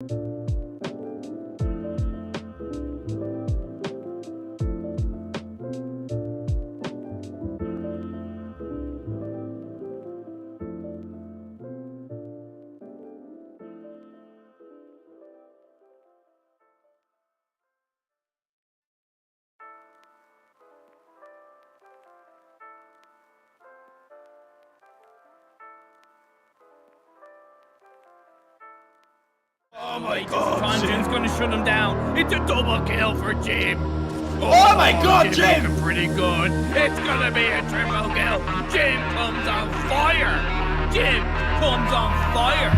Oh my god, Jim's gonna shut him down. It's a double kill for Jim. Oh my god, Jim! Looking pretty good. It's gonna be a triple kill. Jim comes on fire. Jim comes on fire.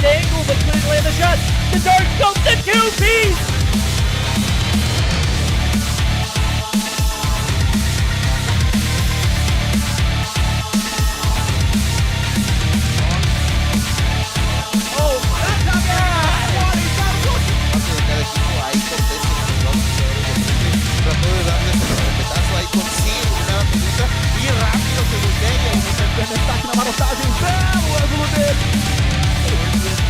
Angle, but couldn't land the shot. The dart goes to 2-piece. Oh my God! Cada equipo ahí contesta trató de darle ese respetazo ahí, consigue eliminar a Medusa y rápido se voltea y destaque na marotagem, belo ângulo dele.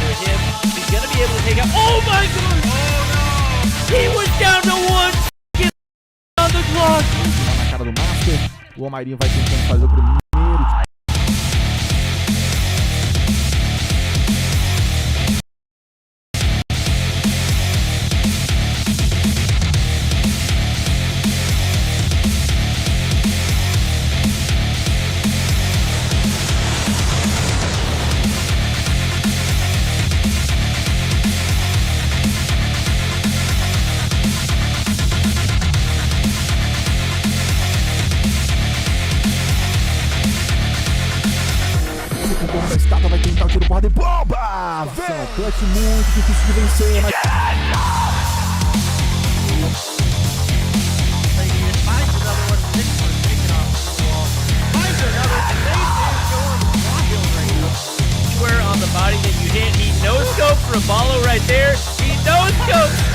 For him, he's gonna be able to take out. Oh my God! Oh no! He was down to 1 second on the clock. Na cara do Master, o Almairinho vai tentando fazer o primeiro. Da estátua vai tentar o tiro porrada e bomba! Vem! Clutch muito difícil de vencer, mas... Anywhere on the body that you hit, he no-scoped Raballo right there. He no-scoped.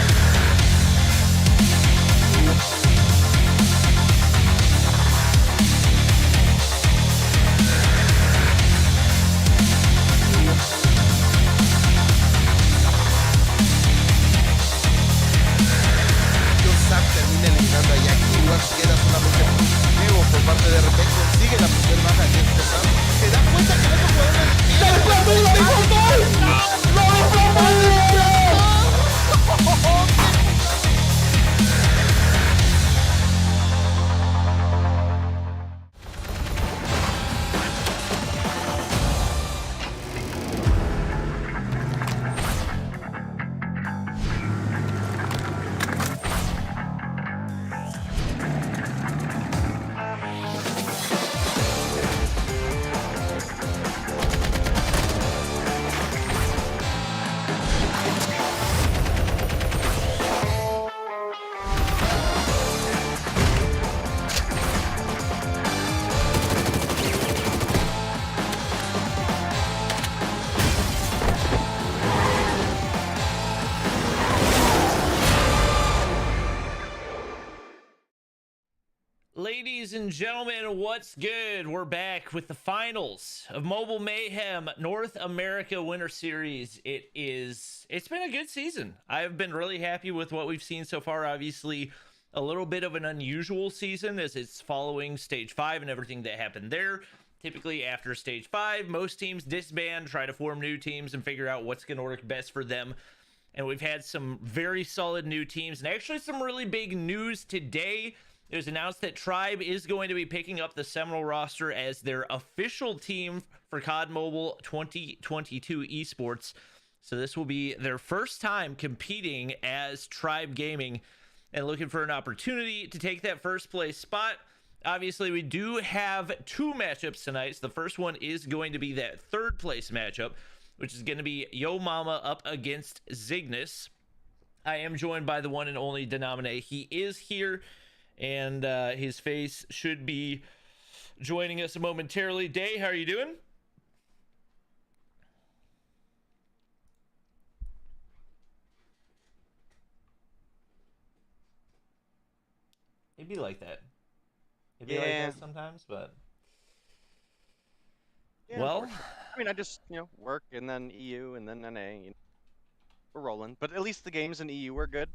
termina eliminando a Jack y igual queda solamente vivo por parte de repente consigue la primera baja de este Sam, se da cuenta que no Ladies and gentlemen, what's good? We're back with the finals of Mobile Mayhem North America Winter Series. It's been a good season. I've been really happy with what we've seen so far. Obviously, a little bit of an unusual season as it's following Stage 5 and everything that happened there. Typically, after Stage 5, most teams disband, try to form new teams, and figure out what's going to work best for them. And we've had some very solid new teams, and actually some really big news today. It was announced that Tribe is going to be picking up the Seminole roster as their official team for COD Mobile 2022 esports. So this will be their first time competing as Tribe Gaming and looking for an opportunity to take that first place spot. Obviously, we do have 2 matchups tonight. So the first one is going to be that third place matchup, which is going to be Yo Mama up against Zygnus. I am joined by the one and only Domination. He is here, and his face should be joining us momentarily. Day, how are you doing? It'd be like that. It'd be like that sometimes, but yeah, well, I mean, I just work and then EU and then NA. We're rolling, but at least the games in EU were good.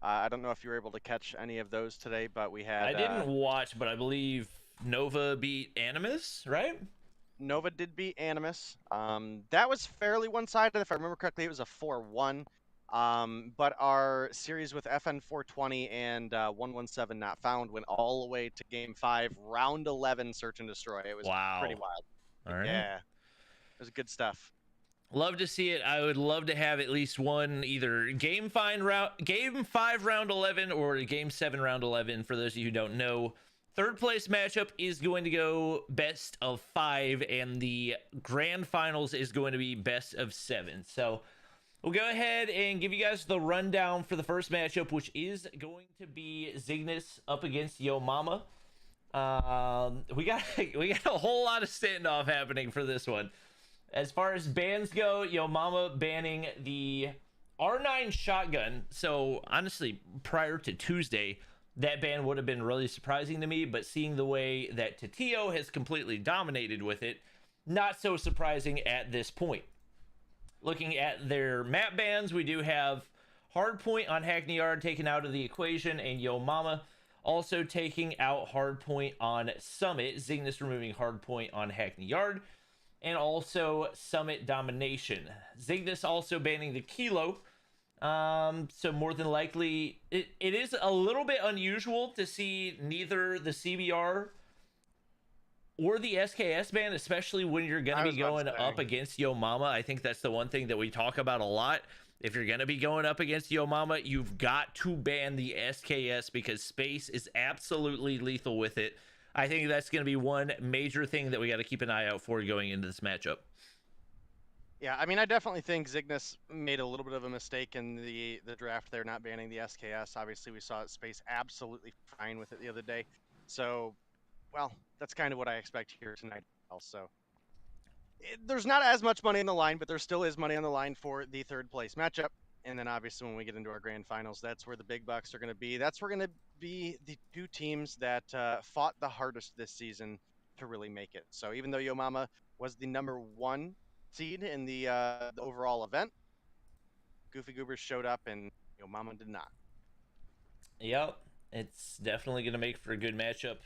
I don't know if you were able to catch any of those today, but we had. I didn't watch, but I believe Nova beat Animus, right? Nova did beat Animus. That was fairly one-sided. If I remember correctly, it was a 4-1. But our series with FN420 and 117 Not Found went all the way to Game 5, Round 11, Search and Destroy. It was pretty wild. All right. Yeah, it was good stuff. Love to see it. I would love to have at least one, either Game 5 Round 11 or Game 7 Round 11. For those of you who don't know, third place matchup is going to go best of 5, and the grand finals is going to be best of 7. So we'll go ahead and give you guys the rundown for the first matchup, which is going to be Zygnus up against Yo Mama. We got a whole lot of standoff happening for this one. As far as bans go, Yo Mama banning the R9 shotgun. So honestly, prior to Tuesday, that ban would have been really surprising to me, but seeing the way that Tatio has completely dominated with it, not so surprising at this point. Looking at their map bans, we do have Hardpoint on Hackney Yard taken out of the equation, and Yo Mama also taking out Hardpoint on Summit. Zygnus removing Hardpoint on Hackney Yard, and also Summit Domination. Zygnus also banning the Kilo. So more than likely, it is a little bit unusual to see neither the CBR or the SKS ban, especially when you're going to be going up against Yo Mama. I think that's the one thing that we talk about a lot. If you're going to be going up against Yo Mama, you've got to ban the SKS because space is absolutely lethal with it. I think that's going to be one major thing that we got to keep an eye out for going into this matchup. Yeah, I mean, I definitely think Zygnus made a little bit of a mistake in the draft there, not banning the SKS. Obviously, we saw Space absolutely fine with it the other day. So, well, that's kind of what I expect here tonight also. There's not as much money on the line, but there still is money on the line for the third place matchup. And then obviously when we get into our grand finals, that's where the big bucks are going to be. That's where going to be the 2 teams that fought the hardest this season to really make it. So even though Yo Mama was the number 1 seed in the overall event, Goofy Goobers showed up and Yo Mama did not. Yep, it's definitely going to make for a good matchup.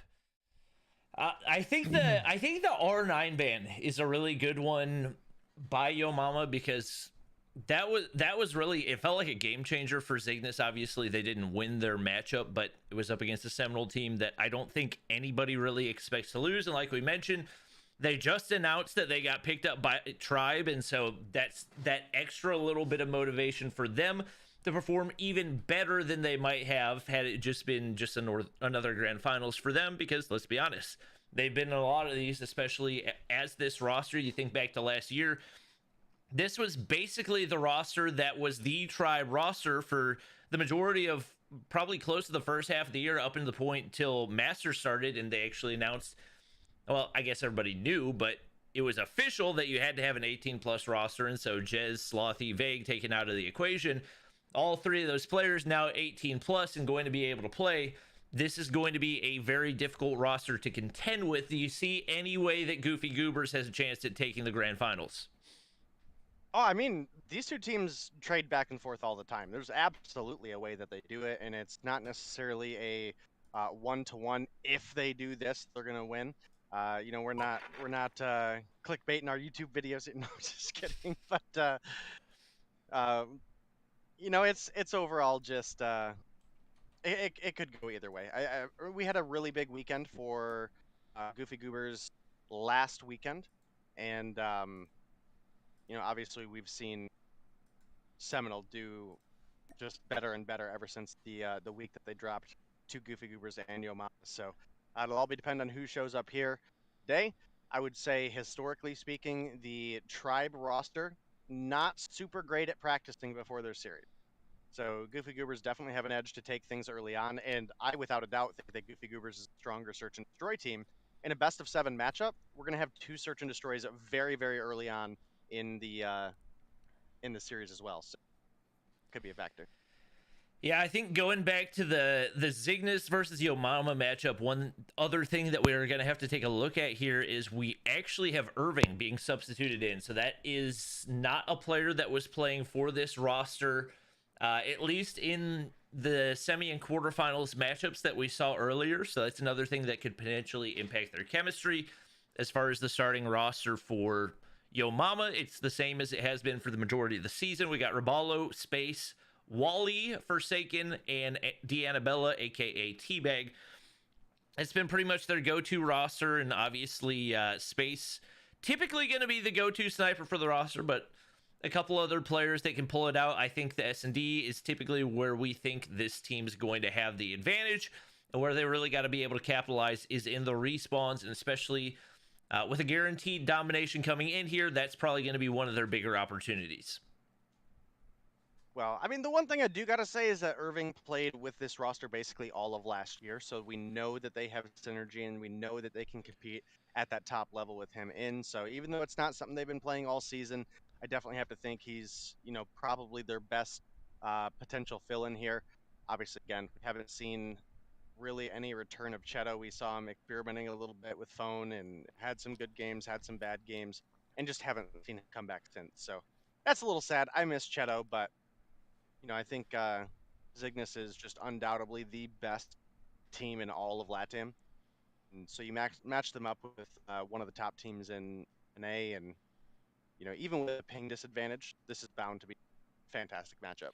I think the R9 ban is a really good one by Yo Mama because that was really, it felt like a game changer for Zygnus. Obviously, they didn't win their matchup, but it was up against a Seminole team that I don't think anybody really expects to lose. And like we mentioned, they just announced that they got picked up by Tribe, and so that's that extra little bit of motivation for them to perform even better than they might have had it just been just another grand finals for them, because let's be honest, they've been in a lot of these, especially as this roster. You think back to last year, this was basically the roster that was the Tribe roster for the majority of probably close to the first half of the year, up into the point till Masters started, and they actually announced, well, I guess everybody knew, but it was official that you had to have an 18+ roster, and so Jez, Slothy, Vague taken out of the equation. All 3 of those players now 18+ and going to be able to play. This is going to be a very difficult roster to contend with. Do you see any way that Goofy Goobers has a chance at taking the grand finals? Oh, I mean, these 2 teams trade back and forth all the time. There's absolutely a way that they do it, and it's not necessarily a 1-to-1. If they do this, they're gonna win. We're not clickbaiting our YouTube videos. No, just kidding. But it's overall just it could go either way. We had a really big weekend for Goofy Goobers last weekend, and obviously we've seen Seminole do just better and better ever since the week that they dropped two Goofy Goobers and Yomama. So it'll all be depend on who shows up here today. I would say, historically speaking, the tribe roster not super great at practicing before their series. So Goofy Goobers definitely have an edge to take things early on, and I, without a doubt, think that Goofy Goobers is a stronger search and destroy team. In a best of 7 matchup, we're going to have 2 search and destroys very, very early on in the series as well. So could be a factor. Yeah, I think going back to the Zygnus versus Yomama matchup, one other thing that we're going to have to take a look at here is we actually have Irving being substituted in. So that is not a player that was playing for this roster, at least in the semi and quarterfinals matchups that we saw earlier. So that's another thing that could potentially impact their chemistry. As far as the starting roster for Yomama, it's the same as it has been for the majority of the season. We got Raballo, Space, Wally, Forsaken, and Deannabella, aka Teabag. It's been pretty much their go-to roster, and obviously Space typically going to be the go-to sniper for the roster, but a couple other players that can pull it out. I think the S&D is typically where we think this team is going to have the advantage, and where they really got to be able to capitalize is in the respawns, and especially with a guaranteed domination coming in here, that's probably going to be one of their bigger opportunities. Well, I mean, the one thing I do got to say is that Irving played with this roster basically all of last year, so we know that they have synergy and we know that they can compete at that top level with him in. So even though it's not something they've been playing all season, I definitely have to think he's, probably their best potential fill-in here. Obviously, again, we haven't seen really any return of Cheto. We saw him experimenting a little bit with phone and had some good games, had some bad games, and just haven't seen him come back since. So that's a little sad. I miss Cheto, but I think Zygnus is just undoubtedly the best team in all of LATAM. And so you match them up with one of the top teams in A, and even with a ping disadvantage, this is bound to be a fantastic matchup.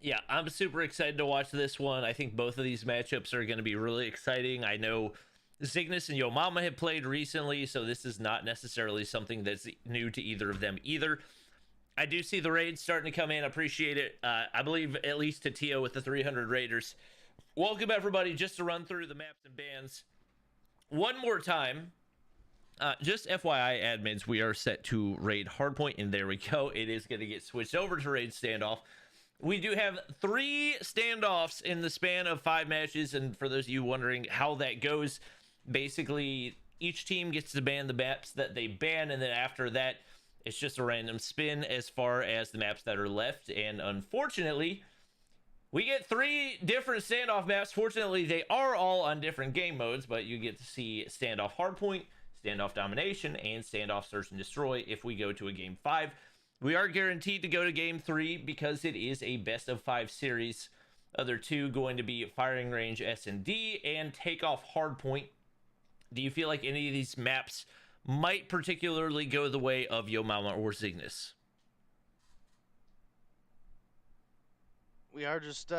Yeah, I'm super excited to watch this one. I think both of these matchups are going to be really exciting. I know Zygnus and Yomama have played recently, so this is not necessarily something that's new to either of them either. I do see the raids starting to come in. Appreciate it. I believe at least to Tio with the 300 raiders. Welcome, everybody, just to run through the maps and bans one more time. Just FYI, admins, we are set to raid Hardpoint, and there we go. It is going to get switched over to raid standoff. We do have 3 standoffs in the span of 5 matches, and for those of you wondering how that goes, basically each team gets to ban the maps that they ban, and then after that, it's just a random spin as far as the maps that are left. And unfortunately, we get 3 different standoff maps. Fortunately, they are all on different game modes, but you get to see standoff Hardpoint, standoff Domination, and standoff Search and Destroy if we go to a game 5. We are guaranteed to go to game 3 because it is a best of 5 series. Other 2 going to be Firing Range S&D and Takeoff Hardpoint. Do you feel like any of these maps might particularly go the way of Yomama or Zygnus? We are just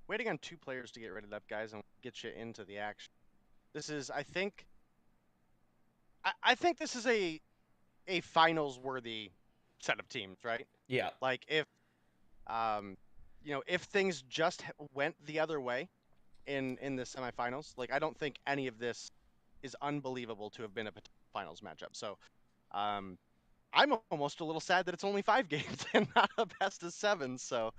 waiting on 2 players to get ready up, guys, and get you into the action. This is, I think this is a finals worthy set of teams, right? Yeah. Like if if things just went the other way in the semifinals, like I don't think any of this is unbelievable to have been a finals matchup. So I'm almost a little sad that it's only 5 games and not a best of 7. So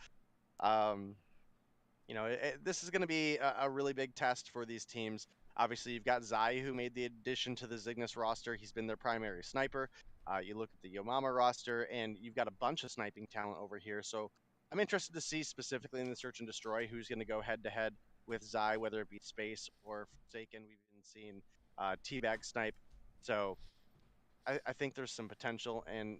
this is going to be a really big test for these teams. Obviously, you've got Zai, who made the addition to the Zygnus roster. He's been their primary sniper. You look at the Yomama roster, and you've got a bunch of sniping talent over here. So I'm interested to see specifically in the Search and Destroy who's going to go head-to-head with Zai, whether it be Space or Forsaken. We've even seen Teabag snipe. So I think there's some potential, and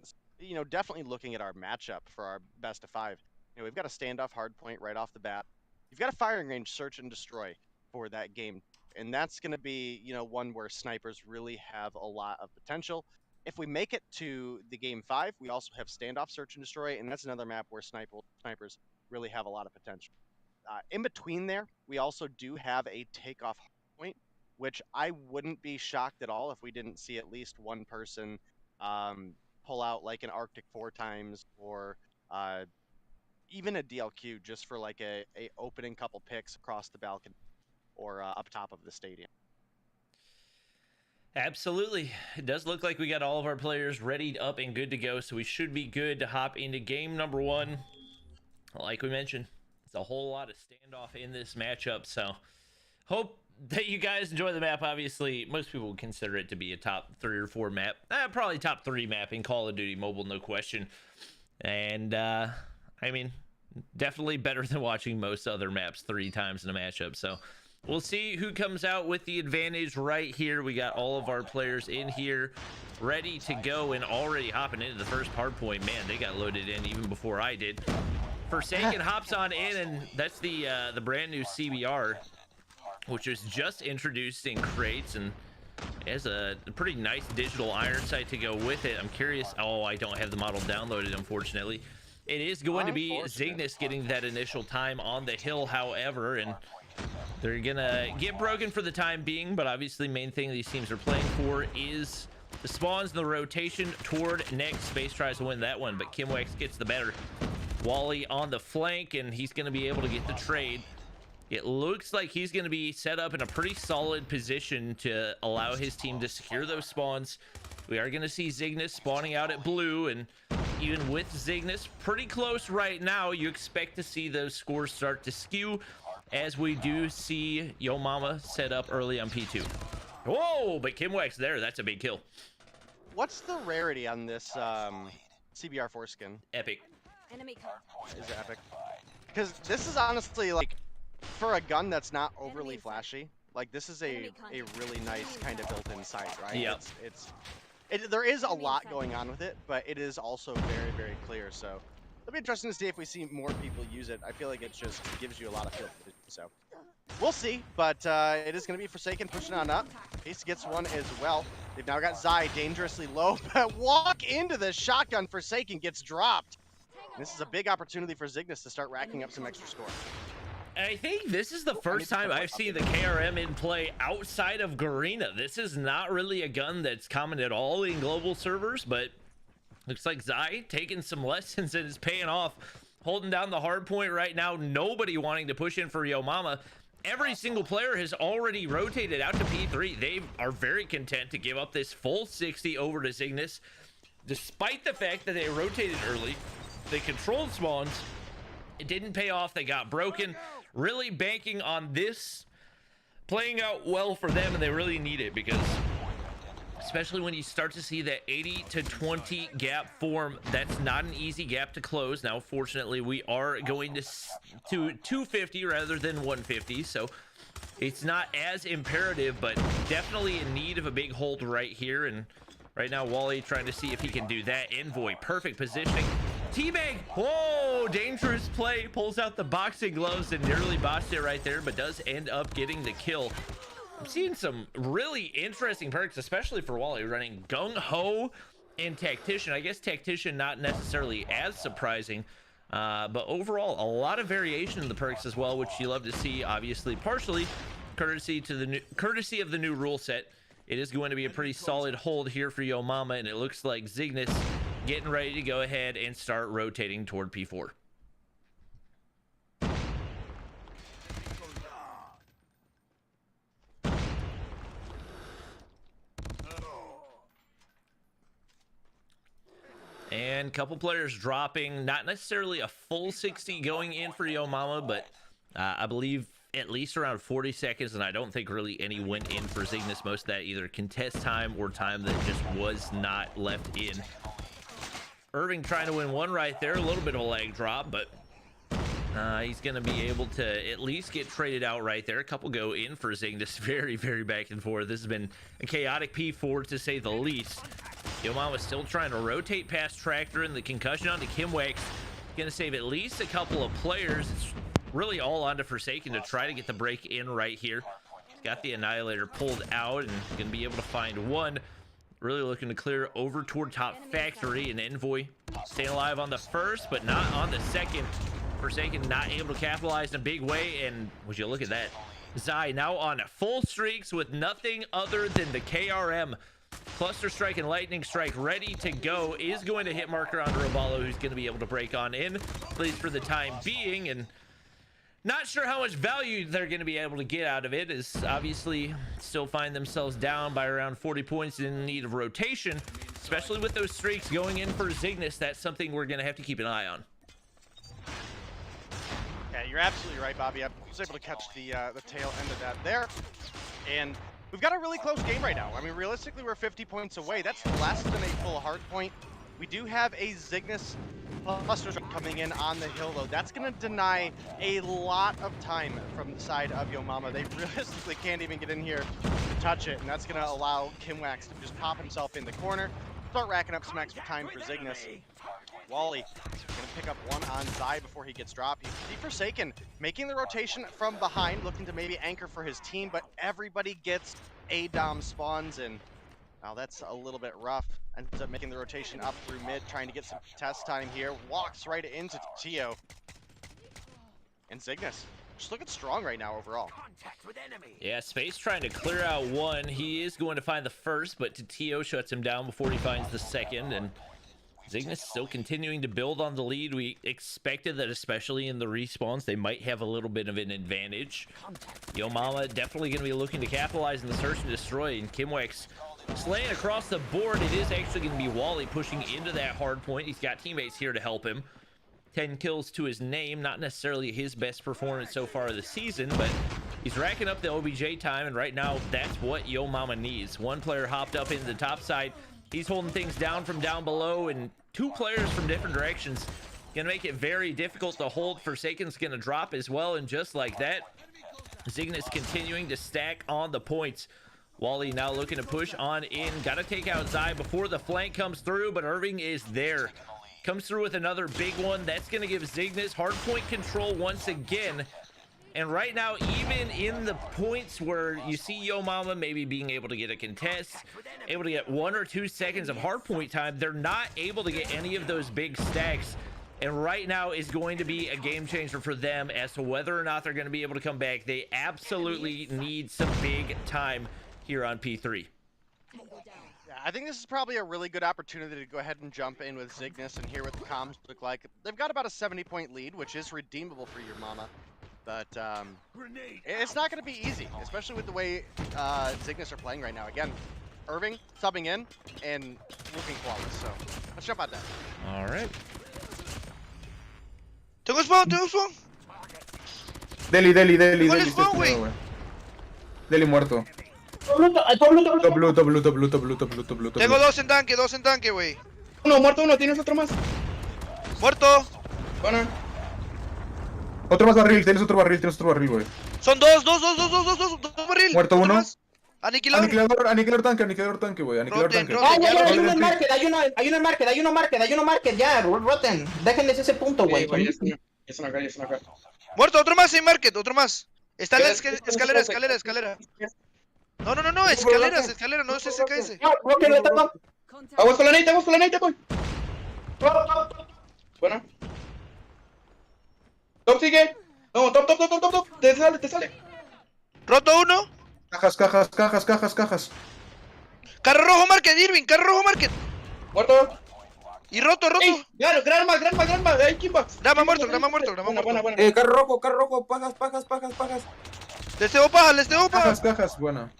definitely looking at our matchup for our best of 5. We've got a standoff Hardpoint right off the bat. You've got a Firing Range Search and Destroy for that game, and that's going to be one where snipers really have a lot of potential. If we make it to the game 5, we also have standoff Search and Destroy, and that's another map where snipers really have a lot of potential. In between there, we also do have a Takeoff Hardpoint, which I wouldn't be shocked at all if we didn't see at least one person pull out like an Arctic 4 times or even a DLQ just for like a opening couple picks across the balcony or up top of the stadium. Absolutely. It does look like we got all of our players readied up and good to go, so we should be good to hop into game number 1. Like we mentioned, it's a whole lot of standoff in this matchup, so hope that you guys enjoy the map. Obviously, most people would consider it to be a top 3 or 4 map. Probably top 3 map in Call of Duty Mobile, no question. And, I mean, definitely better than watching most other maps 3 times in a matchup, so we'll see who comes out with the advantage right here. We got all of our players in here ready to go and already hopping into the first hardpoint. Man, they got loaded in even before I did. Forsaken hops on in, and that's the brand new CBR, which was just introduced in crates and has a pretty nice digital iron sight to go with it. I'm curious. Oh, I don't have the model downloaded, unfortunately. It is going to be Zygnus getting that initial time on the hill, however, and they're gonna get broken for the time being, but obviously main thing these teams are playing for is the spawns and the rotation toward next. Space tries to win that one, but Kimwex gets the better. Wally on the flank, and he's gonna be able to get the trade. It looks like he's gonna be set up in a pretty solid position to allow his team to secure those spawns. We are gonna see Zygnus spawning out at blue, and even with Zygnus pretty close right now, you expect to see those scores start to skew, as we do see Yo Mama set up early on P2. Whoa, but Kimwex there, that's a big kill. What's the rarity on this CBR 4 skin? Epic. Is it epic? Because this is honestly, like, for a gun that's not overly flashy, like, this is a really nice kind of built-in sight, right? Yep. There is a lot going on with it, but it is also very, very clear, so it'll be interesting to see if we see more people use it. I feel like it just gives you a lot of feel, so we'll see. But it is going to be Forsaken pushing on up. Ace gets one as well. They've now got Zy dangerously low, but walk into the shotgun. Forsaken gets dropped. And this is a big opportunity for Zygnus to start racking up some extra score. I think this is the first time I've seen the KRM in play outside of Garena. This is not really a gun that's common at all in global servers, but looks like Zy taking some lessons and is paying off. Holding down the hard point right now. Nobody wanting to push in for Yo Mama. Every single player has already rotated out to P3. They are very content to give up this full 60 over to Zygnus. Despite the fact that they rotated early, they controlled spawns. It didn't pay off. They got broken. Really banking on this playing out well for them, and they really need it, because especially when you start to see that 80 to 20 gap form, that's not an easy gap to close. Now, fortunately, we are going to 250 rather than 150, so it's not as imperative, but definitely in need of a big hold right here. And right now, Wally trying to see if he can do that. Envoy, perfect positioning. Teabag, whoa, dangerous play. Pulls out the boxing gloves and nearly botched it right there, but does end up getting the kill. I'm seeing some really interesting perks, especially for Wally, running Gung Ho and Tactician. I guess Tactician not necessarily as surprising, but overall a lot of variation in the perks as well, which you love to see. Obviously, partially courtesy of the new rule set. It is going to be a pretty solid hold here for Yo Mama, and it looks like Zygnus getting ready to go ahead and start rotating toward P4. And couple players dropping, not necessarily a full 60 going in for Yo Mama, but I believe at least around 40 seconds, and I don't think really any went in for Zygnus. Most of that either contest time or time that just was not left in. Irving trying to win one right there, a little bit of a lag drop, but he's going to be able to at least get traded out right there. A couple go in for Zygnus, very, very back and forth. This has been a chaotic P4 to say the least. Yo Mama still trying to rotate past Tractor, and the concussion onto Kimwex. Going to save at least a couple of players. It's really all onto Forsaken to try to get the break in right here. He's got the Annihilator pulled out and going to be able to find one. Really looking to clear over toward top factory, and Envoy staying alive on the first, but not on the second. Forsaken not able to capitalize in a big way, and would you look at that? Zy now on full streaks with nothing other than the KRM. Cluster Strike and Lightning Strike ready to go. Is going to hit marker on Robalo, who's going to be able to break on in, at least for the time being. And not sure how much value they're going to be able to get out of it, as obviously still find themselves down by around 40 points in need of rotation, especially with those streaks going in for Zygnus. That's something we're going to have to keep an eye on. Yeah, you're absolutely right, Bobby. I was able to catch the tail end of that there. And we've got a really close game right now. I mean, realistically, we're 50 points away. That's less than a full hard point. We do have a Zygnus cluster coming in on the hill, though. That's going to deny a lot of time from the side of Yo Mama. They realistically can't even get in here to touch it, and that's going to allow Kimwax to just pop himself in the corner, start racking up some extra time for Zygnus. Wally going to pick up one on Zai before he gets dropped. He Forsaken making the rotation from behind, looking to maybe anchor for his team, but everybody gets A-Dom spawns in. Now that's a little bit rough. Ends up making the rotation up through mid, trying to get some test time here. Walks right into Tio. And Zygnus just looking strong right now overall. Yeah, Space trying to clear out one. He is going to find the first, but Tio shuts him down before he finds the second. And Zygnus still continuing to build on the lead. We expected that, especially in the respawns, they might have a little bit of an advantage. Yo Mama definitely going to be looking to capitalize in the search and destroy, and Kimwax slaying across the board. It is actually going to be Wally pushing into that hard point. He's got teammates here to help him. 10 kills to his name, not necessarily his best performance so far this season, but he's racking up the OBJ time, and right now that's what Yo Mama needs. One player hopped up into the top side. He's holding things down from down below, and two players from different directions. Gonna make it very difficult to hold. Forsaken's gonna drop as well, and just like that, Zygnus continuing to stack on the points. Wally now looking to push on in. Gotta take out Zai before the flank comes through, but Irving is there. Comes through with another big one. That's gonna give Zygnus hardpoint control once again. And right now, even in the points where you see Yo Mama maybe being able to get a contest, able to get 1 or 2 seconds of hardpoint time, they're not able to get any of those big stacks. And right now is going to be a game changer for them as to whether or not they're going to be able to come back. They absolutely need some big time here on P3. Yeah, I think this is probably a really good opportunity to go ahead and jump in with Zygnus and hear what the comms look like. They've got about a 70-point lead, which is redeemable for Yo Mama. But it's not going to be easy, especially with the way Zygnus are playing right now. Again, Irving subbing in and looking flawless. So let's jump out there. All right. Tengo spawn, tengo spawn. Deli, ¿Cuál es spawn, güey? Deli muerto. Top blue. Tengo dos en tanque, güey. Uno, muerto uno, tienes otro más. Muerto. Bueno. Otro más barril, tienes otro barril, güey. Son dos barril. Muerto uno. Aniquilador. Aniquilador tanque, güey. Aniquilador Roten, tanque. roten. Ya, hay uno en market, hay uno market, ya, roten. Déjenles ese punto, güey. Ya están acá. Muerto, otro más en market, otro más. Está en la escalera. No, escalera, no es SKS. Roque, lo tapo. Aguas con la neta, güey. Bueno. Top sigue. No, top. Te sale. Roto uno. Cajas. Carro rojo market, Irving, Muerto. Y roto. Ey, gran mal. Ahí, Kimba. Grama muerto. Buena. Carro rojo, pajas. Les tengo paja. Cajas, buena.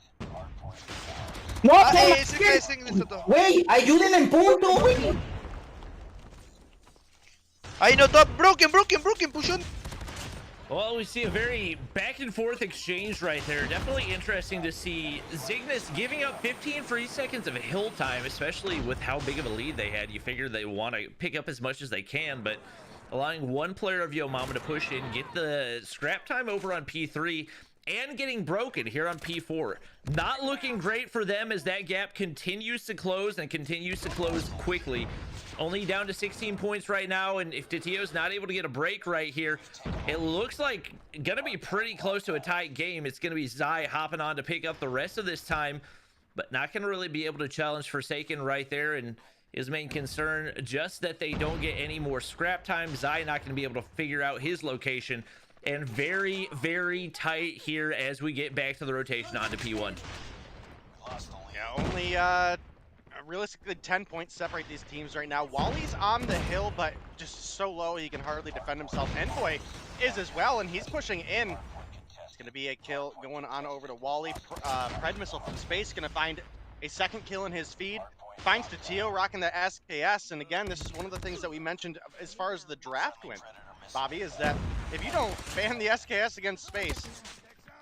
No, SKS en esto todo. güey, ayuden en punto, güey. Ahí no, top, broken, push on. Well, we see a very back and forth exchange right there. Definitely interesting to see Zygnus giving up 15 free seconds of hill time, especially with how big of a lead they had. You figure they want to pick up as much as they can, but allowing one player of Yo Mama to push in, get the scrap time over on P3, and getting broken here on P4. Not looking great for them as that gap continues to close and continues to close quickly. Only down to 16 points right now, and if Titio's not able to get a break right here, it looks like gonna be pretty close to a tight game. It's gonna be Zai hopping on to pick up the rest of this time, but not gonna really be able to challenge Forsaken right there, and his main concern just that they don't get any more scrap time. Zai not gonna be able to figure out his location, and very, very tight here as we get back to the rotation onto P1. Yeah, only realistically, 10 points separate these teams right now. Wally's on the hill, but just so low he can hardly defend himself. Envoy is as well, and he's pushing in. It's going to be a kill going on over to Wally. Pred missile from space going to find a second kill in his feed. Finds Tatio rocking the SKS, and again, this is one of the things that we mentioned as far as the draft went, Bobby, is that if you don't ban the SKS against space,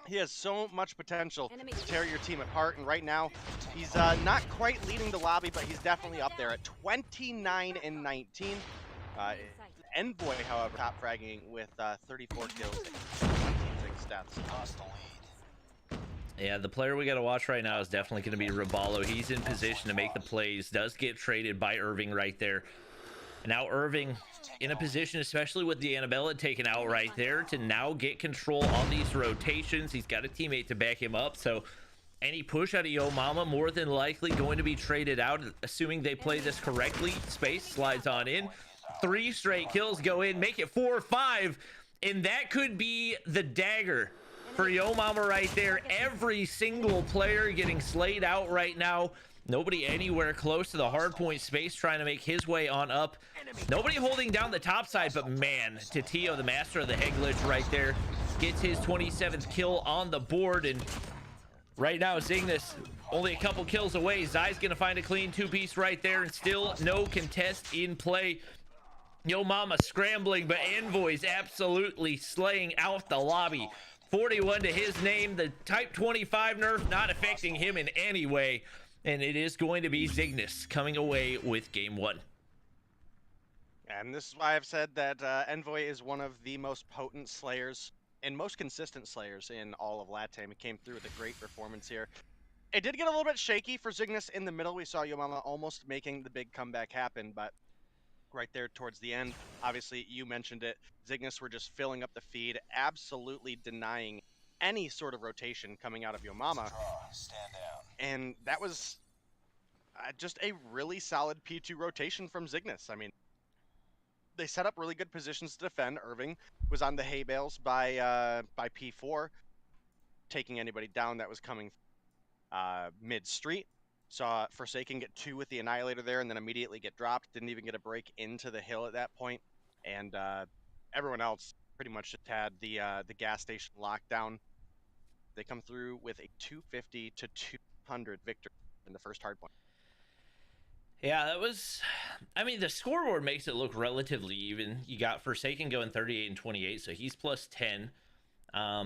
he has so much potential to tear your team apart, and right now, he's not quite leading the lobby, but he's definitely up there at 29 and 19. Envoy, however, top fragging with 34 kills and 26 deaths. Yeah, the player we got to watch right now is definitely going to be Raballo. He's in position to make the plays, does get traded by Irving right there. Now Irving in a position, especially with the Annabella taken out right there, to now get control on these rotations. He's got a teammate to back him up, so any push out of Yo Mama more than likely going to be traded out, assuming they play this correctly. Space slides on in. 3 straight kills go in, make it 4 or 5, and that could be the dagger for Yo Mama right there. Every single player getting slayed out right now. Nobody anywhere close to the hardpoint. Space trying to make his way on up. Nobody holding down the top side, but man, Tatio, the master of the head glitch right there, gets his 27th kill on the board. And right now, Zygnus only a couple kills away. Zai's gonna find a clean 2-piece right there, and still no contest in play. Yo Mama scrambling, but Envoy's absolutely slaying out the lobby. 41 to his name. The Type 25 nerf not affecting him in any way. And it is going to be Zygnus coming away with game 1. And this is why I've said that Envoy is one of the most potent slayers and most consistent slayers in all of LATAM. He came through with a great performance here. It did get a little bit shaky for Zygnus in the middle. We saw Yo Mama almost making the big comeback happen, but right there towards the end, obviously you mentioned it, Zygnus were just filling up the feed, absolutely denying any sort of rotation coming out of Yo Mama. And that was just a really solid P2 rotation from Zygnus. I mean, they set up really good positions to defend. Irving was on the hay bales by P4, taking anybody down that was coming mid-street. Saw Forsaken get 2 with the Annihilator there and then immediately get dropped. Didn't even get a break into the hill at that point. And everyone else pretty much just had the gas station lockdown. They come through with a 250 to 200 victory in the first hardpoint. Yeah, that was, I mean, the scoreboard makes it look relatively even. You got Forsaken going 38 and 28, so he's plus 10.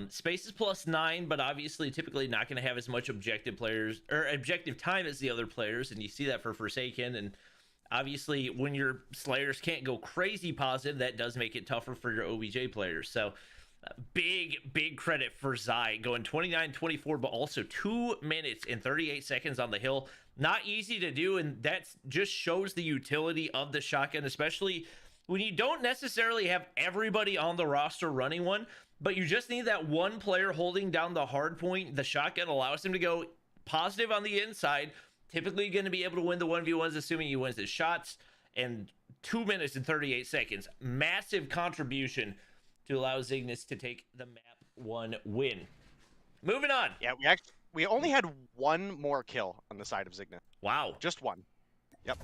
Space is plus 9, but obviously typically not going to have as much objective players or objective time as the other players, and you see that for Forsaken. And obviously when your slayers can't go crazy positive, that does make it tougher for your OBJ players. So big credit for Zai going 29-24, but also 2 minutes and 38 seconds on the hill. Not easy to do, and that just shows the utility of the shotgun, especially when you don't necessarily have everybody on the roster running one, but you just need that one player holding down the hard point. The shotgun allows him to go positive on the inside, typically going to be able to win the 1v1s, assuming he wins his shots. And 2 minutes and 38 seconds, massive contribution to allow Zygnus to take the map 1 win. Moving on. Yeah, we only had 1 more kill on the side of Zygnus. Wow. Just 1. Yep.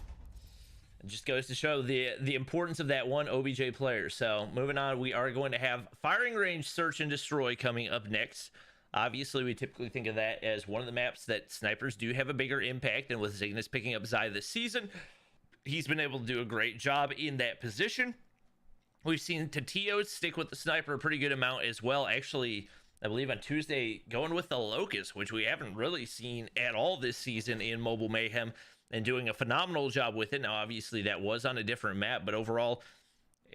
It just goes to show the importance of that one OBJ player. So moving on, we are going to have firing range search and destroy coming up next. Obviously, we typically think of that as one of the maps that snipers do have a bigger impact, and with Zygnus picking up Zai this season, he's been able to do a great job in that position. We've seen Tatio stick with the sniper a pretty good amount as well. Actually, I believe on Tuesday, going with the Locust, which we haven't really seen at all this season in Mobile Mayhem, and doing a phenomenal job with it. Now, obviously, that was on a different map, but overall,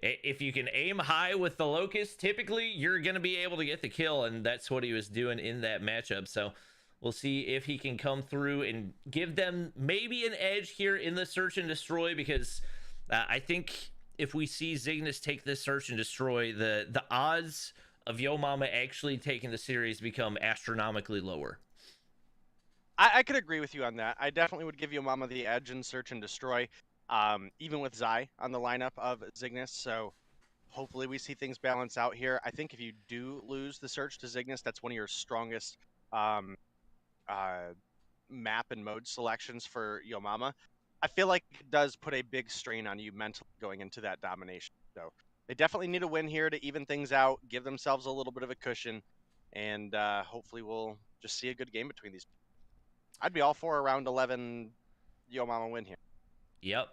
if you can aim high with the Locust, typically you're going to be able to get the kill, and that's what he was doing in that matchup. So we'll see if he can come through and give them maybe an edge here in the search and destroy, because I think if we see Zygnus take this search and destroy, the odds of Yo Mama actually taking the series become astronomically lower. I could agree with you on that. I definitely would give Yo Mama the edge in search and destroy, even with Zai on the lineup of Zygnus. So hopefully we see things balance out here. I think if you do lose the search to Zygnus, that's one of your strongest map and mode selections for Yo Mama, I feel like it does put a big strain on you mentally going into that domination. So they definitely need a win here to even things out, give themselves a little bit of a cushion, and hopefully we'll just see a good game between these. I'd be all for a round 11 Yo Mama win here. Yep.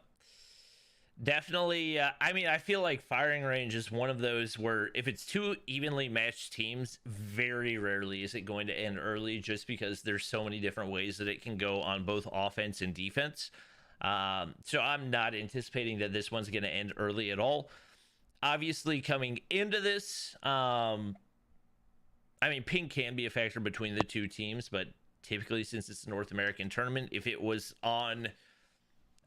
Definitely. I mean, I feel like firing range is one of those where if it's two evenly matched teams, very rarely is it going to end early, just because there's so many different ways that it can go on both offense and defense. So I'm not anticipating that this one's going to end early at all. Obviously, coming into this, I mean, ping can be a factor between the two teams, but typically, since it's a North American tournament, if it was on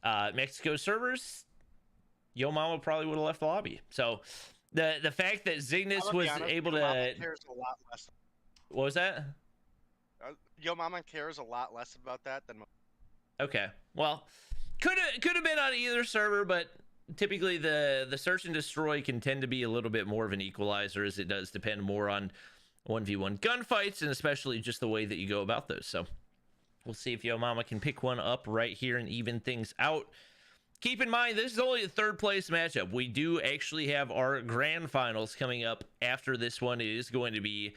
Mexico servers, Yo Mama probably would have left the lobby. So the fact that Zygnus was able to... Cares a lot less. What was that? Yo Mama cares a lot less about that than... Okay. Well, could have been on either server, but typically the search and destroy can tend to be a little bit more of an equalizer, as it does depend more on 1v1 gunfights, and especially just the way that you go about those. So we'll see if Yo Mama can pick one up right here and even things out. Keep in mind, this is only a third place matchup. We do actually have our grand finals coming up after this one. It is going to be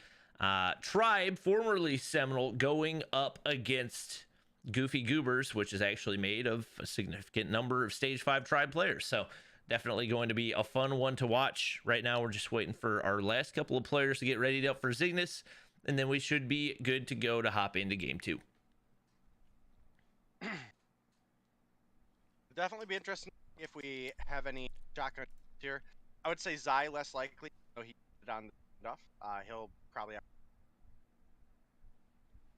Tribe, formerly Seminole, going up against Goofy Goobers, which is actually made of a significant number of Stage 5 Tribe players. So definitely going to be a fun one to watch. Right now, we're just waiting for our last couple of players to get readied up for Zygnus, and then we should be good to go to hop into Game 2. Definitely be interesting if we have any shotgun here. I would say Zy less likely. So he did on enough. He'll probably have...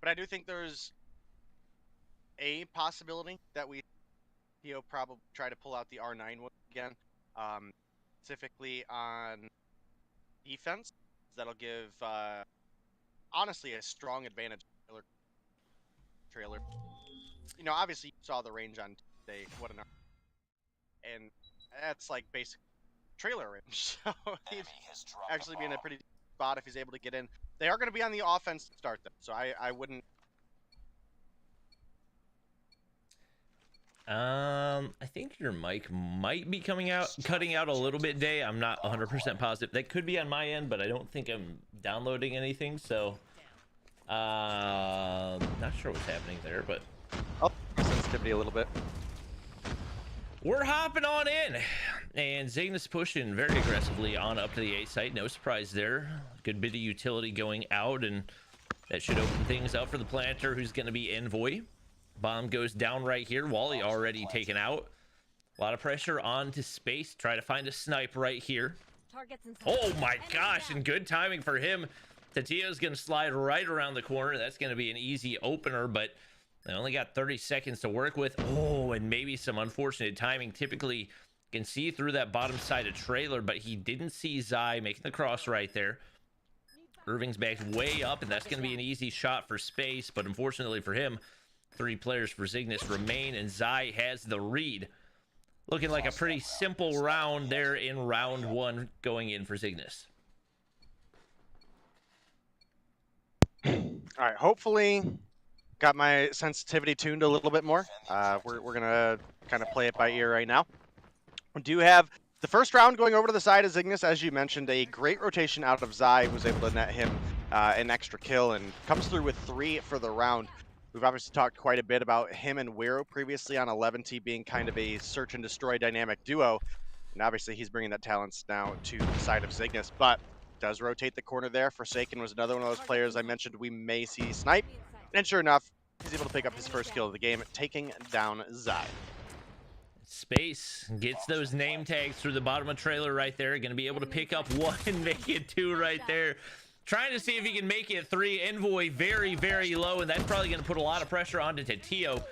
But I do think there's a possibility that he'll probably try to pull out the R9 one again, specifically on defense. That'll give honestly a strong advantage trailer. You know, obviously you saw the range on today, what an, and that's like basic trailer range. So he'd actually be in a pretty spot if he's able to get in. They are going to be on the offense to start them, so I wouldn't. I think your mic might be cutting out a little bit, Day. I'm not 100% positive. That could be on my end, but I don't think I'm downloading anything, so not sure what's happening there, but Oh, sensitivity a little bit. we're hopping on in, and Zygnus pushing very aggressively on up to the A site. No surprise there. Good bit of utility going out, and that should open things up for the planter, who's going to be Envoy. Bomb goes down right here. Wally already taken out. A lot of pressure onto space. Try to find a snipe right here. Oh my gosh, and good timing for him. Tatio's going to slide right around the corner. That's going to be an easy opener, but they only got 30 seconds to work with. Oh, and maybe some unfortunate timing. Typically can see through that bottom side of trailer, but he didn't see Zy making the cross right there. Irving's backed way up, and that's going to be an easy shot for space, but unfortunately for him, 3 players for Zygnus remain, and Zy has the read. Looking like a pretty simple round there in round 1 going in for Zygnus. All right, hopefully got my sensitivity tuned a little bit more. We're going to kind of play it by ear right now. We do have the first round going over to the side of Zygnus, as you mentioned. A great rotation out of Zy, was able to net him an extra kill and comes through with 3 for the round. We've obviously talked quite a bit about him and Wero previously on 11T being kind of a search and destroy dynamic duo. And obviously he's bringing that talents now to the side of Zygnus, but does rotate the corner there. Forsaken was another one of those players I mentioned we may see snipe. And sure enough, he's able to pick up his first kill of the game, taking down Zy. Space gets those name tags through the bottom of trailer right there. Going to be able to pick up 1 and make it 2 right there. Trying to see if he can make it 3. Envoy very, very low, and that's probably going to put a lot of pressure onto Tatio.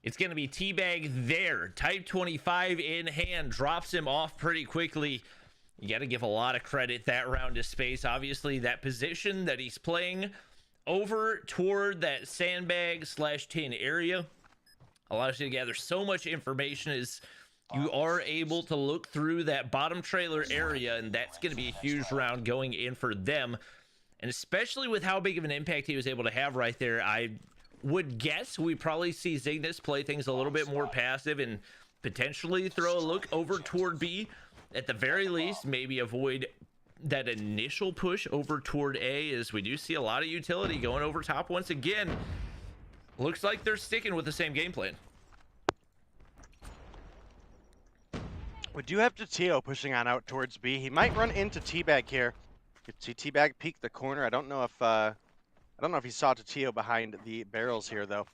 It's going to be teabag there. Type 25 in hand. Drops him off pretty quickly. You got to give a lot of credit that round to Space. Obviously, that position that he's playing over toward that sandbag/tin area allows you to gather so much information as you are able to look through that bottom trailer area, and that's going to be a huge round going in for them. And especially with how big of an impact he was able to have right there, I would guess we probably see Zygnus play things a little bit more passive and potentially throw a look over toward B. At the very least, maybe avoid that initial push over toward A, as we do see a lot of utility going over top once again. Looks like they're sticking with the same game plan. We do have Tio pushing on out towards B. He might run into Teabag here. You can see Teabag peek the corner. I don't know if he saw Tio behind the barrels here though.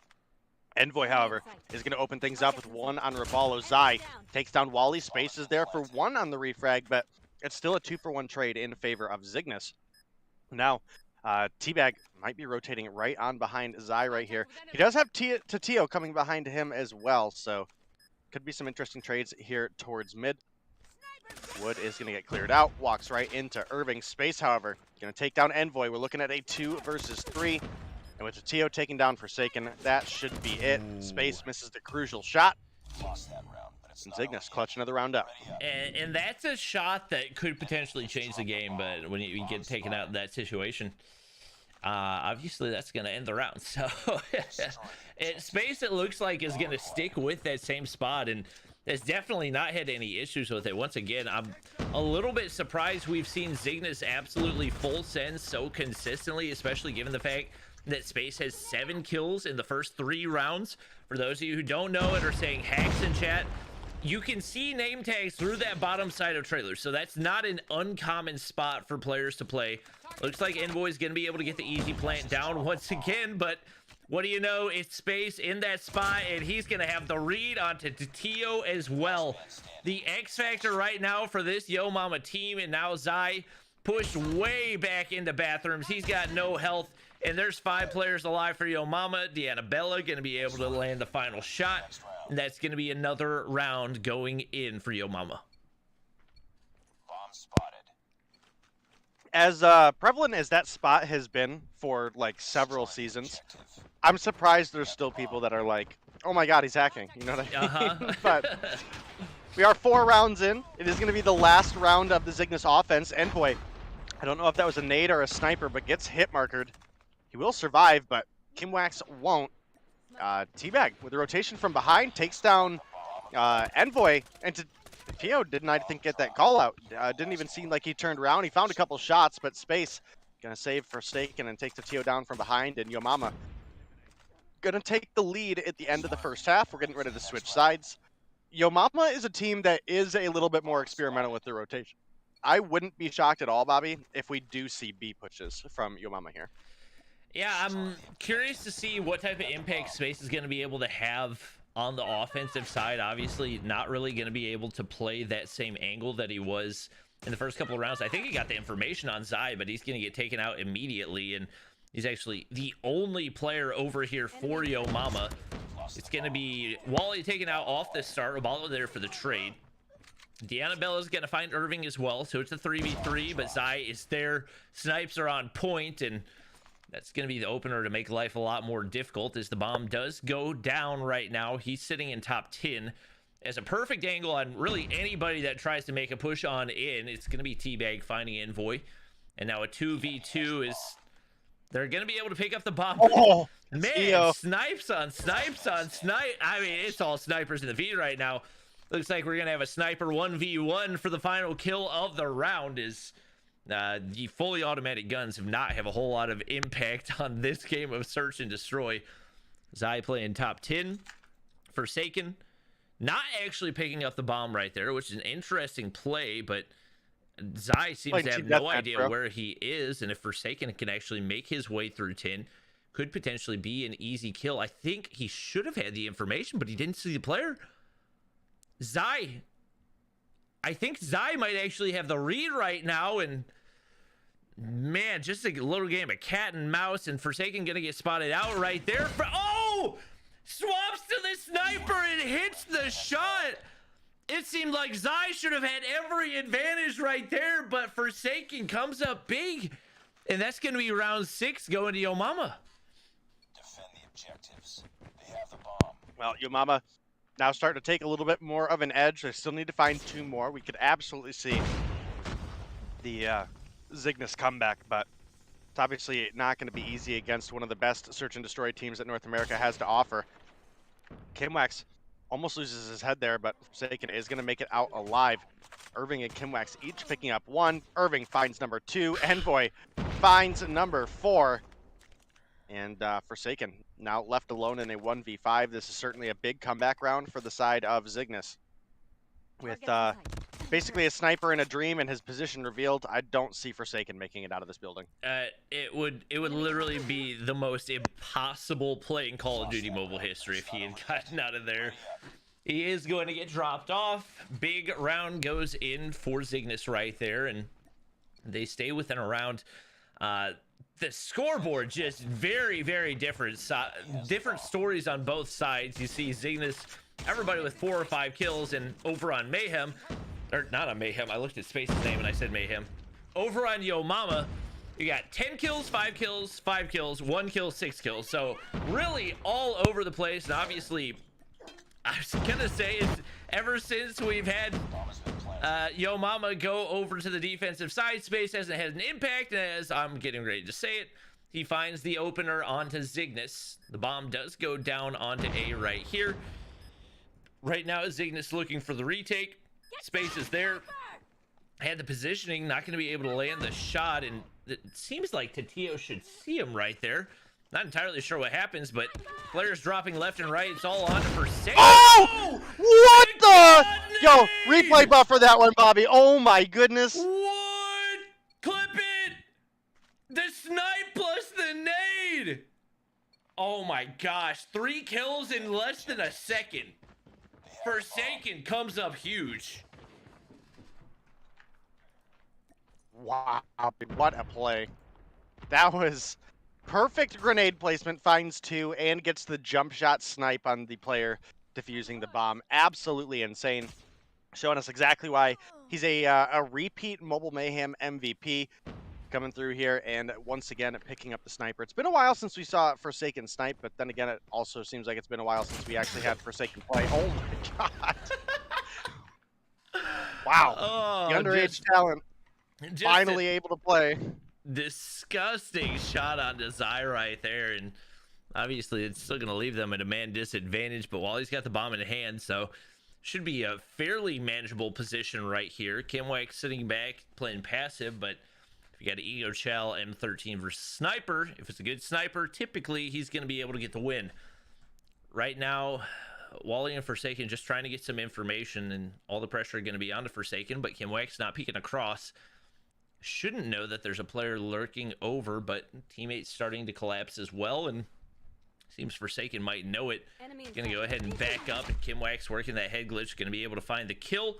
Envoy, however, is going to open things up with one on Ravallo. Zai takes down Wally. Space is there for one on the refrag, but it's still a 2-for-1 trade in favor of Zygnus. Now, Teabag might be rotating right on behind Zai right here. He does have Tio coming behind him as well, so could be some interesting trades here towards mid. Wood is going to get cleared out, walks right into Irving. Space, however, going to take down Envoy. We're looking at a 2 versus 3. And with Tio taking down Forsaken, that should be it. Space misses the crucial shot. And Zygnus clutch another round up. And that's a shot that could potentially change the game, but when you get taken out in that situation, obviously that's going to end the round. So Space, it looks like, is going to stick with that same spot and has definitely not had any issues with it. Once again, I'm a little bit surprised we've seen Zygnus absolutely full send so consistently, especially given the fact that Space has 7 kills in the first 3 rounds. For those of you who don't know it or saying hacks in chat, you can see name tags through that bottom side of trailers, so that's not an uncommon spot for players to play. Looks like Envoy is going to be able to get the easy plant down once again, but what do you know, it's Space in that spot, and he's going to have the read onto Tio as well. The X factor right now for this Yo Mama team, and now Zai pushed way back into bathrooms. He's got no health. And there's 5 players alive for Yo Mama. Dianabella going to be able to land the final shot. And that's going to be another round going in for Yo Mama. Bomb spotted. As prevalent as that spot has been for like several seasons, I'm surprised there's still people that are like, oh my god, he's hacking. You know what I mean? But we are 4 rounds in. It is going to be the last round of the Zygnus offense. Envoy, I don't know if that was a nade or a sniper, but gets hit markered. He will survive, but Kimwax won't. Teabag with a rotation from behind takes down Envoy, and Tio didn't, I think, get that call out. Didn't even seem like he turned around. He found a couple shots, but Space gonna save Forsaken and takes the Tio down from behind, and Yo Mama gonna take the lead at the end of the first half. We're getting ready to switch sides. Yo Mama is a team that is a little bit more experimental with their rotation. I wouldn't be shocked at all, Bobby, if we do see B pushes from Yo Mama here. Yeah, I'm curious to see what type of impact Space is going to be able to have on the offensive side. Obviously, not really going to be able to play that same angle that he was in the first couple of rounds. I think he got the information on Zai, but he's going to get taken out immediately, and he's actually the only player over here for Yo Mama. It's going to be Wally taken out off the start. Raballo there for the trade. Dianabella is going to find Irving as well, so it's a 3v3, but Zai is there. Snipes are on point, and that's going to be the opener to make life a lot more difficult as the bomb does go down right now. He's sitting in top 10 as a perfect angle on really anybody that tries to make a push on in. It's going to be Teabag finding Envoy. And now a 2v2 is... They're going to be able to pick up the bomb. Oh, man, snipes on snipes on snipe. I mean, it's all snipers in the V right now. Looks like we're going to have a sniper 1v1 for the final kill of the round. Is the fully automatic guns have a whole lot of impact on this game of search and destroy. Zai playing top 10. Forsaken not actually picking up the bomb right there, which is an interesting play, but Zai seems to have no idea where he is, and if Forsaken can actually make his way through 10, could potentially be an easy kill. I think he should have had the information, but he didn't see the player. Zai, I think Zai might actually have the read right now, and man, just a little game of cat and mouse, and Forsaken gonna get spotted out right there. Oh! Swaps to the sniper and hits the shot. It seemed like Zai should have had every advantage right there, but Forsaken comes up big, and that's gonna be round 6 going to Yo Mama. Defend the objectives. They have the bomb. Well, Yo Mama now starting to take a little bit more of an edge. They still need to find 2 more. We could absolutely see the Zygnus comeback, but It's obviously not going to be easy against one of the best search and destroy teams that North America has to offer. Kimwax almost loses his head there, but Forsaken is going to make it out alive. Irving and Kimwax each picking up one. Irving finds number 2. Envoy finds number 4. And Forsaken now left alone in a 1v5. This is certainly a big comeback round for the side of Zygnus. With basically a sniper in a dream and his position revealed, I don't see Forsaken making it out of this building. It would literally be the most impossible play in Call of Duty mobile history if he had gotten out of there. He is going to get dropped off. Big round goes in for Zygnus right there, and they stay within a round. The scoreboard just very, very different stories on both sides. You see Zygnus, everybody with 4 or 5 kills, and over on Mayhem, or not on Mayhem, I looked at Space's name and I said Mayhem. Over on Yo Mama, you got 10 kills, 5 kills, 5 kills, 1 kill, 6 kills. So really all over the place. And obviously, I was gonna say, it's ever since we've had Yo Mama go over to the defensive side, Space hasn't had an impact. And as I'm getting ready to say it, he finds the opener onto Zygnus. The bomb does go down onto A right here. Right now, Zygnus looking for the retake. Space is there. Had the positioning, not going to be able to land the shot, and it seems like Tatio should see him right there. Not entirely sure what happens, but players dropping left and right. It's all on to Forsaken. Oh! What the? Yo, replay buffer that one, Bobby. Oh my goodness. What? Clip it! The snipe plus the nade! Oh my gosh. 3 kills in less than a second. Forsaken comes up huge. Wow, what a play. That was perfect grenade placement, finds 2, and gets the jump shot snipe on the player defusing the bomb. Absolutely insane. Showing us exactly why he's a repeat Mobile Mayhem MVP coming through here, and once again picking up the sniper. It's been a while since we saw Forsaken snipe, but then again, it also seems like it's been a while since we actually had Forsaken play. Oh my god. Wow. Oh, the underage talent. Finally able to play. Disgusting shot onto Zy right there, and obviously it's still going to leave them at a man disadvantage, but while he's got the bomb in hand, so should be a fairly manageable position right here. Kimwax sitting back playing passive, but if you got an Ego Chal M13 versus Sniper, if it's a good sniper, typically he's going to be able to get the win. Right now, Wally and Forsaken just trying to get some information, and all the pressure going to be onto Forsaken, but Kimwax not peeking across. Shouldn't know that there's a player lurking over, but teammates starting to collapse as well, and seems Forsaken might know it. Gonna go ahead and back up, and Kimwax working that head glitch, gonna be able to find the kill.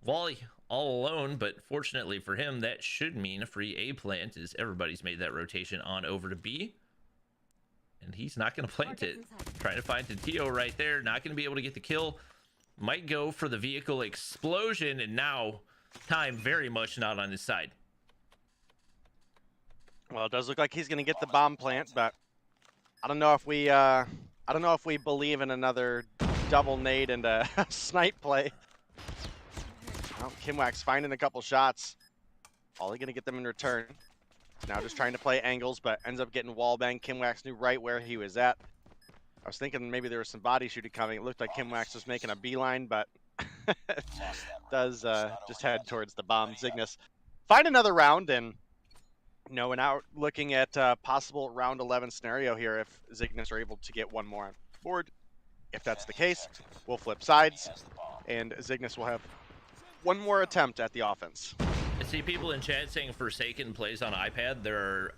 Wally all alone, but fortunately for him, that should mean a free A plant, as everybody's made that rotation on over to B. And he's not gonna plant it. Trying to find Tatio right there, not gonna be able to get the kill. Might go for the vehicle explosion, and now time very much not on his side. Well, it does look like he's going to get the bomb plant, but I don't know if we believe in another double nade and a snipe play. Well, Kimwax finding a couple shots. Probably going to get them in return. Now just trying to play angles, but ends up getting wallbang. Kimwax knew right where he was at. I was thinking maybe there was some body shooting coming. It looked like Kimwax was making a beeline, but does just head towards the bomb. Zygnus find another round, and we're now looking at possible round 11 scenario here if Zygnus are able to get one more on board. If that's the case, we'll flip sides, and Zygnus will have one more attempt at the offense. I see people in chat saying Forsaken plays on iPad. There are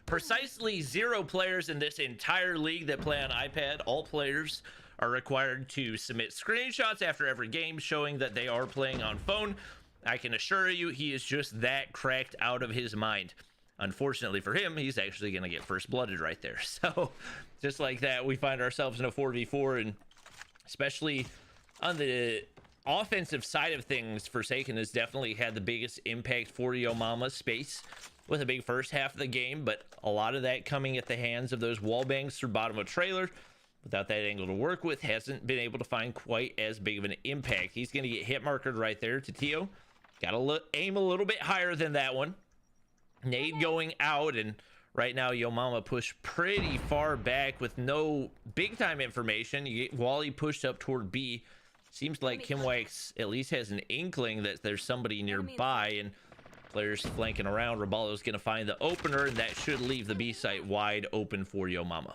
precisely 0 players in this entire league that play on iPad. All players are required to submit screenshots after every game showing that they are playing on phone. I can assure you he is just that cracked out of his mind. Unfortunately for him, he's actually going to get first blooded right there. So just like that, we find ourselves in a 4v4, and especially on the offensive side of things, Forsaken has definitely had the biggest impact for Yo Mama. Space with a big first half of the game, but a lot of that coming at the hands of those wall bangs through bottom of trailer. Without that angle to work with, hasn't been able to find quite as big of an impact. He's going to get hit markered right there. Tatio got to aim a little bit higher than that one. Nade going out, and right now Yo Mama pushed pretty far back with no big time information. You get Wally pushed up toward B. Seems like Kim Wax at least has an inkling that there's somebody nearby, and players flanking around. Raballo's going to find the opener, and that should leave the B site wide open for Yo Mama.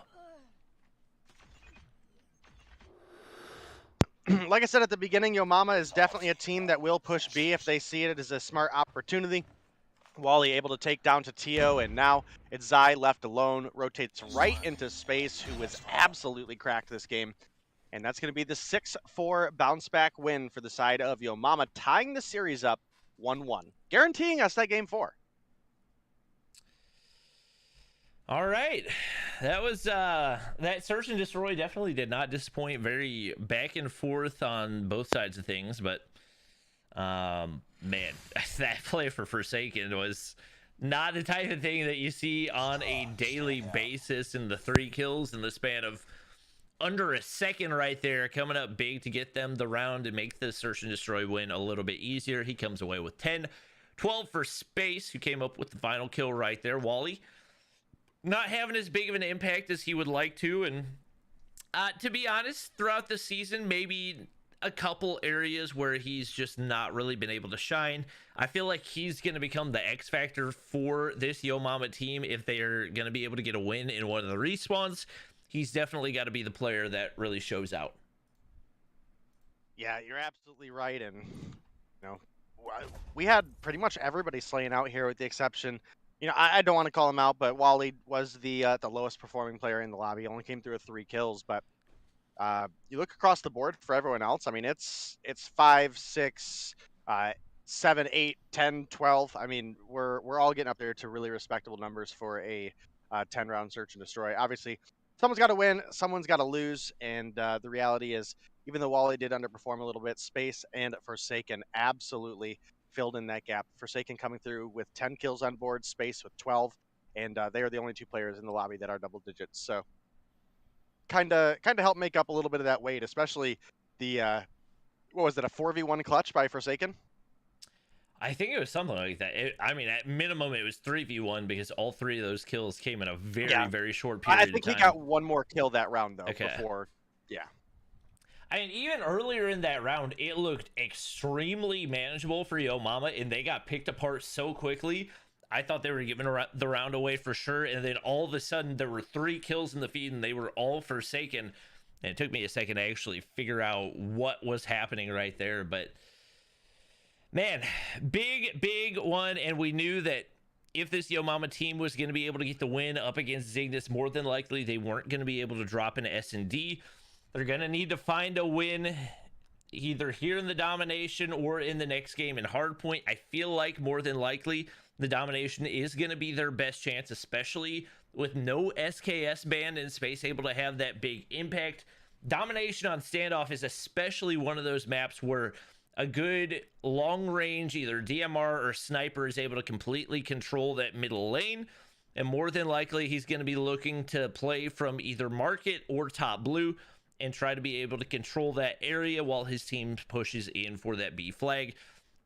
Like I said at the beginning, Yo Mama is definitely a team that will push B if they see it as a smart opportunity. Wally able to take down to Tio, and now it's Zy left alone, rotates right into Space, who was absolutely cracked this game. And that's going to be the 6-4 bounce back win for the side of Yo Mama, tying the series up 1-1, guaranteeing us that game 4. All right, that was that search and destroy definitely did not disappoint. Very back and forth on both sides of things, but man, that play for Forsaken was not the type of thing that you see on a daily basis. In the 3 kills in the span of under a second right there, coming up big to get them the round and make the search and destroy win a little bit easier. He comes away with 10. 12 for Space, who came up with the final kill right there. Wally not having as big of an impact as he would like to, and to be honest, throughout the season, maybe a couple areas where he's just not really been able to shine. I feel like he's going to become the X factor for this Yo Mama team if they are going to be able to get a win in one of the respawns. He's definitely got to be the player that really shows out. Yeah, you're absolutely right, and you know, we had pretty much everybody slaying out here with the exception. You know, I don't want to call him out, but Wally was the lowest performing player in the lobby. He only came through with 3 kills, but you look across the board for everyone else. I mean, it's 5, 6, 7, 8, 10, 12. I mean, we're all getting up there to really respectable numbers for a 10-round search and destroy. Obviously, someone's got to win, someone's got to lose, and the reality is, even though Wally did underperform a little bit, Space and Forsaken absolutely filled in that gap. Forsaken coming through with 10 kills on board, Space with 12, and they are the only 2 players in the lobby that are double digits. So kind of help make up a little bit of that weight, especially the what was it, a 4v1 clutch by Forsaken? I think it was something like that. I mean, at minimum, it was 3v1 because all 3 of those kills came in a very short period of time. I think he got one more kill that round, though, before, yeah. I mean, even earlier in that round, it looked extremely manageable for Yo Mama, and they got picked apart so quickly. I thought they were giving the round away for sure, and then all of a sudden, there were 3 kills in the feed, and they were all Forsaken. And it took me a second to actually figure out what was happening right there, but man, big one, and we knew that if this Yo Mama team was going to be able to get the win up against Zygnus, more than likely they weren't going to be able to drop into S&D. They're going to need to find a win either here in the Domination or in the next game in Hardpoint. I feel like more than likely the Domination is going to be their best chance, especially with no SKS ban in Space able to have that big impact. Domination on standoff is especially one of those maps where a good long range, either DMR or sniper, is able to completely control that middle lane. And more than likely, he's going to be looking to play from either market or top blue and try to be able to control that area while his team pushes in for that B flag.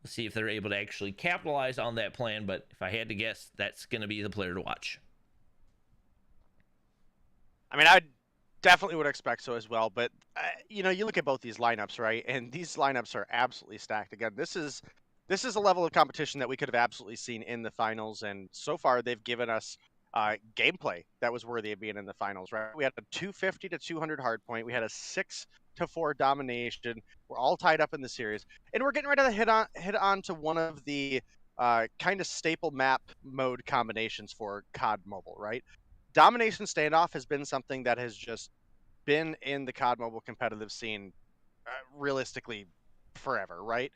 We'll see if they're able to actually capitalize on that plan. But if I had to guess, that's going to be the player to watch. I mean, I definitely would expect so as well, but you know, you look at both these lineups, right? And these lineups are absolutely stacked. Again, this is a level of competition that we could have absolutely seen in the finals, and so far they've given us gameplay that was worthy of being in the finals, right? We had a 250 to 200 hardpoint. We had a 6-4 domination. We're all tied up in the series, and we're getting ready to hit on to one of the kind of staple map mode combinations for COD Mobile, right? Domination standoff has been something that has just been in the COD Mobile competitive scene realistically forever, right?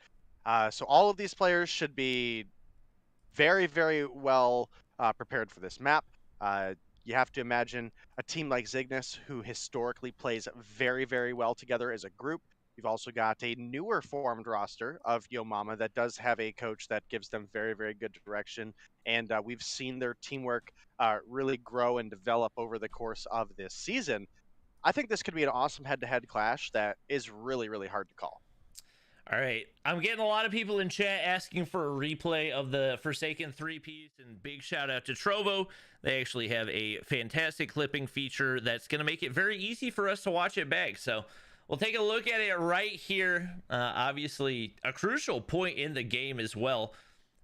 So all of these players should be very well prepared for this map. You have to imagine a team like Zygnus, who historically plays very well together as a group. You've also got a newer formed roster of Yo Mama that does have a coach that gives them very good direction. And we've seen their teamwork really grow and develop over the course of this season. I think this could be an awesome head-to-head clash that is really hard to call. All right, I'm getting a lot of people in chat asking for a replay of the Forsaken 3-piece, and big shout out to Trovo. They actually have a fantastic clipping feature that's going to make it very easy for us to watch it back. So we'll take a look at it right here. Obviously, a crucial point in the game as well.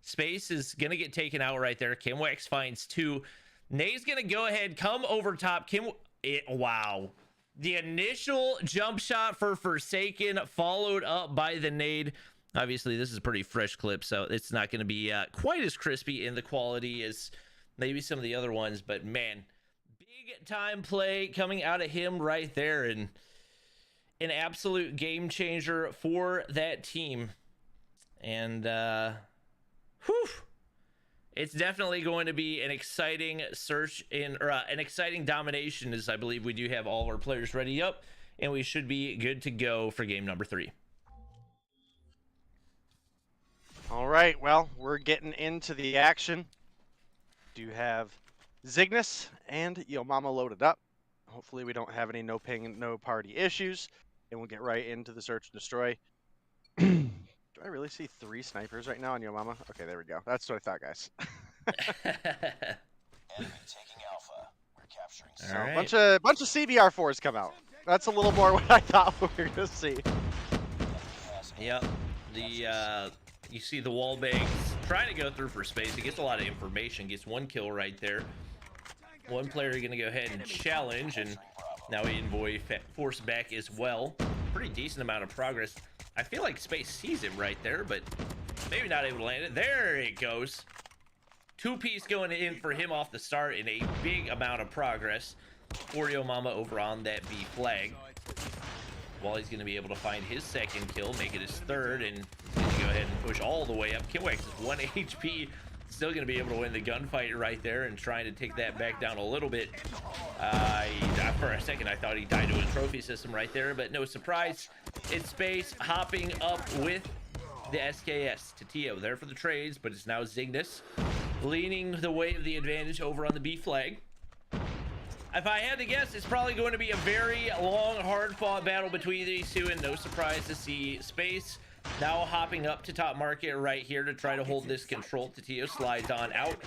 Space is going to get taken out right there. Kimwex finds 2. Nay's going to go ahead, come over top. Wow. The initial jump shot for Forsaken followed up by the nade. Obviously, this is a pretty fresh clip, so it's not going to be quite as crispy in the quality as maybe some of the other ones. But, man, big time play coming out of him right there. And an absolute game changer for that team. And, whew. It's definitely going to be an exciting search in, or an exciting domination, as I believe we do have all of our players ready up, and we should be good to go for game number 3. All right, well, we're getting into the action. Do have Zygnus and Yo Mama loaded up. Hopefully we don't have any no ping, no party issues, and we'll get right into the search and destroy. Do I really see 3 snipers right now on Yo Mama? Okay, there we go. That's what I thought, guys. Enemy taking Alpha. We're capturing So, All right. bunch of CBR4s come out. That's a little more what I thought we were gonna see. Yep. You see the wall bangs trying to go through for space. He gets a lot of information, gets 1 kill right there. One player going to go ahead and challenge, and now Envoy forced back as well. Pretty decent amount of progress. I feel like Space sees it right there, but maybe not able to land it. There it goes. 2-piece going in for him off the start, and a big amount of progress for Yo Mama over on that B flag. Wally's going to be able to find his 2nd kill, make it his 3rd, and he's going to go ahead and push all the way up. Kimwex is 1 HP. Still going to be able to win the gunfight right there, and trying to take that back down a little bit. For a second, I thought he died to a trophy system right there, but no surprise. It's Space hopping up with the SKS to Tio. There for the trades, but it's now Zygnus leaning the way of the advantage over on the B flag. If I had to guess, it's probably going to be a very long, hard-fought battle between these two, and no surprise to see Space now hopping up to top market right here to try to hold this control. Tio slides on out.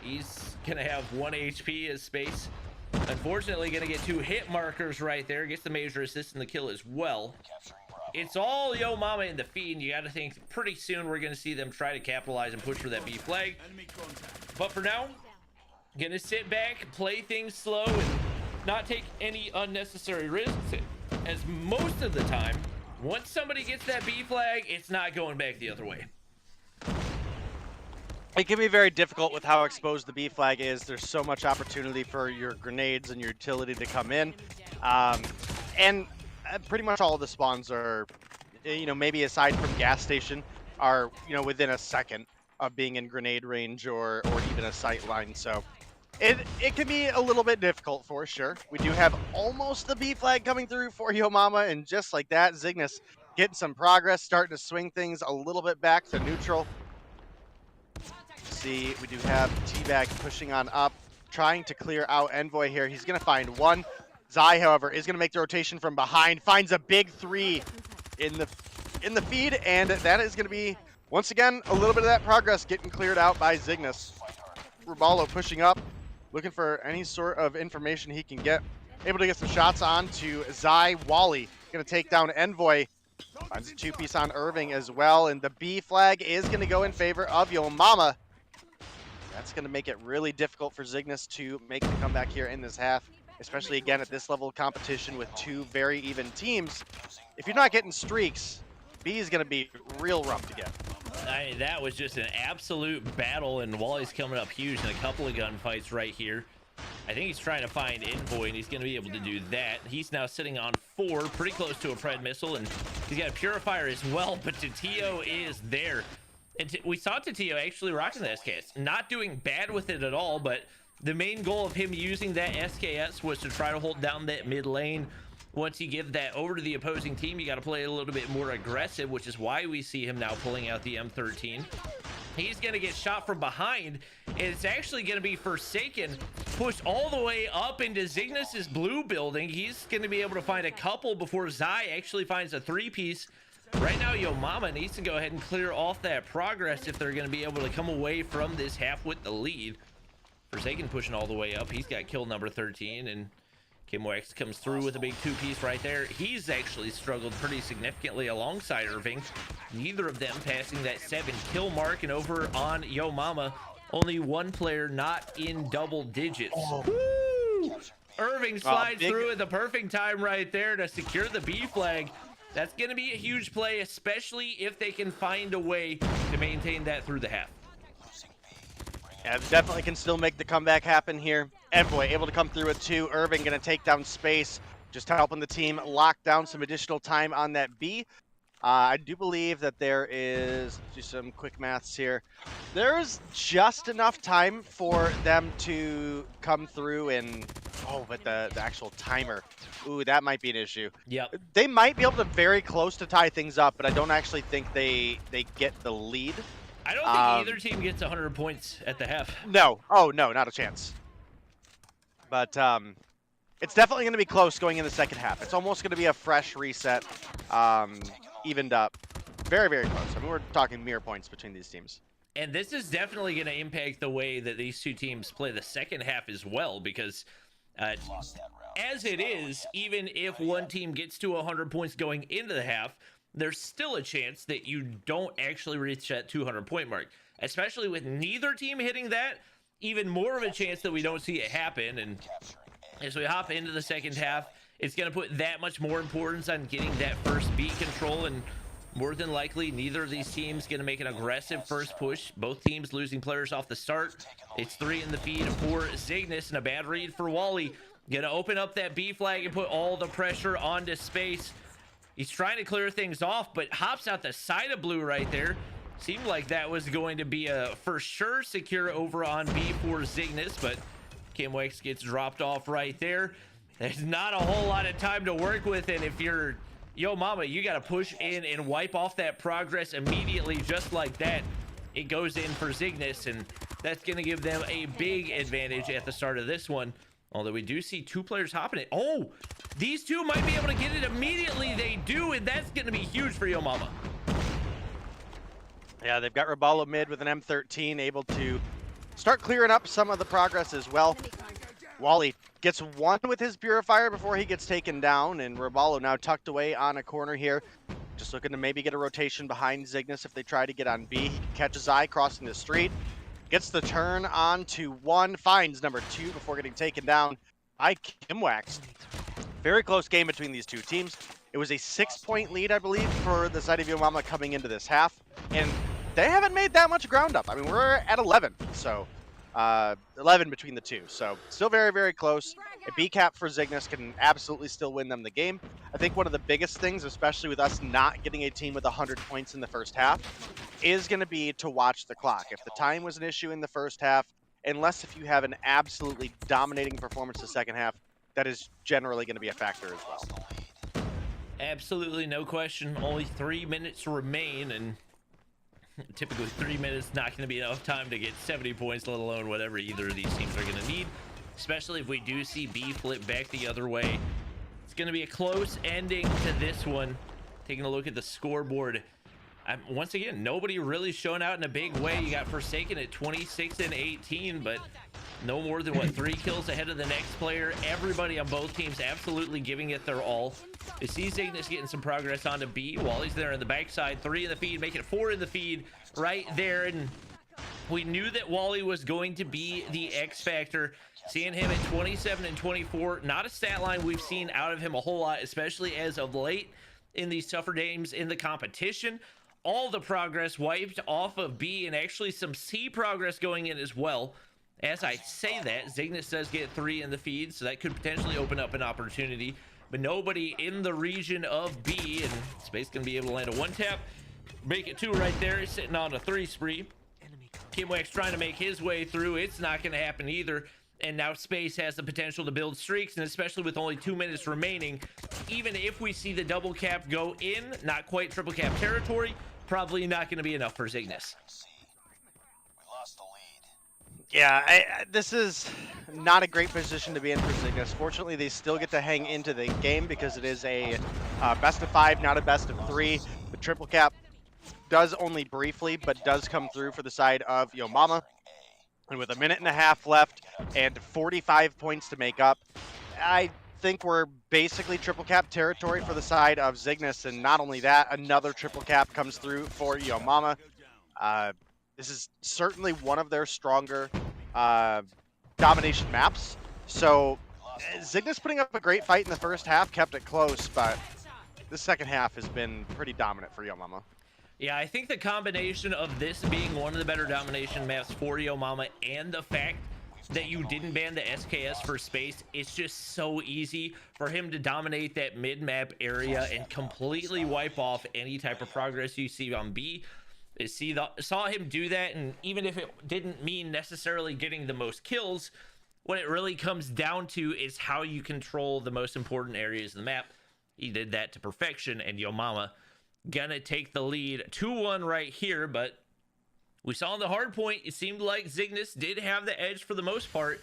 He's going to have 1 HP as Space. Unfortunately, going to get 2 hit markers right there. Gets the major assist in the kill as well. It's all Yo Mama in the feed, and you got to think pretty soon we're going to see them try to capitalize and push for that B flag. But for now, going to sit back, play things slow, and not take any unnecessary risks, as most of the time, once somebody gets that B flag, it's not going back the other way. It can be very difficult with how exposed the B flag is. There's so much opportunity for your grenades and your utility to come in. And pretty much all of the spawns are, maybe aside from gas station, are, within a second of being in grenade range or even a sight line. So it can be a little bit difficult for sure. We do have almost the B flag coming through for Yo Mama, and just like that, Zygnus getting some progress, starting to swing things a little bit back to neutral. See, we do have T-Bag pushing on up, trying to clear out Envoy here. He's going to find 1. Zai, however, is going to make the rotation from behind, finds a big 3 in the feed, and that is going to be, once again, a little bit of that progress getting cleared out by Zygnus. Rubalo pushing up, looking for any sort of information he can get. Able to get some shots on to Zai. Wally going to take down Envoy. Finds a 2-piece on Irving as well, and the B flag is going to go in favor of Yo Mama. That's going to make it really difficult for Zygnus to make the comeback here in this half, especially again at this level of competition with 2 very even teams. If you're not getting streaks, B is going to be real rough to get. I mean, that was just an absolute battle, and Wally's coming up huge in a couple of gunfights right here. I think he's trying to find Envoy, and he's going to be able to do that. He's now sitting on 4, pretty close to a Pred missile, and he's got a Purifier as well, but Tio is there. And we saw Tio actually rocking the SKS, not doing bad with it at all, but the main goal of him using that SKS was to try to hold down that mid lane. Once you give that over to the opposing team, you got to play a little bit more aggressive, which is why we see him now pulling out the M13. He's going to get shot from behind, and it's actually going to be Forsaken pushed all the way up into Zygnus's blue building. He's going to be able to find a couple before Zai actually finds a 3-piece. Right now, Yo Mama needs to go ahead and clear off that progress if they're going to be able to come away from this half with the lead. Forsaken pushing all the way up. He's got kill number 13, and KimWax comes through with a big two-piece right there. He's actually struggled pretty significantly alongside Irving. Neither of them passing that 7-kill mark, and over on Yo Mama, only one player not in double digits. Woo! Irving slides through at the perfect time right there to secure the B flag. That's going to be a huge play, especially if they can find a way to maintain that through the half. Yeah, definitely can still make the comeback happen here. And boy, able to come through with 2. Irving going to take down space, just helping the team lock down some additional time on that B. I do believe that there is, let's do some quick maths here. There's just enough time for them to come through and, but the actual timer. Ooh, that might be an issue. Yep. They might be able to very close to tie things up, but I don't actually think they get the lead. I don't think either team gets 100 points at the half. No. Oh, no, not a chance. But it's definitely going to be close going in the second half. It's almost going to be a fresh reset, evened up. Very, very close. I mean, we're talking mere points between these teams. And this is definitely going to impact the way that these two teams play the second half as well, because as it is, even if one team gets to 100 points going into the half, there's still a chance that you don't actually reach that 200-point mark, especially with neither team hitting that. Even more of a chance that we don't see it happen. And as we hop into the second half, it's going to put that much more importance on getting that first B control, and more than likely neither of these teams going to make an aggressive first push. Both teams losing players off the start. It's 3 in the feed for Zygnus, and a bad read for Wally. Gonna open up that B flag and put all the pressure onto space. He's trying to clear things off, but hops out the side of blue right there. Seemed like that was going to be a for sure secure over on B for Zygnus, but KimWax gets dropped off right there. There's not a whole lot of time to work with, and if you're Yo Mama, you got to push in and wipe off that progress immediately, just like that. It goes in for Zygnus, and that's going to give them a big advantage at the start of this one. Although we do see 2 players hopping it. Oh, these 2 might be able to get it immediately. They do, and that's going to be huge for Yo Mama. Yeah, they've got Roballo mid with an M13, able to start clearing up some of the progress as well. Wally gets 1 with his Purifier before he gets taken down, and Roballo now tucked away on a corner here. Just looking to maybe get a rotation behind Zygnus if they try to get on B. He catches Zy crossing the street. Gets the turn on to 1, finds number 2 before getting taken down by KimWax. Very close game between these two teams. It was a 6-point lead, I believe, for the side of Yo Mama coming into this half, and they haven't made that much ground up. I mean, we're at 11, so 11 between the two, so still very, very close. A B cap for Zygnus can absolutely still win them the game. I think one of the biggest things, especially with us not getting a team with 100 points in the first half, is going to be to watch the clock. If the time was an issue in the first half, unless if you have an absolutely dominating performance the second half, that is generally going to be a factor as well. Absolutely, no question. Only 3 minutes remain, and typically 3 minutes not going to be enough time to get 70 points, let alone whatever either of these teams are going to need, especially if we do see B flip back the other way. It's going to be a close ending to this one. Taking a look at the scoreboard, once again, nobody really showing out in a big way. You got Forsaken at 26 and 18, but no more than, what, 3 kills ahead of the next player. Everybody on both teams absolutely giving it their all. You see Zygnus getting some progress onto B. Wally's there in the backside. 3 in the feed, making it 4 in the feed right there. And we knew that Wally was going to be the X factor. Seeing him at 27 and 24, not a stat line we've seen out of him a whole lot, especially as of late in these tougher games in the competition. All the progress wiped off of B, and actually some C progress going in as well. As I say that, Zygnus does get 3 in the feed, so that could potentially open up an opportunity. But nobody in the region of B, and Space gonna be able to land a 1-tap. Make it 2 right there. He's sitting on a 3 spree. KimWax trying to make his way through. It's not gonna happen either. And now Space has the potential to build streaks, and especially with only 2 minutes remaining, even if we see the double cap go in, not quite triple cap territory, probably not going to be enough for Zygnus. Yeah, this is not a great position to be in for Zygnus. Fortunately, they still get to hang into the game because it is a best of 5, not a best of 3. The triple cap does only briefly, but does come through for the side of Yo Mama. And with a minute and a half left and 45 points to make up, I think we're basically triple cap territory for the side of Zygnus. And not only that, another triple cap comes through for Yo Mama. This is certainly one of their stronger domination maps. So Zygnus putting up a great fight in the first half, kept it close, but the second half has been pretty dominant for Yo Mama. Yeah, I think the combination of this being one of the better domination maps for Yo Mama and the fact that you didn't ban the SKS for space, it's just so easy for him to dominate that mid-map area and completely wipe off any type of progress you see on B. Saw him do that, and even if it didn't mean necessarily getting the most kills, what it really comes down to is how you control the most important areas of the map. He did that to perfection, and Yo Mama gonna take the lead 2-1 right here. But we saw in the hard point, it seemed like Zygnus did have the edge for the most part.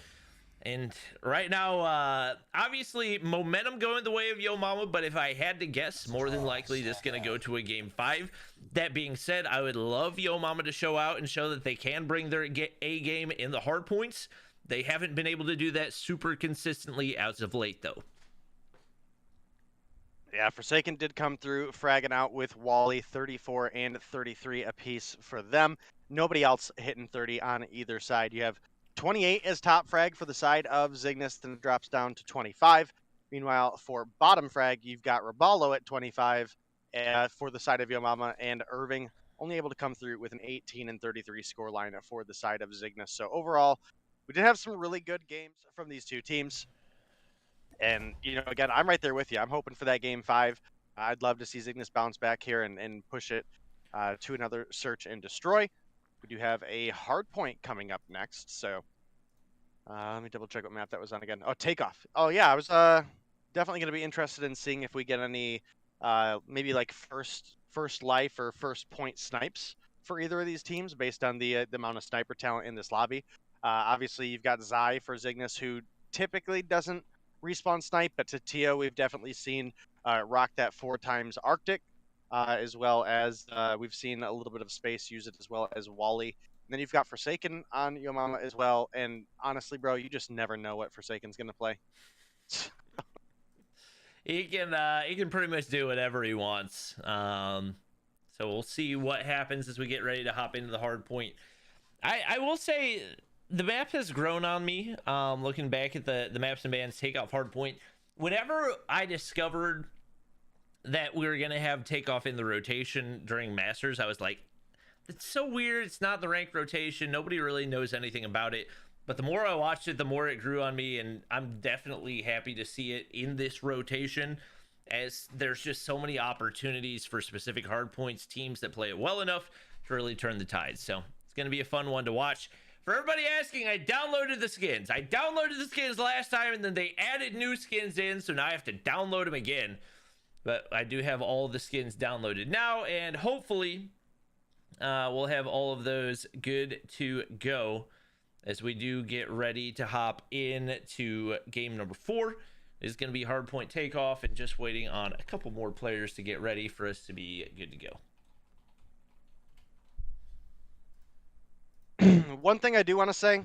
And right now, obviously momentum going the way of Yo Mama, but if I had to guess, more than likely this gonna go to a game 5. That being said, I would love Yo Mama to show out and show that they can bring their A game in the hard points. They haven't been able to do that super consistently as of late, though. Yeah, Forsaken did come through, fragging out with Wally, 34 and 33 apiece for them. Nobody else hitting 30 on either side. You have 28 as top frag for the side of Zygnus, then it drops down to 25. Meanwhile, for bottom frag, you've got Raballo at 25 for the side of Yo Mama, and Irving only able to come through with an 18 and 33 scoreline for the side of Zygnus. So overall, we did have some really good games from these two teams. And, you know, again, I'm right there with you. I'm hoping for that game 5. I'd love to see Zygnus bounce back here and push it to another search and destroy. We do have a Hardpoint coming up next. So let me double check what map that was on again. Oh, Takeoff. Oh, yeah, I was definitely going to be interested in seeing if we get any maybe like first life or first point snipes for either of these teams based on the amount of sniper talent in this lobby. Obviously, you've got Zy for Zygnus, who typically doesn't respawn snipe, but to Tio, we've definitely seen rock that 4 times Arctic, as well as we've seen a little bit of space use it, as well as Wally. And then you've got Forsaken on Yo Mama as well. And honestly, bro, you just never know what Forsaken's gonna play. He can pretty much do whatever he wants. So we'll see what happens as we get ready to hop into the hard point. I will say the map has grown on me. Looking back at the maps and bans takeoff hard point, whenever I discovered that we were gonna have takeoff in the rotation during Masters, I was like, it's so weird. It's not the ranked rotation. Nobody really knows anything about it. But the more I watched it, the more it grew on me, and I'm definitely happy to see it in this rotation, as there's just so many opportunities for specific hardpoints teams that play it well enough to really turn the tide. So it's going to be a fun one to watch. For everybody asking, I downloaded the skins. I downloaded the skins last time, and then they added new skins in, so now I have to download them again. But I do have all the skins downloaded now, and hopefully we'll have all of those good to go as we do get ready to hop into game number 4. It's going to be hardpoint takeoff, and just waiting on a couple more players to get ready for us to be good to go. One thing I do want to say,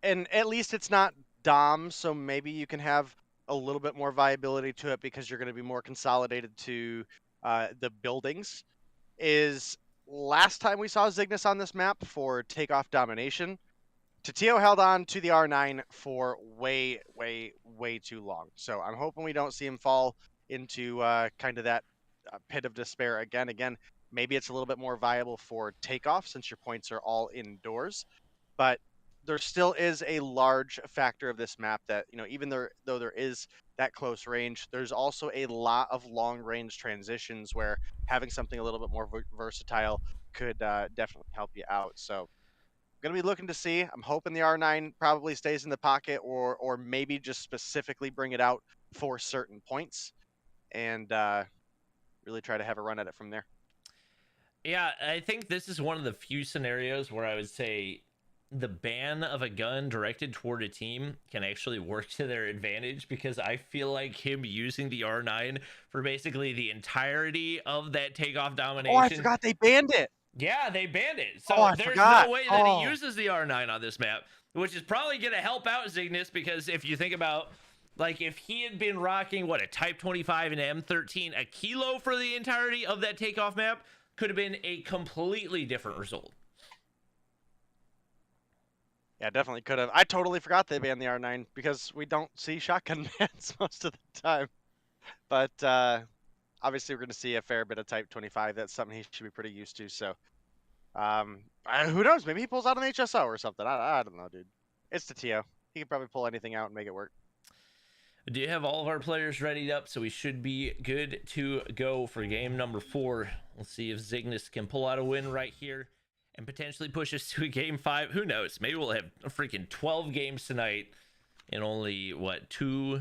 and at least it's not Dom, so maybe you can have a little bit more viability to it because you're going to be more consolidated to the buildings, is last time we saw Zygnus on this map for takeoff domination, Tatio held on to the R9 for way too long. So I'm hoping we don't see him fall into kind of that pit of despair again. Again, maybe it's a little bit more viable for takeoff since your points are all indoors. But there still is a large factor of this map that, you know, even though there is that close range, there's also a lot of long range transitions where having something a little bit more versatile could definitely help you out. So going to be looking to see. I'm hoping the R9 probably stays in the pocket, or maybe just specifically bring it out for certain points and really try to have a run at it from there. Yeah, I think this is one of the few scenarios where I would say the ban of a gun directed toward a team can actually work to their advantage, because I feel like him using the R9 for basically the entirety of that takeoff domination. Oh, I forgot they banned it. Yeah, they banned it. So I there's forgot. no way that he uses the R9 on this map, which is probably going to help out Zygnus, because if you think about, like, if he had been rocking, what, a Type 25 and M13, a kilo for the entirety of that takeoff map, could have been a completely different result. Yeah, definitely could have. I totally forgot they banned the R9 because we don't see shotgun bans most of the time. But obviously we're going to see a fair bit of Type 25. That's something he should be pretty used to. So who knows? Maybe he pulls out an HSO or something. I don't know, dude. It's the TO. He can probably pull anything out and make it work. Do you have all of our players readied up? So we should be good to go for game number 4. Let's see if Zygnus can pull out a win right here and potentially push us to a game 5. Who knows? Maybe we'll have a freaking 12 games tonight in only, what, 2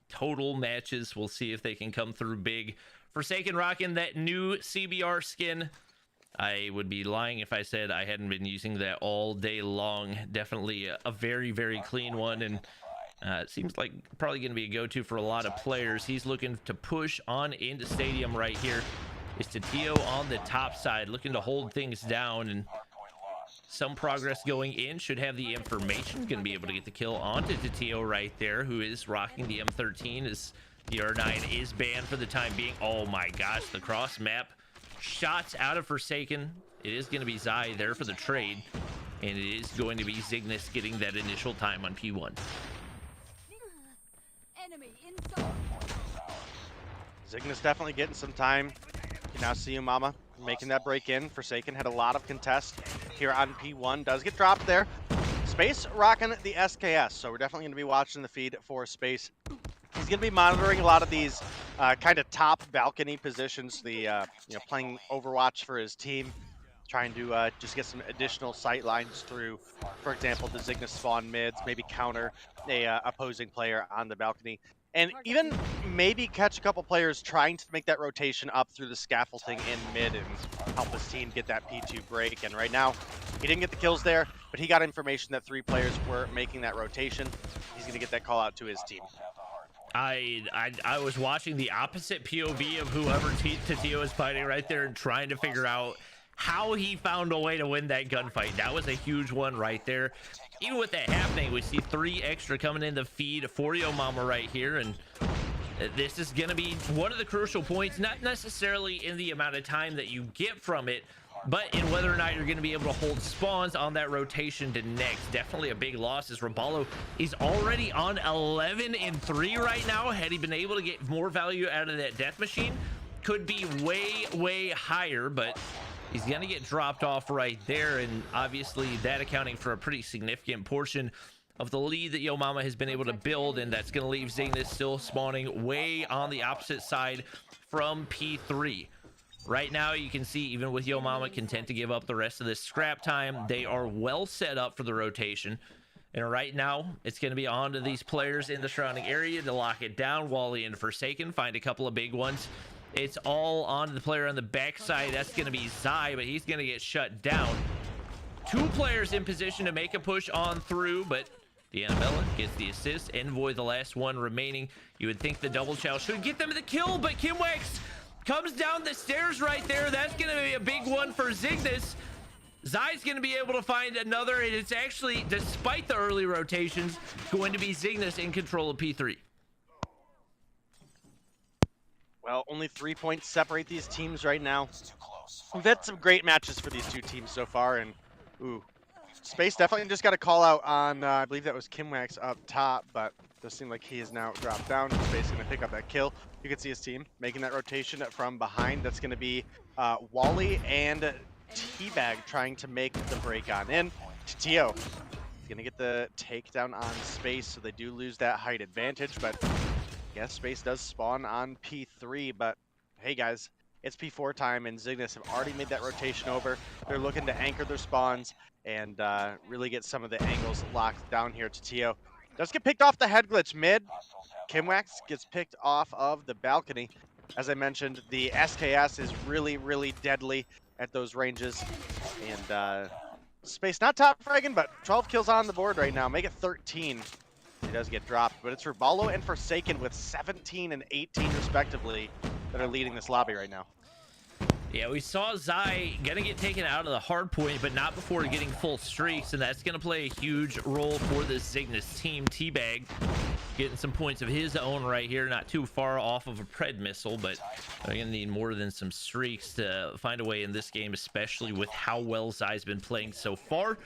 total matches. We'll see if they can come through big. Forsaken rocking that new CBR skin. I would be lying if I said I hadn't been using that all day long. Definitely a very, very clean one, and it seems like probably going to be a go-to for a lot of players. He's looking to push on into Stadium right here. Is Tatio on the top side, looking to hold things down, and some progress going in. Should have the information, going to be able to get the kill onto Tatio right there, who is rocking the M13 as the R9 is banned for the time being. Oh my gosh, the cross map shots out of Forsaken. It is going to be Zai there for the trade, and it is going to be Zygnus getting that initial time on P1. Enemy inside. Zygnus definitely getting some time. You now see Umama making that break in. Forsaken had a lot of contest here on P1. Does get dropped there. Space rocking the SKS, so we're definitely going to be watching the feed for Space. He's going to be monitoring a lot of these kind of top balcony positions, the playing Overwatch for his team, trying to just get some additional sight lines through, for example, the Zygnus spawn mids, maybe counter a opposing player on the balcony, and even maybe catch a couple players trying to make that rotation up through the scaffolding in mid and help his team get that P2 break. And right now, he didn't get the kills there, but he got information that 3 players were making that rotation. He's going to get that call out to his team. I was watching the opposite POV of whoever Tatio is fighting right there and trying to figure out how he found a way to win that gunfight. That was a huge one right there. Even with that happening, we see 3 extra coming in the feed for Yo Mama right here, and this is going to be one of the crucial points, not necessarily in the amount of time that you get from it, but in whether or not you're going to be able to hold spawns on that rotation to next. Definitely a big loss, as Robalo is already on 11-3 right now. Had he been able to get more value out of that death machine, could be way higher, but he's going to get dropped off right there, and obviously that accounting for a pretty significant portion of the lead that Yo Mama has been able to build, and that's going to leave Zygnus still spawning way on the opposite side from P3. Right now, you can see, even with Yo Mama content to give up the rest of this scrap time, they are well set up for the rotation. And right now, it's going to be on to these players in the surrounding area to lock it down. Wally and Forsaken find a couple of big ones. It's all on the player on the backside. That's going to be Zai, but he's going to get shut down. 2 players in position to make a push on through, but the Annabella gets the assist. Envoy, the last one remaining. You would think the double chow should get them the kill, but Kimwex comes down the stairs right there. That's going to be a big one for Zygnus. Zai's going to be able to find another, and it's actually, despite the early rotations, going to be Zygnus in control of P3. Well, only 3 points separate these teams right now. We've had some great matches for these 2 teams so far, and ooh, Space definitely just got a call out on, I believe that was Kimwax up top, but it does seem like he is now dropped down. Space going to pick up that kill. You can see his team making that rotation from behind. That's going to be Wally and Teabag trying to make the break on in. Tio is going to get the takedown on Space, so they do lose that height advantage, but yes, Space does spawn on P3, but hey guys, it's P4 time, and Zygnus have already made that rotation over. They're looking to anchor their spawns and really get some of the angles locked down here. Tatio does get picked off the head glitch mid. Kimwax gets picked off of the balcony. As I mentioned, the SKS is really deadly at those ranges, and Space not top fragging, but 12 kills on the board right now. Make it 13. He does get dropped, but it's Raballo and Forsaken with 17 and 18 respectively that are leading this lobby right now. Yeah, we saw Zai gonna get taken out of the hard point, but not before getting full streaks, and that's gonna play a huge role for the Zygnus team. T-Bag getting some points of his own right here, not too far off of a pred missile, but they're gonna need more than some streaks to find a way in this game, especially with how well Zai's been playing so far.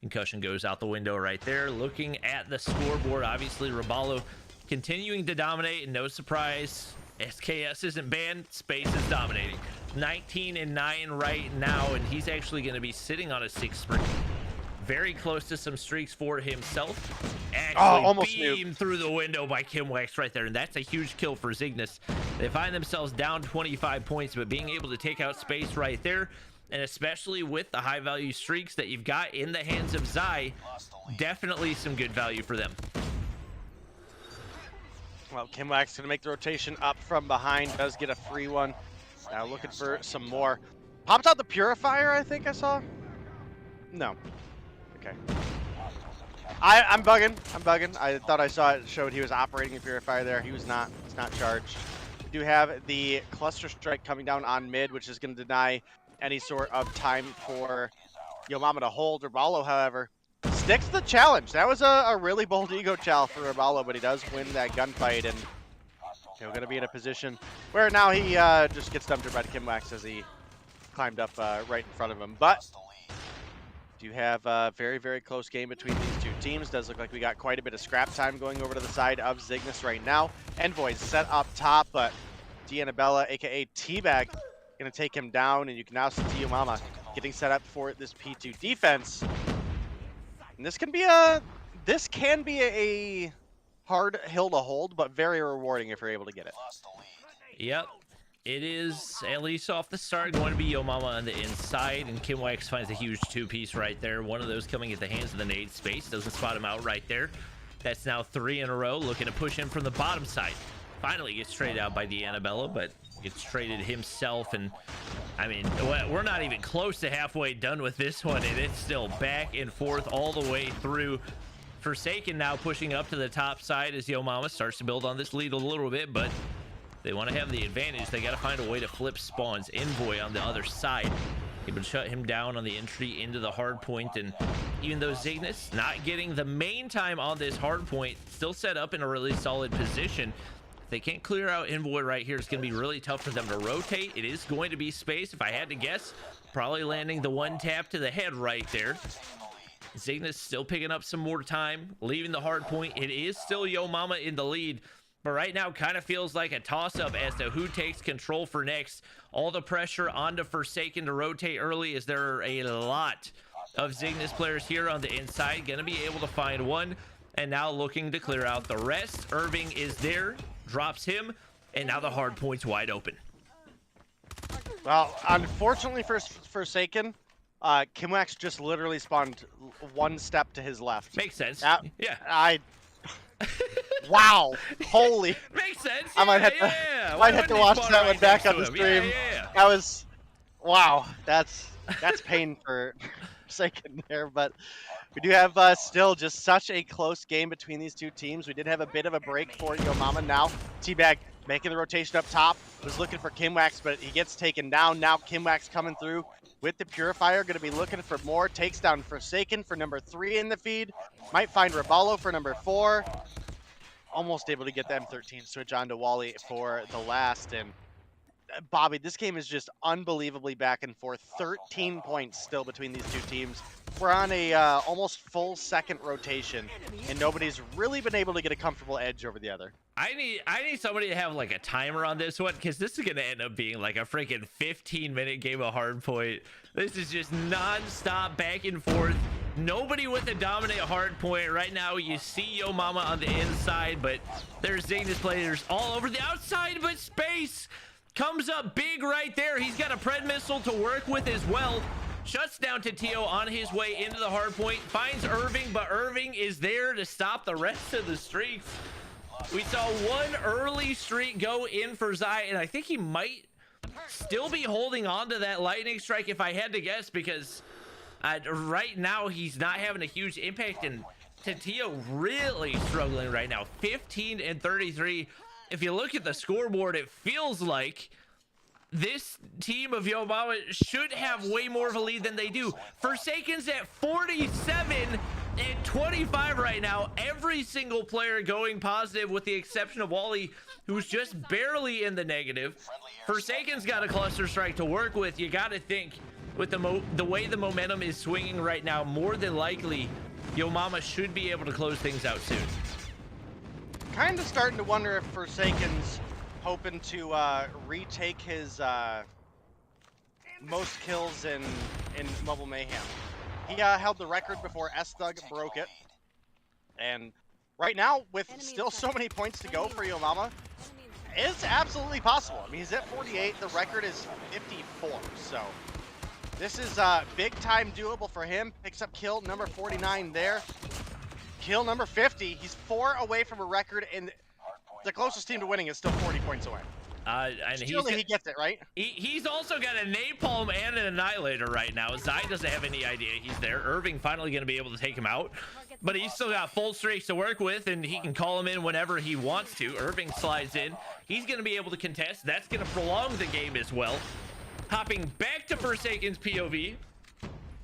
Concussion goes out the window right there. Looking at the scoreboard, obviously Raballo continuing to dominate, and no surprise, SKS isn't banned, Space is dominating. 19 and 9 right now, and he's actually going to be sitting on a 6 streak. Very close to some streaks for himself. Actually almost beamed through the window by Kimwax right there, and that's a huge kill for Zygnus. They find themselves down 25 points, but being able to take out Space right there, and especially with the high value streaks that you've got in the hands of Zai, definitely some good value for them. Well, Kimwax gonna make the rotation up from behind, does get a free one. Now looking for some more. Popped out the Purifier, I think I saw. No. Okay. I'm bugging. I thought I saw it showed he was operating a Purifier there. He was not. It's not charged. We do have the Cluster Strike coming down on mid, which is going to deny any sort of time for Yo Mama to hold. Raballo, however, sticks to the challenge. That was a really bold ego challenge for Raballo, but he does win that gunfight, and he's going to be in a position where now he just gets dumped by Kimwax as he climbed up right in front of him. But do have a very, very close game between these two teams. Does look like we got quite a bit of scrap time going over to the side of Zygnus right now. Envoy's set up top, but D'Annabella, aka T-Bag, going to take him down, and you can now see Yo Mama getting set up for this P2 defense. And this can be a hard hill to hold, but very rewarding if you're able to get it. Yep. It is, at least off the start, going to be Yo Mama on the inside, and Kimwax finds a huge two-piece right there. One of those coming at the hands of the nade. Space doesn't spot him out right there. That's now 3 in a row, looking to push him from the bottom side. Finally gets traded out by D'Annabella, but gets traded himself, and I mean, we're not even close to halfway done with this one, and it's still back and forth all the way through. Forsaken now pushing up to the top side as Yo Mama starts to build on this lead a little bit, but they want to have the advantage. They got to find a way to flip spawns. Envoy on the other side, able to shut him down on the entry into the hard point. And even though Zygnus not getting the main time on this hard point, still set up in a really solid position. If they can't clear out Envoy right here, it's going to be really tough for them to rotate. It is going to be Space, if I had to guess, probably landing the one tap to the head right there. Zygnus still picking up some more time, leaving the hard point. It is still Yo Mama in the lead, but right now kind of feels like a toss-up as to who takes control for next. All the pressure onto Forsaken to rotate early, as there are a lot of Zygnus players here on the inside. Gonna be able to find one, and now looking to clear out the rest. Irving is there, drops him, and now the hard point's wide open. Well, unfortunately for Forsaken, Kimwax just literally spawned one step to his left. Makes sense. Yeah. Wow. Holy. Makes sense. I might have to watch that one back on the stream. Yeah. That was, wow. That's pain for Forsaken there, but we do have still just such a close game between these two teams. We did have a bit of a break for Yo Mama now. T-Bag making the rotation up top. Was looking for Kimwax, but he gets taken down. Now Kimwax coming through with the Purifier. Going to be looking for more. Takes down Forsaken for number 3 in the feed. Might find Raballo for number 4. Almost able to get the M13 switch onto Wally for the last. And Bobby, this game is just unbelievably back and forth. 13 points still between these two teams. We're on a almost full second rotation, and nobody's really been able to get a comfortable edge over the other. I need somebody to have like a timer on this one, because this is gonna end up being like a freaking 15-minute game of Hardpoint. This is just non-stop back and forth. Nobody with a dominant hardpoint right now. You see Yo Mama on the inside, but there's Zygnus players all over the outside. But Space comes up big right there. He's got a pred missile to work with as well. Shuts down Tio on his way into the hardpoint. Finds Irving, but Irving is there to stop the rest of the streaks. We saw one early streak go in for Zai, and I think he might still be holding on to that lightning strike if I had to guess, because Right now, he's not having a huge impact, and Tatio really struggling right now. 15 and 33. If you look at the scoreboard, it feels like this team of Yo Mama should have way more of a lead than they do. Forsaken's at 47 and 25 right now. Every single player going positive with the exception of Wally, who's just barely in the negative. Forsaken's got a cluster strike to work with. You got to think with the way the momentum is swinging right now, more than likely Yo Mama should be able to close things out soon. Kind of starting to wonder if Forsaken's hoping to retake his most kills in Mobile Mayhem. He held the record before S-Thug broke it. And right now, with still so many points to go for Yo Mama, it's absolutely possible. I mean, he's at 48. The record is 54. So this is big time doable for him. Picks up kill number 49 there. Kill number 50. He's 4 away from a record, and the closest team to winning is still 40 points away. And he gets it, right? He's also got a napalm and an annihilator right now. Zai doesn't have any idea he's there. Irving finally going to be able to take him out, but he's still got full streaks to work with, and he can call him in whenever he wants to. Irving slides in. He's going to be able to contest. That's going to prolong the game as well. Hopping back to Forsaken's POV.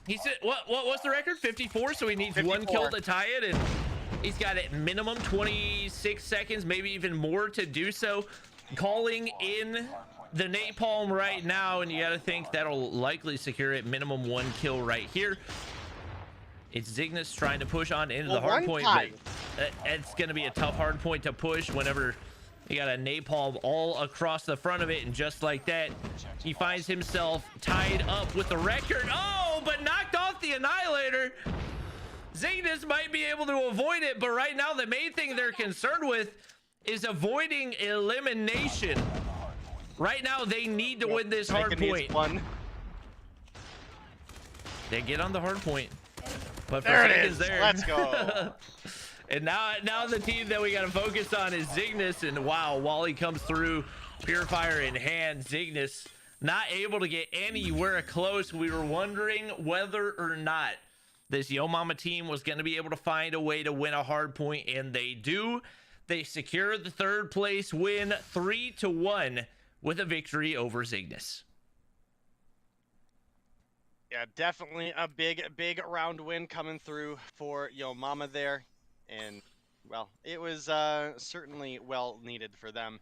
He said, what was the record? 54, so he needs 54. 1 kill to tie it, and he's got at minimum 26 seconds, maybe even more to do so. Calling in the napalm right now, and you got to think that'll likely secure it. Minimum 1 kill right here. It's Zygnus trying to push on into the hard point. It's going to be a tough hard point to push whenever you got a napalm all across the front of it, and just like that, he finds himself tied up with the record. Oh, but knocked off the annihilator. Zygnus might be able to avoid it, but right now the main thing they're concerned with is avoiding elimination. Right now they need to win this hard point. They get on the hard point, but there it Forsaken's is. there. Let's go. And now the team that we got to focus on is Zygnus, and wow, Wally comes through, Purifier in hand. Zygnus not able to get anywhere close. We were wondering whether or not this Yo Mama team was going to be able to find a way to win a hard point, and they do. They secure the 3rd place win 3-1 with a victory over Zygnus. Yeah, definitely a big round win coming through for Yo Mama there. And, well, it was certainly well needed for them.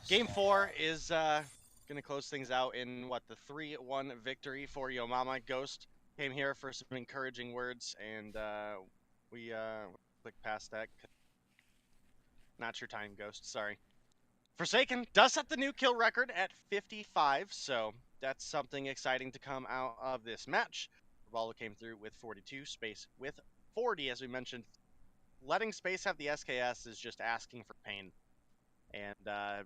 Game 4 is going to close things out in, the 3-1 victory for Yo Mama. Ghost came here for some encouraging words, and we clicked past that. Not your time, Ghost, sorry. Forsaken does set the new kill record at 55, so that's something exciting to come out of this match. Ravallo came through with 42, Space with 40, as we mentioned. Letting Space have the SKS is just asking for pain. And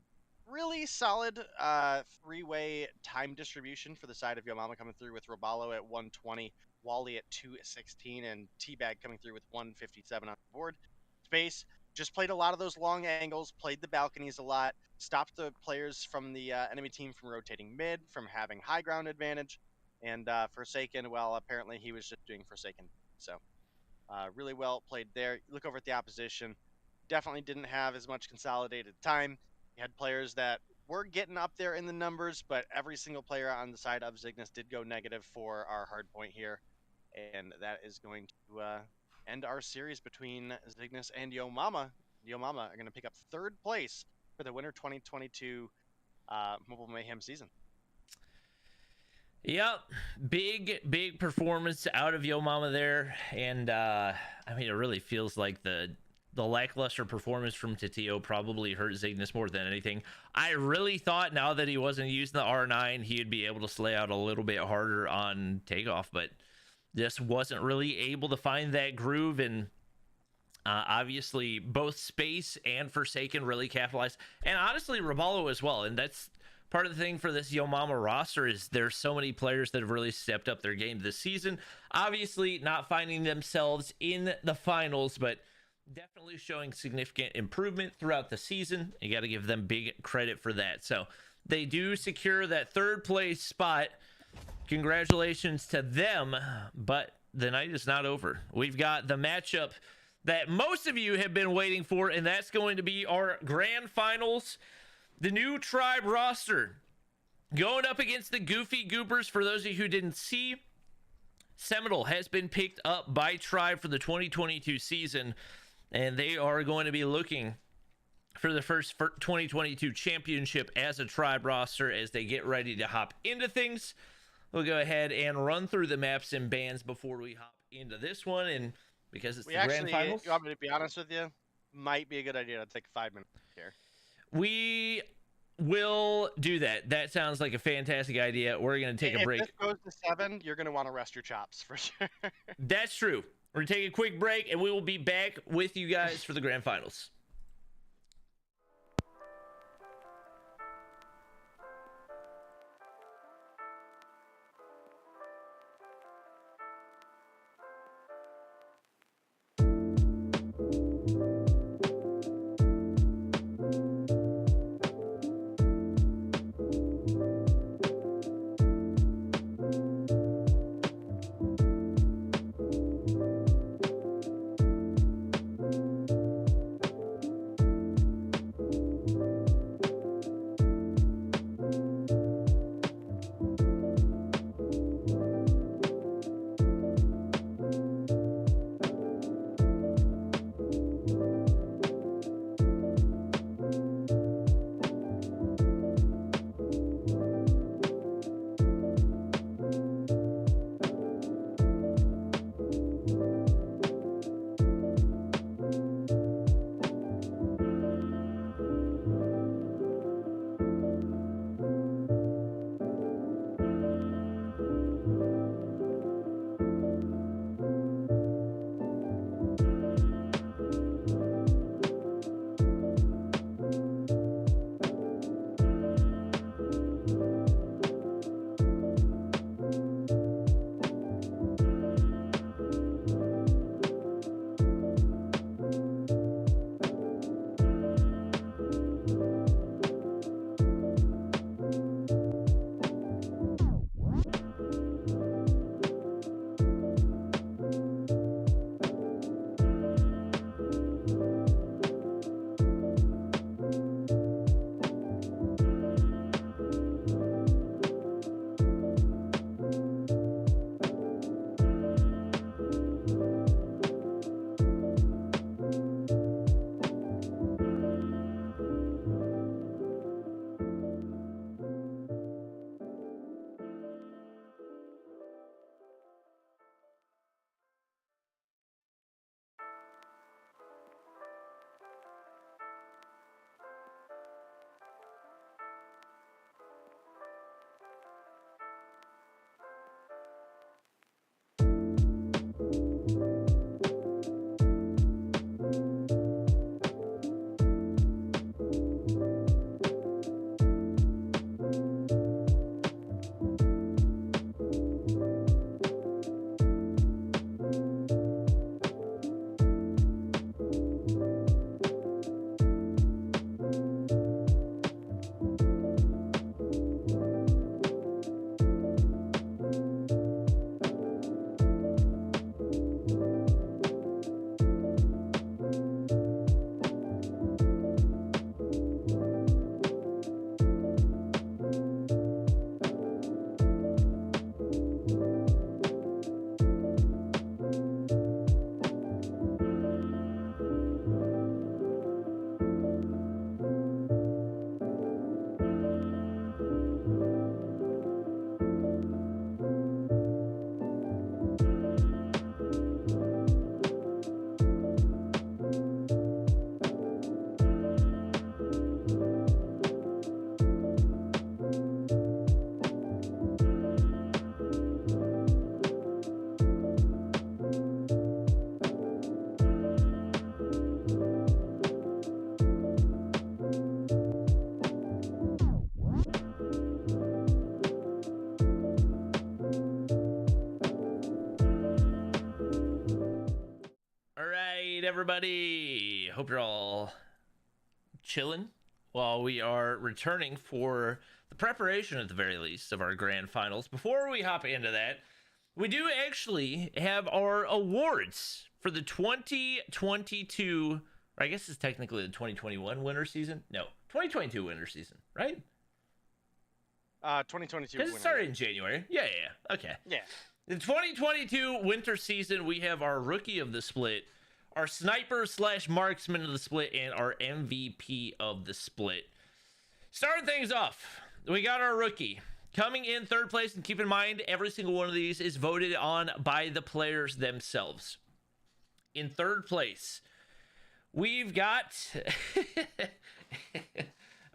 really solid 3-way time distribution for the side of Yo Mama, coming through with Ravallo at 120, Wally at 216, and Teabag coming through with 157 on the board. Space just played a lot of those long angles, played the balconies a lot, stopped the players from the enemy team from rotating mid, from having high ground advantage, and Forsaken, well, apparently he was just doing Forsaken. So really well played there. Look over at the opposition, definitely didn't have as much consolidated time. You had players that were getting up there in the numbers, but every single player on the side of Zygnus did go negative for our hard point here, and that is going to end our series between Zygnus and Yo Mama. Yo Mama are going to pick up 3rd place for the Winter 2022 Mobile Mayhem season. Yep, big performance out of Yo Mama there, and I mean, it really feels like the lackluster performance from Tatio probably hurt Zygnus more than anything. I really thought now that he wasn't using the R9, he'd be able to slay out a little bit harder on takeoff, but just wasn't really able to find that groove. And obviously both Space and Forsaken really capitalized, and honestly Ravallo as well. And that's part of the thing for this Yo Mama roster, is there's so many players that have really stepped up their game this season. Obviously not finding themselves in the finals, but definitely showing significant improvement throughout the season. You got to give them big credit for that. So they do secure that 3rd place spot Congratulations to them, but the night is not over. We've got the matchup that most of you have been waiting for, and that's going to be our grand finals. The new tribe roster going up against the Goofy Goopers. For those of you who didn't see, Seminole has been picked up by Tribe for the 2022 season, and they are going to be looking for the first 2022 championship as a Tribe roster as they get ready to hop into things. We'll go ahead and run through the maps and bans before we hop into this one, and because it's the grand finals. You want me to be honest with you? Might be a good idea to take 5 minutes here. We will do that. That sounds like a fantastic idea. We're going to take a break. If this goes to 7, you're going to want to rest your chops for sure. That's true. We're going to take a quick break, and we will be back with you guys for the grand finals. Everybody, hope you're all chilling while we are returning for the preparation at the very least of our grand finals. Before we hop into that, we do actually have our awards for the 2022, or I guess it's technically the 2021 winter season. No, 2022 winter season, right? 2022. Because it started in January. Yeah. Okay. Yeah. The 2022 winter season, we have our rookie of the split, our sniper / marksman of the split, and our MVP of the split. Starting things off, we got our rookie coming in third place, and keep in mind, every single one of these is voted on by the players themselves. In third place, we've got...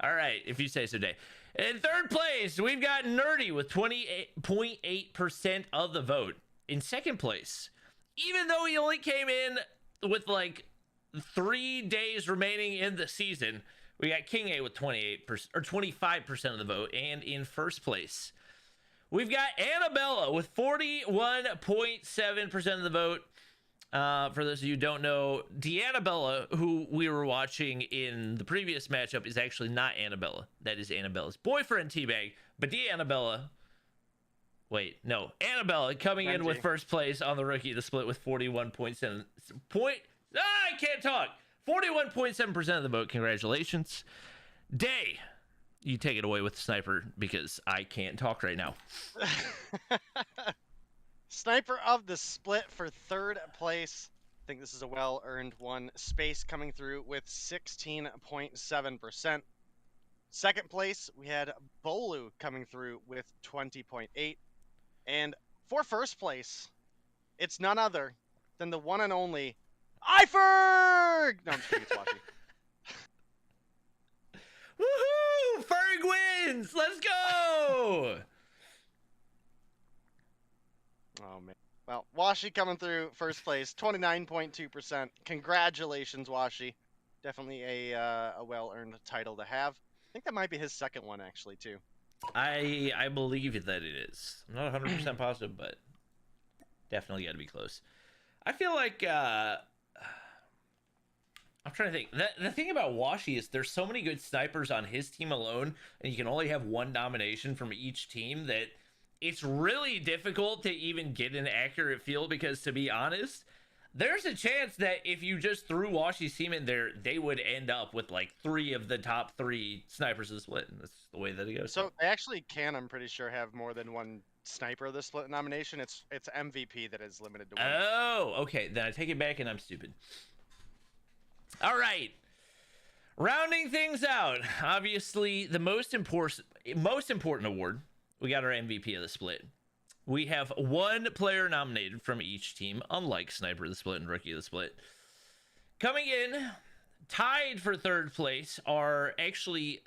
All right, if you say so, Dave. In third place, we've got Nerdy with 28.8% of the vote. In second place, even though he only came in with like 3 days remaining in the season, we got King A with 28% or 25% of the vote. And in first place, we've got Annabella with 41.7% of the vote. For those of you who don't know, Annabella, who we were watching in the previous matchup, is actually not Annabella. That is Annabella's boyfriend, Teabag. But Annabella coming in with first place on the rookie of the split with 41.7 I can't talk. 41.7% of the vote. Congratulations. Day, you take it away with the sniper because I can't talk right now. Sniper of the split for third place. I think this is a well-earned one. Space coming through with 16.7%. Second place, we had Bolu coming through with 20.8. And for first place, it's none other than the one and only Iferg! No, I'm just kidding, it's Washi. Woohoo! Ferg wins! Let's go! Oh, man. Well, Washi coming through first place, 29.2%. Congratulations, Washi. Definitely a well-earned title to have. I think that might be his second one, actually, too. I believe that it is. I'm not 100% positive, but definitely got to be close. I feel like... I'm trying to think. The thing about Washi is there's so many good snipers on his team alone, and you can only have one nomination from each team that... It's really difficult to even get an accurate feel because, to be honest, there's a chance that if you just threw Washi's team in there, they would end up with like 3 of the top 3 snipers of the split, and that's the way that it goes. So they actually can, I'm pretty sure, have more than one sniper of the split nomination. It's MVP that is limited to one. Oh, okay. Then I take it back, and I'm stupid. All right. Rounding things out, obviously the most important award. We got our MVP of the split. We have 1 player nominated from each team, unlike Sniper of the Split and Rookie of the Split. Coming in, tied for third place, are actually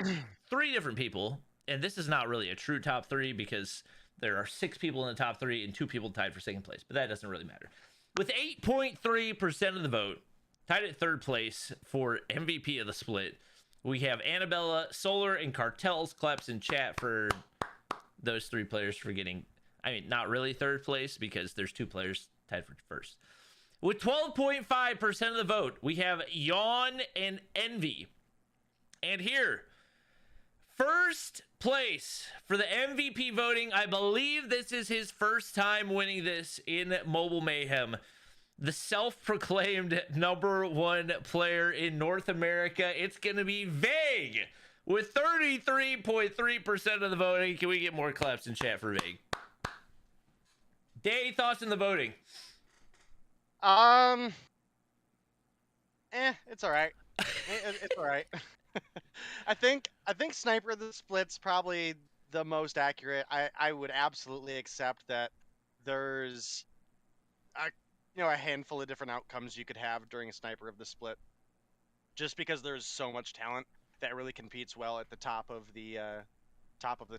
3 different people. And this is not really a true top 3 because there are 6 people in the top 3 and 2 people tied for second place. But that doesn't really matter. With 8.3% of the vote, tied at third place for MVP of the split, we have Annabella, Solar, and Cartels. Claps in chat for... those 3 players for getting, I mean, not really third place because there's 2 players tied for first. With 12.5% of the vote, we have Yawn and Envy. And here, first place for the MVP voting. I believe this is his first time winning this in Mobile Mayhem. The self-proclaimed #1 player in North America. It's going to be Vague. With 33.3% of the voting. Can we get more claps in chat for Vague? Day, thoughts in the voting? It's all right. It's all right. I think Sniper of the Split's probably the most accurate. I would absolutely accept that there's a handful of different outcomes you could have during a Sniper of the Split, just because there's so much talent that really competes well at the top of the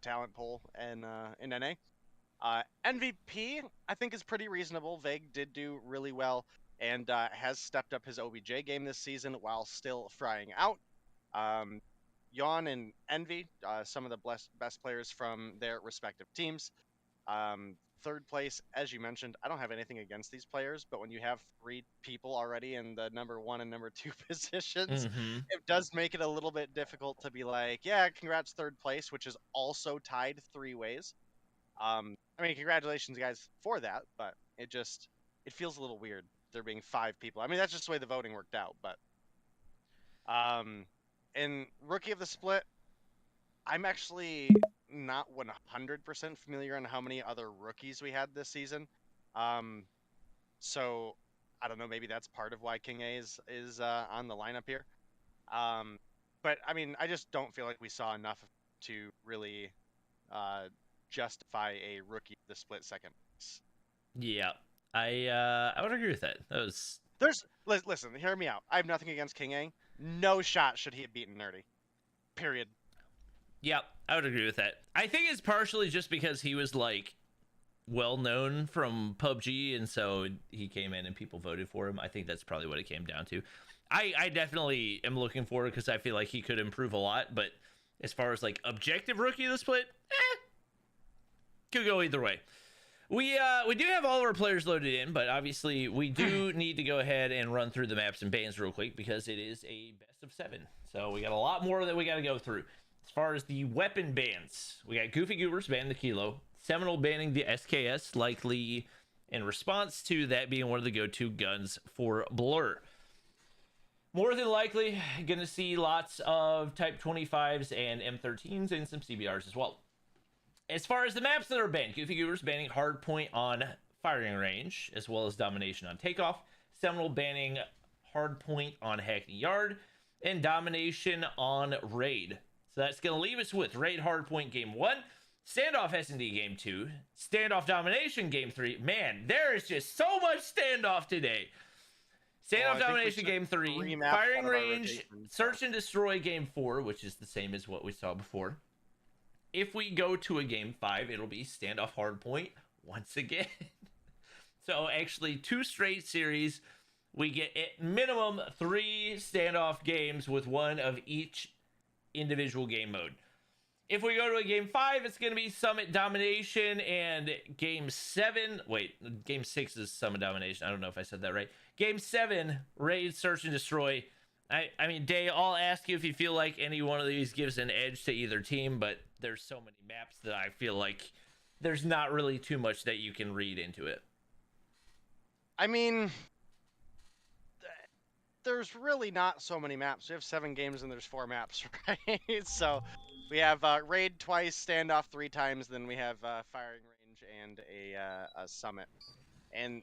talent pool and in NA. MVP I think is pretty reasonable. Vague did do really well and has stepped up his OBJ game this season while still frying out. Yawn and Envy, some of the best players from their respective teams. third place, as you mentioned, I don't have anything against these players, but when you have 3 people already in the number 1 and number 2 positions, it does make it a little bit difficult to be like, yeah, congrats third place, which is also tied 3 ways. I mean, congratulations, guys, for that, but it feels a little weird there being 5 people. I mean, that's just the way the voting worked out, but in Rookie of the Split, I'm actually not 100% familiar on how many other rookies we had this season. So I don't know, maybe that's part of why King A is on the lineup here. But I mean, I just don't feel like we saw enough to really justify a Rookie of the Split second place. Yeah, I would agree with that. That was... Listen, hear me out. I have nothing against King A. No shot should he have beaten Nerdy. Period. Yeah, I would agree with that. I think it's partially just because he was like well known from PUBG, and so he came in and people voted for him. I think that's probably what it came down to. I definitely am looking forward because I feel like he could improve a lot, but as far as like objective Rookie of the Split, could go either way. We do have all of our players loaded in, but obviously we do need to go ahead and run through the maps and bans real quick because it is a best of 7. So we got a lot more that we got to go through. As far as the weapon bans, we got Goofy Goobers banning the Kilo, Seminole banning the SKS, likely in response to that being one of the go-to guns for Blur. More than likely, going to see lots of Type 25s and M13s and some CBRs as well. As far as the maps that are banned, Goofy Goobers banning Hardpoint on firing range, as well as Domination on takeoff, Seminole banning Hardpoint on Hackney Yard, and Domination on Raid. So that's going to leave us with Raid Hardpoint Game 1, Standoff S&D Game 2, Standoff Domination Game 3. Man, there is just so much standoff today. Standoff Domination Game 3, Firing Range, Search and Destroy Game 4, which is the same as what we saw before. If we go to a Game 5, it'll be Standoff Hardpoint once again. So actually 2 straight series. We get at minimum 3 standoff games with 1 of each individual game mode. If we go to a Game 5, it's going to be Summit Domination, and Game 7... Wait, Game 6 is Summit Domination. I don't know if I said that right. Game 7, Raid, Search, and Destroy. I mean, Day, I'll ask you if you feel like any one of these gives an edge to either team, but there's so many maps that I feel like there's not really too much that you can read into it. I mean, there's really not so many maps. We have 7 games and there's 4 maps, right? So we have Raid twice, Standoff 3 times, then we have Firing Range and a Summit. And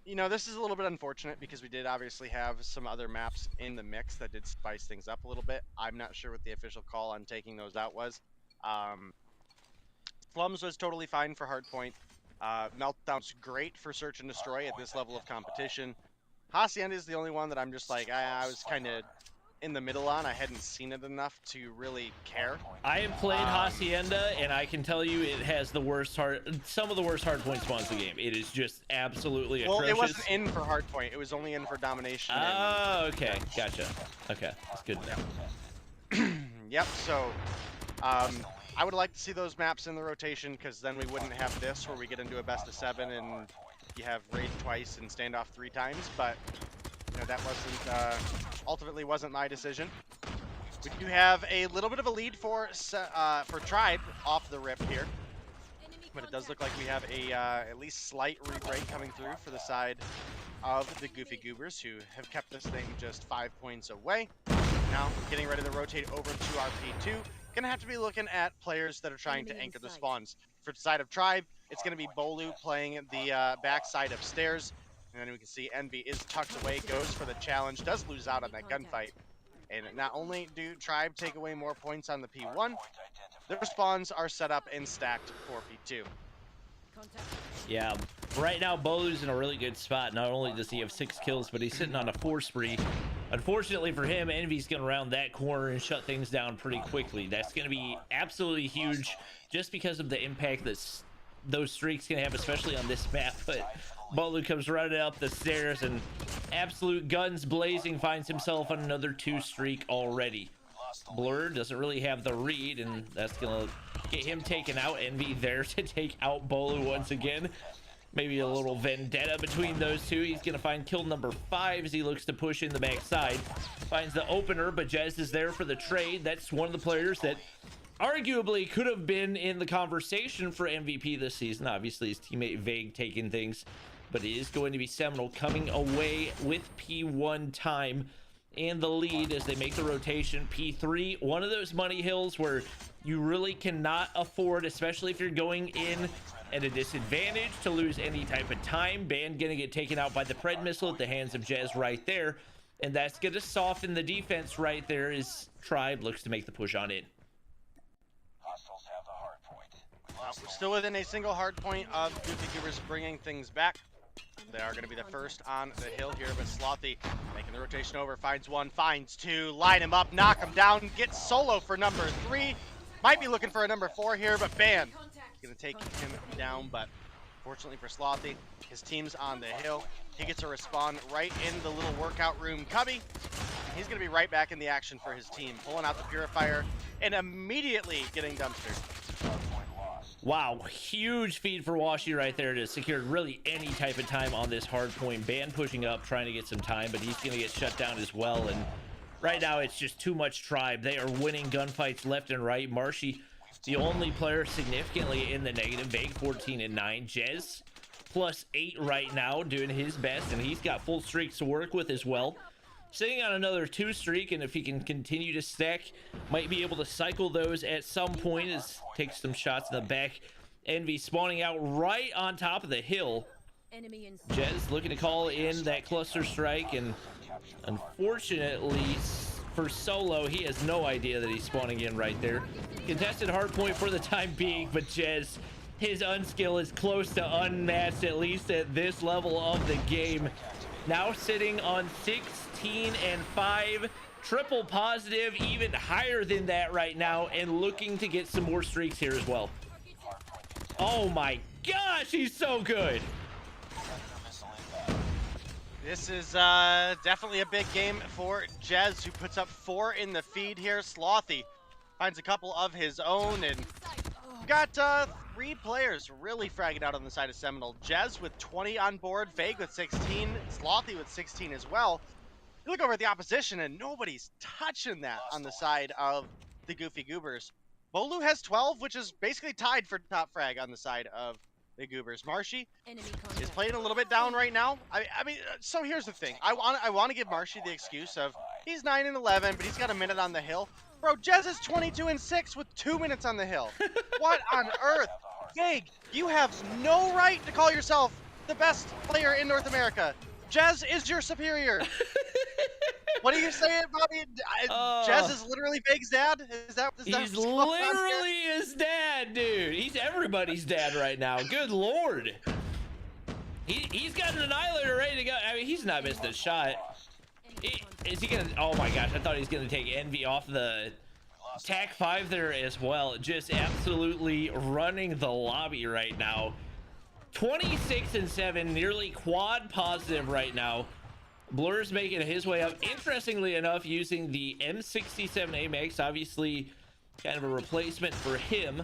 you know, this is a little bit unfortunate because we did obviously have some other maps in the mix that did spice things up a little bit. I'm not sure what the official call on taking those out was. Slums was totally fine for Hardpoint. Meltdown's great for Search and Destroy at this level of competition. Hacienda is the only one that I'm just like, I was kind of in the middle on. I hadn't seen it enough to really care. I have played Hacienda, and I can tell you it has the worst some of the worst Hardpoint spawns in the game. It is just absolutely atrocious. Well, it wasn't in for Hardpoint. It was only in for Domination. Oh, okay. Gotcha. Okay. That's good to know. Yep, so I would like to see those maps in the rotation because then we wouldn't have this where we get into a best of 7 and you have Raid twice and Standoff 3 times, but you know, that wasn't ultimately wasn't my decision. We do have a little bit of a lead for Tribe off the rip here, but it does look like we have a at least slight re-break coming through for the side of the Goofy Goobers, who have kept this thing just 5 points away. Now getting ready to rotate over to RP2. Gonna have to be looking at players that are trying to anchor the spawns. For the side of Tribe, it's gonna be Bolu playing the backside upstairs. And then we can see Envy is tucked away, goes for the challenge, does lose out on that gunfight. And not only do Tribe take away more points on the P1, their spawns are set up and stacked for P2. Yeah, right now Bolu's in a really good spot. Not only does he have 6 kills, but he's sitting on a 4 spree. Unfortunately for him, Envy's going to round that corner and shut things down pretty quickly. That's going to be absolutely huge just because of the impact that those streaks can have, especially on this map. But Bolu comes running up the stairs and absolute guns blazing finds himself on another 2 streak already. Blur doesn't really have the read, and that's gonna get him taken out. Envy there to take out Bolu once again. Maybe a little vendetta between those two. He's gonna find kill number 5 as he looks to push in the backside. Finds the opener, but Jez is there for the trade. That's one of the players that arguably could have been in the conversation for MVP this season. Obviously his teammate Vague taking things, but it is going to be Seminole coming away with P1 time and the lead as they make the rotation. P3, one of those money hills where you really cannot afford, especially if you're going in at a disadvantage, to lose any type of time. Ban gonna get taken out by the Pred missile at the hands of Jez right there, and that's gonna soften the defense right there as Tribe looks to make the push on it. Hostiles have the hard point. We're still within a single hard point of Goofy Goobers bringing things back. They are going to be the first on the hill here, but Slothy making the rotation over, finds one, finds two, line him up, knock him down, gets solo for number 3. Might be looking for a number 4 here, but Ban going to take him down. But fortunately for Slothy, his team's on the hill. He gets a respawn right in the little workout room cubby. He's going to be right back in the action for his team, pulling out the Purifier and immediately getting dumpstered. Wow, huge feed for Washi right there to secure really any type of time on this hard point. Ban pushing up, trying to get some time, but he's going to get shut down as well. And right now it's just too much Tribe. They are winning gunfights left and right. Marshy, the only player significantly in the negative. Vague 14 and 9. Jez +8 right now, doing his best, and he's got full streaks to work with as well. Sitting on another 2 streak, and if he can continue to stack, might be able to cycle those at some point as takes some shots in the back. Envy spawning out right on top of the hill. Jez looking to call in that cluster strike, and unfortunately for Solo, he has no idea that he's spawning in right there. Contested hard point for the time being, but Jez, his unskill is close to unmatched, at least at this level of the game. Now sitting on 16 and 5, triple positive, even higher than that right now, and looking to get some more streaks here as well. Oh my gosh, he's so good. This is definitely a big game for Jez, who puts up 4 in the feed here. Slothy finds a couple of his own, and got 3 players really fragging out on the side of Seminole. Jez with 20 on board, Vague with 16, Slothy with 16 as well. You look over at the opposition, and nobody's touching that on the side of the Goofy Goobers. Bolu has 12, which is basically tied for top frag on the side of the Goobers. Marshy is playing a little bit down right now. I mean, so here's the thing. I want to give Marshy the excuse of he's 9 and 11, but he's got a minute on the hill. Bro, Jez is 22 and 6 with 2 minutes on the hill. What on earth? Vague, you have no right to call yourself the best player in North America. Jez is your superior. What are you saying, Bobby? Jez is literally Vague's dad? He's literally his dad, dude. He's everybody's dad right now. Good lord. He's got an annihilator ready to go. I mean, he's not missing a shot. Is he gonna? Oh my gosh, I thought he was gonna take Envy off the TAC 5 there as well. Just absolutely running the lobby right now. 26 and 7, nearly quad positive right now. Blur's making his way up, interestingly enough, using the M67 AMAX, obviously kind of a replacement for him.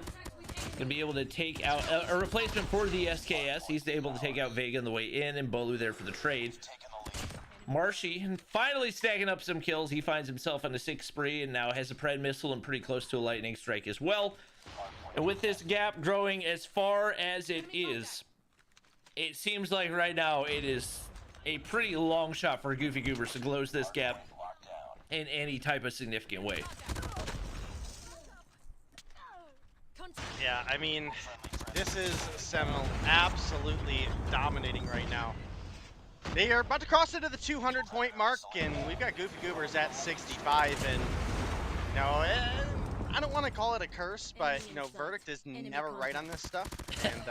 Gonna be able to take out a replacement for the SKS. He's able to take out Vega on the way in, and Bolu there for the trade. Marshy finally stacking up some kills. He finds himself on a 6 spree and now has a Pred missile and pretty close to a lightning strike as well. And with this gap growing as far as it is, it seems like right now it is a pretty long shot for Goofy Goobers to close this gap in any type of significant way. Yeah, I mean, this is Seminole absolutely dominating right now. They are about to cross into the 200 point mark, and we've got Goofy Goobers at 65. And you know, I don't want to call it a curse, but you know, verdict is never right on this stuff. And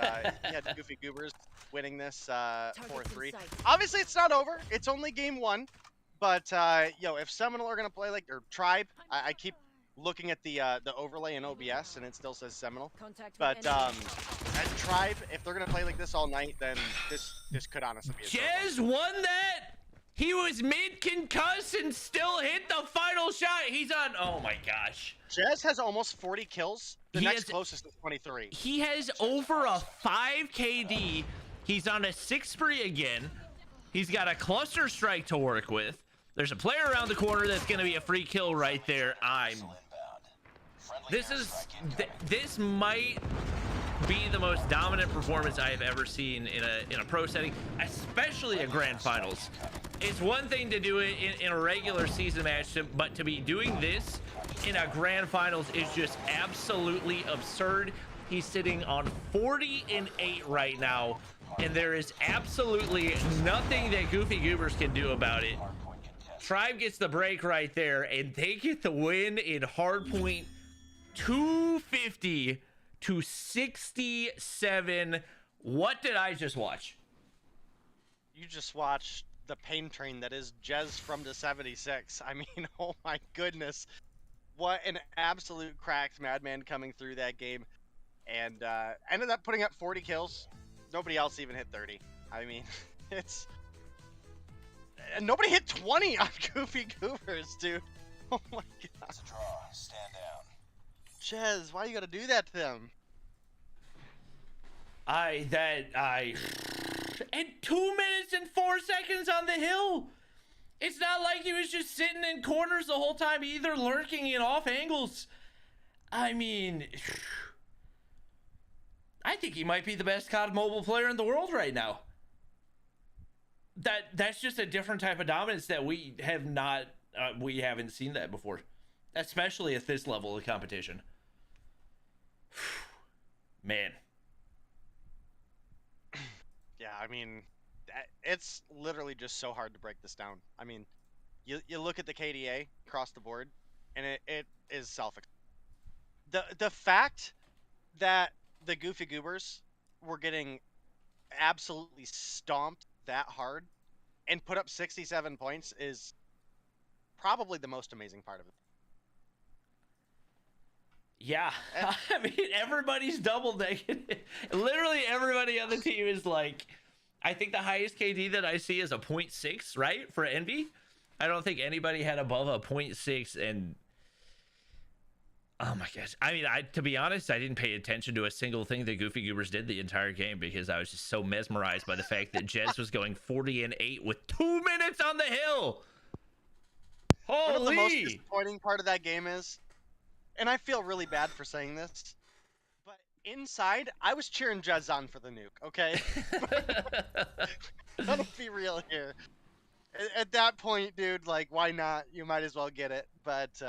yeah, Goofy Goobers winning this 4-3. Obviously, it's not over. It's only game 1. But yo, if Seminole are gonna play like or Tribe, I keep looking at the overlay in OBS, and it still says Seminole. But at Tribe, if they're gonna play like this all night, then this could honestly be a Jez won that. He was mid-concuss and still hit the final shot. He's on, oh my gosh. Jez has almost 40 kills. The He next has- closest is 23. He has over a 5 KD. He's on a 6 spree again. He's got a cluster strike to work with. There's a player around the corner that's going to be a free kill right there. This might be the most dominant performance I have ever seen in a pro setting, especially a grand finals. It's one thing to do it in a regular season match, but to be doing this in a grand finals is just absolutely absurd. He's sitting on 40-8 right now, and there is absolutely nothing that Goofy Goobers can do about it. Tribe gets the break right there, and they get the win in Hardpoint, 250 to 67. What did I just watch? You just watched the pain train that is Jez from the 76. I mean, oh my goodness. What an absolute cracked madman coming through that game. And ended up putting up 40 kills. Nobody else even hit 30. I mean, it's... And nobody hit 20 on Goofy Goobers, dude. Oh my god. It's a draw. Stand down. Jez, why you gotta do that to them? And 2 minutes and 4 seconds on the hill. It's not like he was just sitting in corners the whole time, either lurking in off angles. I mean, I think he might be the best COD mobile player in the world right now. That's just a different type of dominance that we haven't seen that before, especially at this level of competition. Man. Yeah, I mean, it's literally just so hard to break this down. I mean, you look at the KDA across the board, and it is the fact that the Goofy Goobers were getting absolutely stomped that hard and put up 67 points is probably the most amazing part of it. Yeah, I mean, everybody's double negative. Literally everybody on the team is like, I think the highest KD that I see is a 0.6, right? For Envy. I don't think anybody had above a 0.6, and oh my gosh. I mean, to be honest, I didn't pay attention to a single thing that Goofy Goobers did the entire game because I was just so mesmerized by the fact that Jez was going 40-8 with 2 minutes on the hill. Holy! You know what the most disappointing part of that game is? And I feel really bad for saying this, but inside, I was cheering Jez on for the nuke, okay? Let's be real here. At that point, dude, like, why not? You might as well get it, but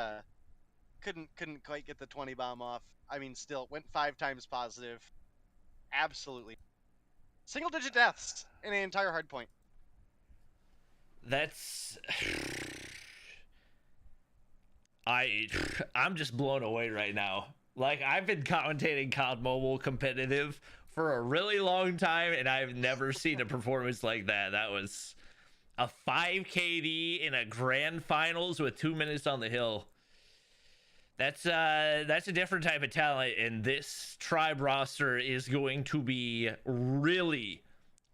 couldn't quite get the 20 bomb off. I mean, still, went 5 times positive. Absolutely. Single-digit deaths in an entire hardpoint. That's... I'm just blown away right now. Like, I've been commentating COD Mobile competitive for a really long time, and I've never seen a performance like that. That was a 5 KD in a grand finals with 2 minutes on the hill. That's a different type of talent, and this Tribe roster is going to be really,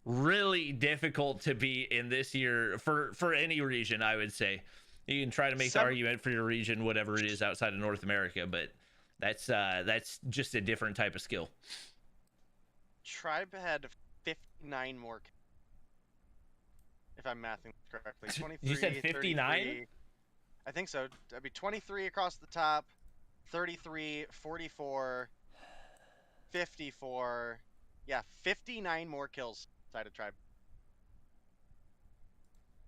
really difficult to beat in this year for any region, I would say. You can try to make the argument for your region, whatever it is outside of North America, but that's just a different type of skill. Tribe had 59 more, if I'm mathing correctly. 23, you said 59? I think so. That'd be 23 across the top, 33, 44, 54. Yeah, 59 more kills side of Tribe.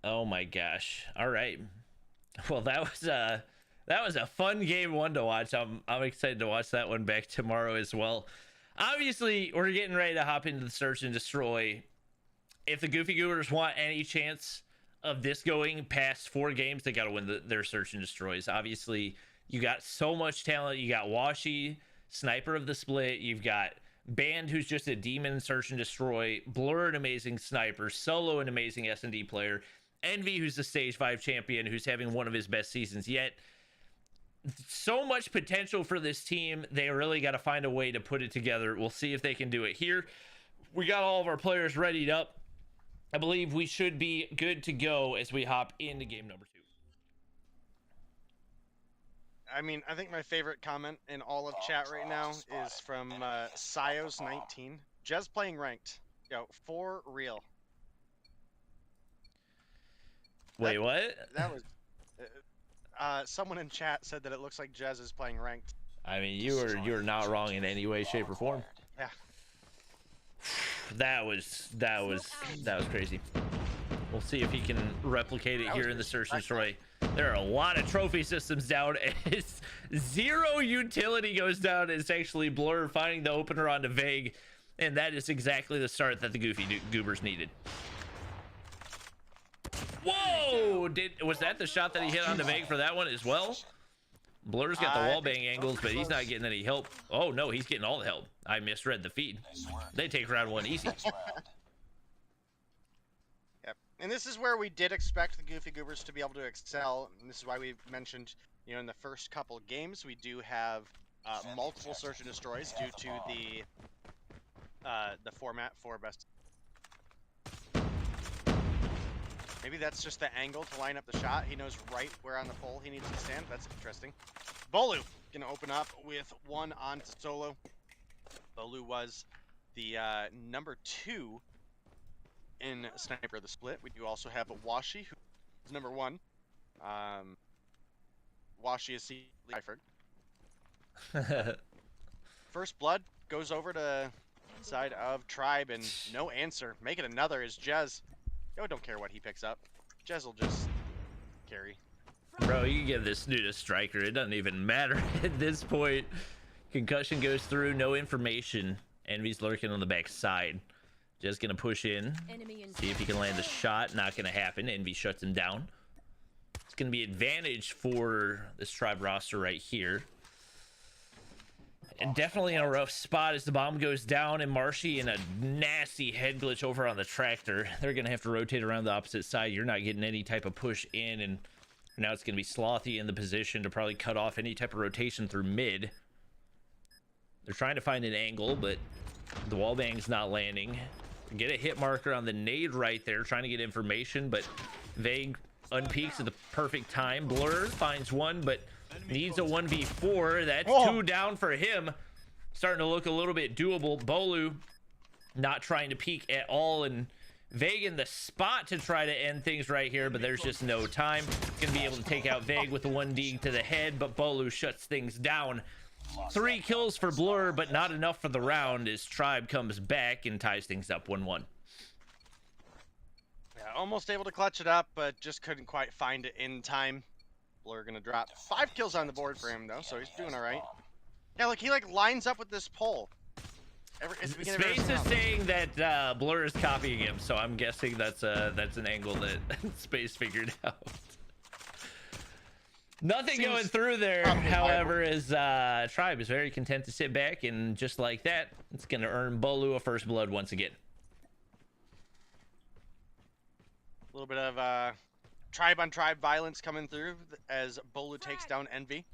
Oh my gosh. All right. Well, that was a fun game one to watch. I'm excited to watch that one back tomorrow as well. Obviously, we're getting ready to hop into the search and destroy. If the Goofy Goobers want any chance of this going past 4 games, they got to win their search and destroys. Obviously, you got so much talent. You got Washi, sniper of the split. You've got Band, who's just a demon search and destroy. Blur, an amazing sniper. Solo, an amazing S&D player. Envy, who's the stage 5 champion, who's having one of his best seasons yet. So much potential for this team. They really got to find a way to put it together. We'll see if they can do it here. We got all of our players readied up. I believe we should be good to go as we hop into game number 2. I mean, I think my favorite comment in all of chat right now is from Sios19. Jez playing ranked. Yo, for real. Wait, what? That was... someone in chat said that it looks like Jez is playing ranked. I mean, you're not wrong in any way, shape, or form. Yeah. That was crazy. We'll see if he can replicate it here in the search and destroy. There are a lot of trophy systems down. It's 0 utility goes down. It's actually Blur finding the opener onto Vague, and that is exactly the start that the Goofy Goobers needed. Whoa! Was that the shot that he hit onto Vague for that one as well? Blur's got the wallbang angles, but he's not getting any help. Oh no, he's getting all the help. I misread the feed. They take round 1 easy. Yep. And this is where we did expect the Goofy Goobers to be able to excel. And this is why we mentioned, you know, in the first couple of games, we do have multiple search and destroys due to the format for best. Maybe that's just the angle to line up the shot. He knows right where on the pole he needs to stand. That's interesting. Bolu gonna open up with one on to solo. Bolu was the number 2 in Sniper of the Split. We do also have a Washi, who is number 1. Washi is Eifert. First blood goes over to the side of Tribe, and no answer. Make it another is Jez. Yo, don't care what he picks up. Jez will just carry. Bro, you can give this dude a striker. It doesn't even matter at this point. Concussion goes through, no information. Envy's lurking on the back side. Just gonna push in, see if he can land a shot. Not gonna happen. Envy shuts him down. It's gonna be advantage for this Tribe roster right here. And definitely in a rough spot as the bomb goes down, and Marshy in a nasty head glitch over on the tractor. They're gonna have to rotate around the opposite side. You're not getting any type of push in, and now it's gonna be Slothy in the position to probably cut off any type of rotation through mid. They're trying to find an angle, but the wallbang's not landing. Get a hit marker on the nade right there, trying to get information, but Vague unpeaks at the perfect time. Blur finds one, but needs a 1v4. That's 2 down for him. Starting to look a little bit doable. Bolu not trying to peek at all, and Vague in the spot to try to end things right here, but there's just no time. Gonna be able to take out Vague with a 1D to the head, but Bolu shuts things down. 3 kills for Blur, but not enough for the round as Tribe comes back and ties things up 1-1. Yeah, almost able to clutch it up, but just couldn't quite find it in time. Blur gonna drop 5 kills on the board for him though, so he's doing all right. Yeah, look, he like lines up with this pole. Space is saying that Blur is copying him, so I'm guessing that's an angle that Space figured out. Nothing going through there, however, is Tribe is very content to sit back, and just like that, it's going to earn Bolu a first blood once again. A little bit of tribe on tribe violence coming through as Bolu takes down Envy.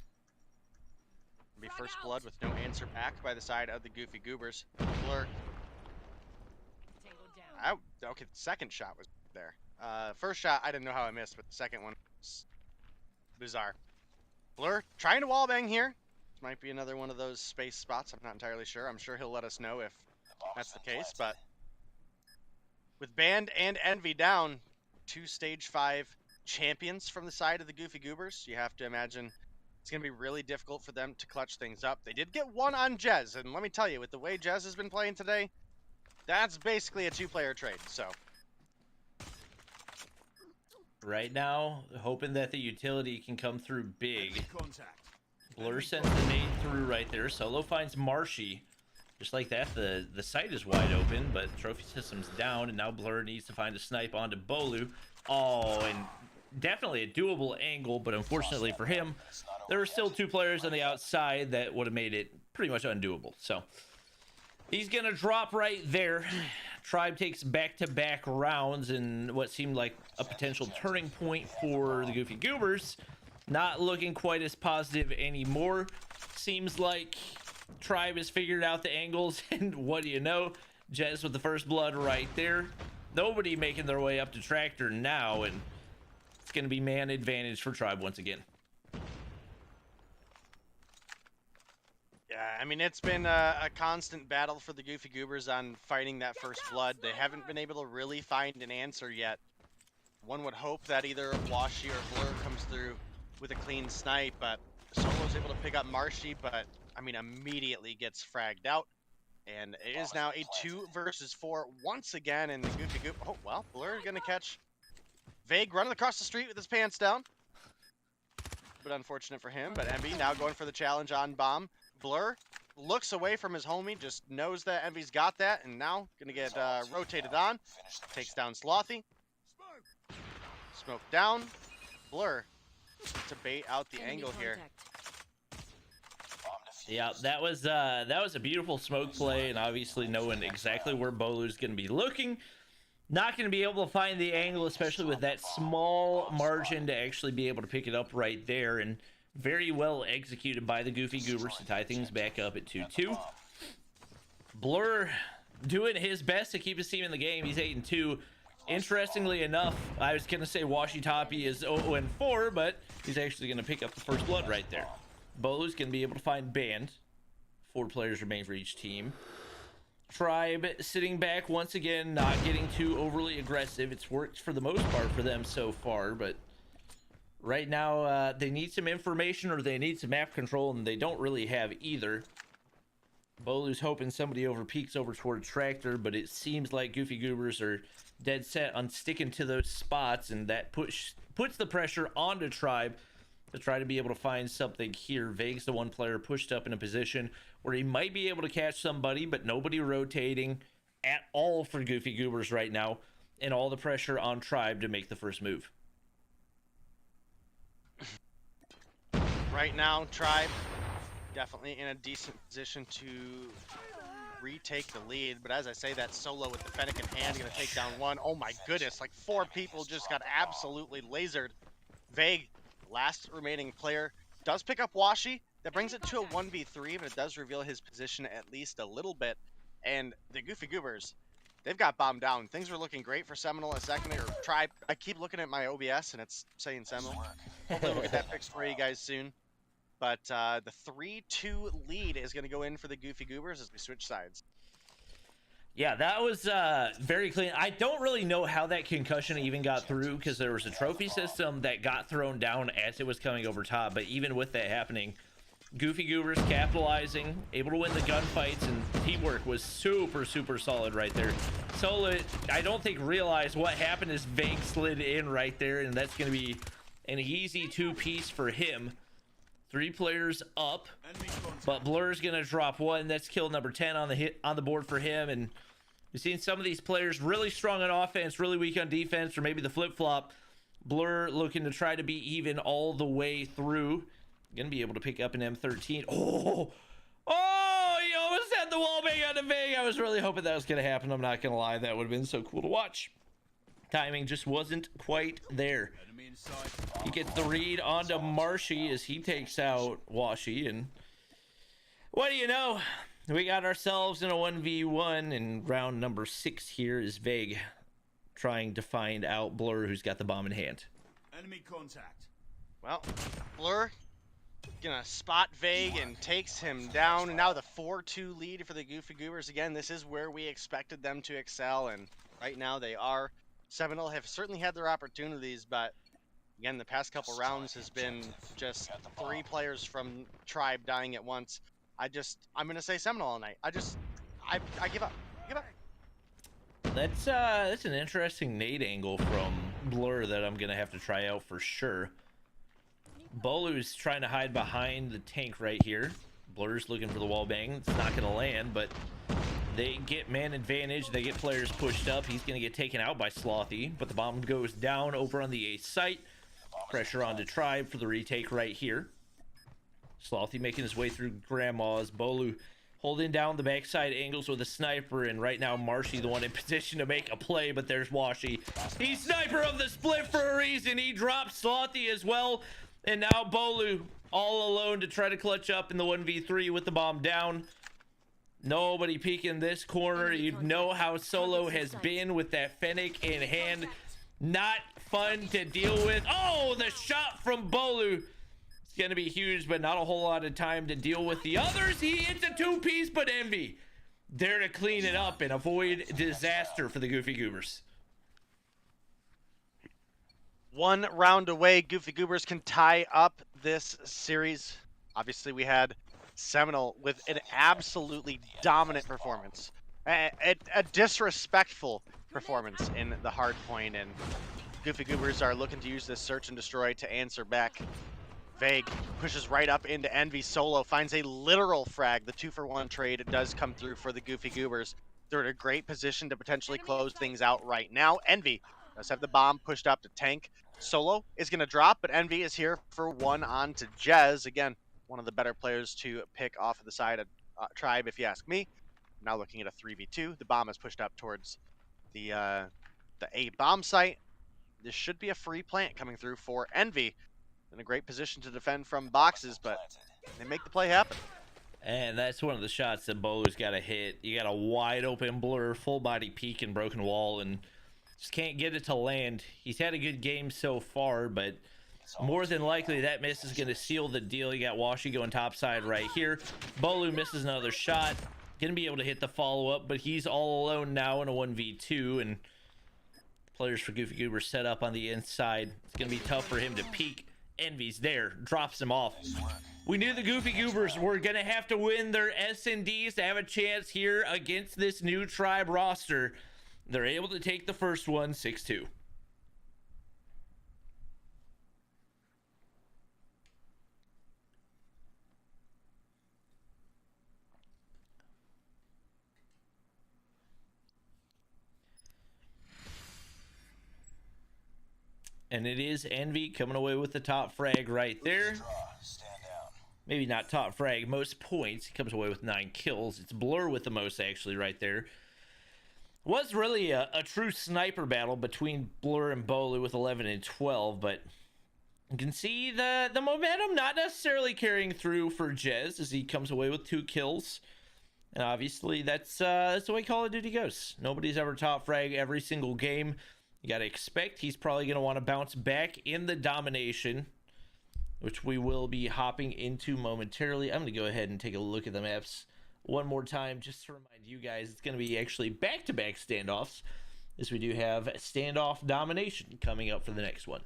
Be first blood with no answer back by the side of the Goofy Goobers. Blur. Okay, the second shot was there. First shot, I didn't know how I missed, but the second one was bizarre. Blur trying to wallbang here. This might be another one of those space spots. I'm not entirely sure. I'm sure he'll let us know if that's the case. But with Band and Envy down, 2 stage 5 champions from the side of the Goofy Goobers, you have to imagine it's going to be really difficult for them to clutch things up. They did get one on Jez, and let me tell you, with the way Jez has been playing today, that's basically a 2-player trade. So right now, hoping that the utility can come through big. Blur sends the nade through right there. Solo finds Marshy. Just like that, the site is wide open, but trophy system's down, and now Blur needs to find a snipe onto Bolu. Oh, and definitely a doable angle, but unfortunately for him, there were still 2 players on the outside that would have made it pretty much undoable. So he's gonna drop right there. Tribe takes back-to-back rounds in what seemed like a potential turning point for the Goofy Goobers. Not looking quite as positive anymore. Seems like Tribe has figured out the angles, and what do you know? Jez with the first blood right there. Nobody making their way up to Tractor now, and it's going to be man advantage for Tribe once again. Yeah, I mean, it's been a constant battle for the Goofy Goobers on fighting that first blood. They haven't been able to really find an answer yet. One would hope that either Washi or Blur comes through with a clean snipe, but Solo's able to pick up Marshy, but, I mean, immediately gets fragged out. And it is now a 2 versus 4 once again in the Goofy Goop. Oh, well, Blur going to catch Vague running across the street with his pants down. But unfortunate for him, but Envy now going for the challenge on Bomb. Blur looks away from his homie, just knows that Envy's got that, and now going to get rotated on. Takes down Slothy. Smoke down. Blur to bait out the angle here. Yeah, that was a beautiful smoke play, and obviously knowing exactly where Bolu's going to be looking. Not going to be able to find the angle, especially with that small margin, to actually be able to pick it up right there, and very well executed by the Goofy Goobers to tie things back up at 2-2. Blur doing his best to keep his team in the game. He's 8-2. Interestingly enough, I was going to say Washi Toppy is 0-4, but he's actually going to pick up the first blood right there. Bolu's going to be able to find Band. 4 players remain for each team. Tribe sitting back once again, not getting too overly aggressive. It's worked for the most part for them so far, but right now they need some information or they need some map control, and they don't really have either. Bolu's hoping somebody over peeks over toward Tractor, but it seems like Goofy Goobers are dead set on sticking to those spots, and that puts the pressure onto Tribe to try to be able to find something here. Vague's the one player pushed up in a position where he might be able to catch somebody, but nobody rotating at all for Goofy Goobers right now, and all the pressure on Tribe to make the first move. Right now, Tribe definitely in a decent position to retake the lead, but as I say, that Solo with the Fennec in hand going to take down one. Oh my goodness, like 4 people just got absolutely lasered. Vague, last remaining player, does pick up Washi. That brings it to a 1v3, but it does reveal his position at least a little bit. And the Goofy Goobers, they've got bombed down. Things were looking great for Seminole a second, or Tribe. I keep looking at my OBS and it's saying Seminole. Hopefully we'll get that fixed for you guys soon. But the 3-2 lead is going to go in for the Goofy Goobers as we switch sides. Yeah, that was very clean. I don't really know how that concussion even got through, because there was a trophy system that got thrown down as it was coming over top. But even with that happening, Goofy Goobers capitalizing, able to win the gunfights, and teamwork was super, super solid right there. Solo, I don't think realized what happened as Vague slid in right there, and that's going to be an easy 2-piece for him. 3 players up, but Blur's gonna drop 1. That's kill number 10 on the board for him. And we've seen some of these players really strong on offense, really weak on defense, or maybe the flip-flop. Blur looking to try to be even all the way through. Gonna be able to pick up an M13. Oh, he almost had the wall bang on the Vague. I was really hoping that was gonna happen. I'm not gonna lie, that would have been so cool to watch. Timing just wasn't quite there. He gets the read onto Marshy as he takes out Washi, and what do you know? We got ourselves in a 1v1 in round number 6 here is Vague trying to find out Blur, who's got the bomb in hand. Enemy contact. Well, Blur gonna spot Vague and takes him down. And now the 4-2 lead for the Goofy Goobers. Again, this is where we expected them to excel, and right now they are. Seminole have certainly had their opportunities, but again, the past couple rounds has been just 3 players from Tribe dying at once. I'm gonna say Seminole all night. I give up. Give up. That's an interesting nade angle from Blur that I'm gonna have to try out for sure. Bolu's trying to hide behind the tank right here. Blur's looking for the wall bang. It's not gonna land, but they get man advantage. They get players pushed up. He's gonna get taken out by Slothy, but the bomb goes down over on the A site. Pressure onto Tribe for the retake right here. Slothy making his way through Grandma's. Bolu holding down the backside angles with a sniper, and right now Marshy the one in position to make a play, but there's Washi. He's sniper of the split for a reason. He drops Slothy as well, and now Bolu all alone to try to clutch up in the 1v3 with the bomb down. Nobody peeking this corner. You know how Solo has been with that Fennec in hand. Not fun to deal with. Oh, the shot from Bolu. It's going to be huge, but not a whole lot of time to deal with the others. He hits a two-piece, but Envy there to clean it up and avoid disaster for the Goofy Goobers. One round away, Goofy Goobers can tie up this series. Obviously, we had Seminole with an absolutely dominant performance. A disrespectful performance in the Hardpoint, and Goofy Goobers are looking to use this search and destroy to answer back. Vague pushes right up into Envy. Solo finds a literal frag. The 2-for-1 trade does come through for the Goofy Goobers. They're in a great position to potentially close things out right now. Envy does have the bomb pushed up to tank. Solo is going to drop, but Envy is here for one on to Jez. Again, one of the better players to pick off of the side of Tribe, if you ask me. Now looking at a 3v2. The bomb is pushed up towards the A bomb site. This should be a free plant coming through for Envy. In a great position to defend from boxes, but they make the play happen. And that's one of the shots that Bolu's got to hit. You got a wide open blur, full body peek and broken wall, and just can't get it to land. He's had a good game so far, but more than likely that miss is going to seal the deal. You got Washi going topside right here. Bolu misses another shot. Going to be able to hit the follow-up, but he's all alone now in a 1v2, and players for Goofy Goober set up on the inside. It's going to be tough for him to peek. Envy's there, drops him off. We knew the Goofy Goobers were going to have to win their S&Ds to have a chance here against this new Tribe roster. They're able to take the first one, 6-2. And it is Envy coming away with the top frag right there. Maybe not top frag, most points. He comes away with 9 kills. It's Blur with the most, actually, right there. Was really a true sniper battle between Blur and Bolu with 11 and 12, but you can see the momentum not necessarily carrying through for Jez as he comes away with 2 kills. And obviously, that's the way Call of Duty goes. Nobody's ever top frag every single game. You got to expect he's probably going to want to bounce back in the Domination, which we will be hopping into momentarily. I'm going to go ahead and take a look at the maps one more time just to remind you guys it's going to be actually back-to-back standoffs, as we do have standoff Domination coming up for the next one.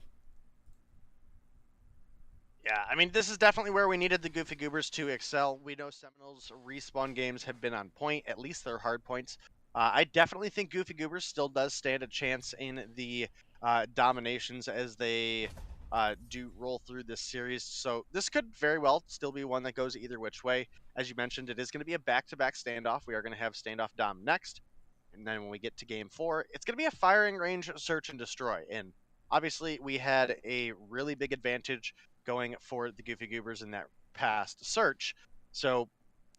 Yeah, I mean, this is definitely where we needed the Goofy Goobers to excel. We know Seminoles' respawn games have been on point, at least their hard points. I definitely think Goofy Goobers still does stand a chance in the Dominations as they do roll through this series. So this could very well still be one that goes either which way. As you mentioned, it is going to be a back-to-back standoff. We are going to have standoff Dom next. And then when we get to game 4, it's going to be a firing range search and destroy. And obviously we had a really big advantage going for the Goofy Goobers in that past search. So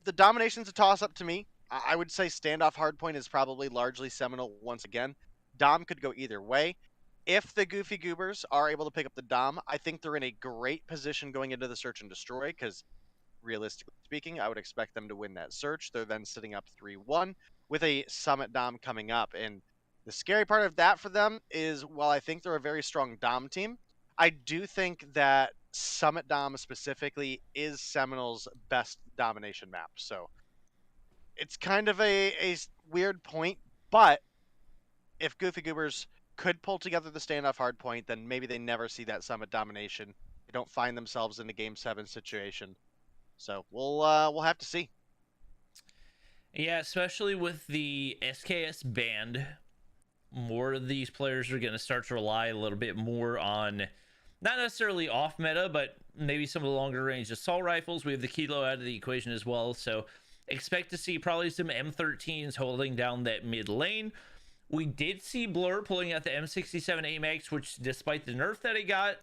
the Domination's a toss-up to me. I would say standoff hardpoint is probably largely Seminole once again. Dom could go either way. If the Goofy Goobers are able to pick up the Dom, I think they're in a great position going into the search and destroy, because realistically speaking, I would expect them to win that search. They're then sitting up 3-1 with a Summit Dom coming up. And the scary part of that for them is, while I think they're a very strong Dom team, I do think that Summit Dom specifically is Seminole's best Domination map. So it's kind of a weird point, but if Goofy Goobers could pull together the standoff hardpoint, then maybe they never see that Summit Domination. They don't find themselves in a Game 7 situation. So we'll have to see. Yeah, especially with the SKS band, more of these players are going to start to rely a little bit more on not necessarily off meta, but maybe some of the longer range assault rifles. We have the Kilo out of the equation as well, so expect to see probably some M13s holding down that mid lane. We did see Blur pulling out the M67 AMAX, which despite the nerf that he got,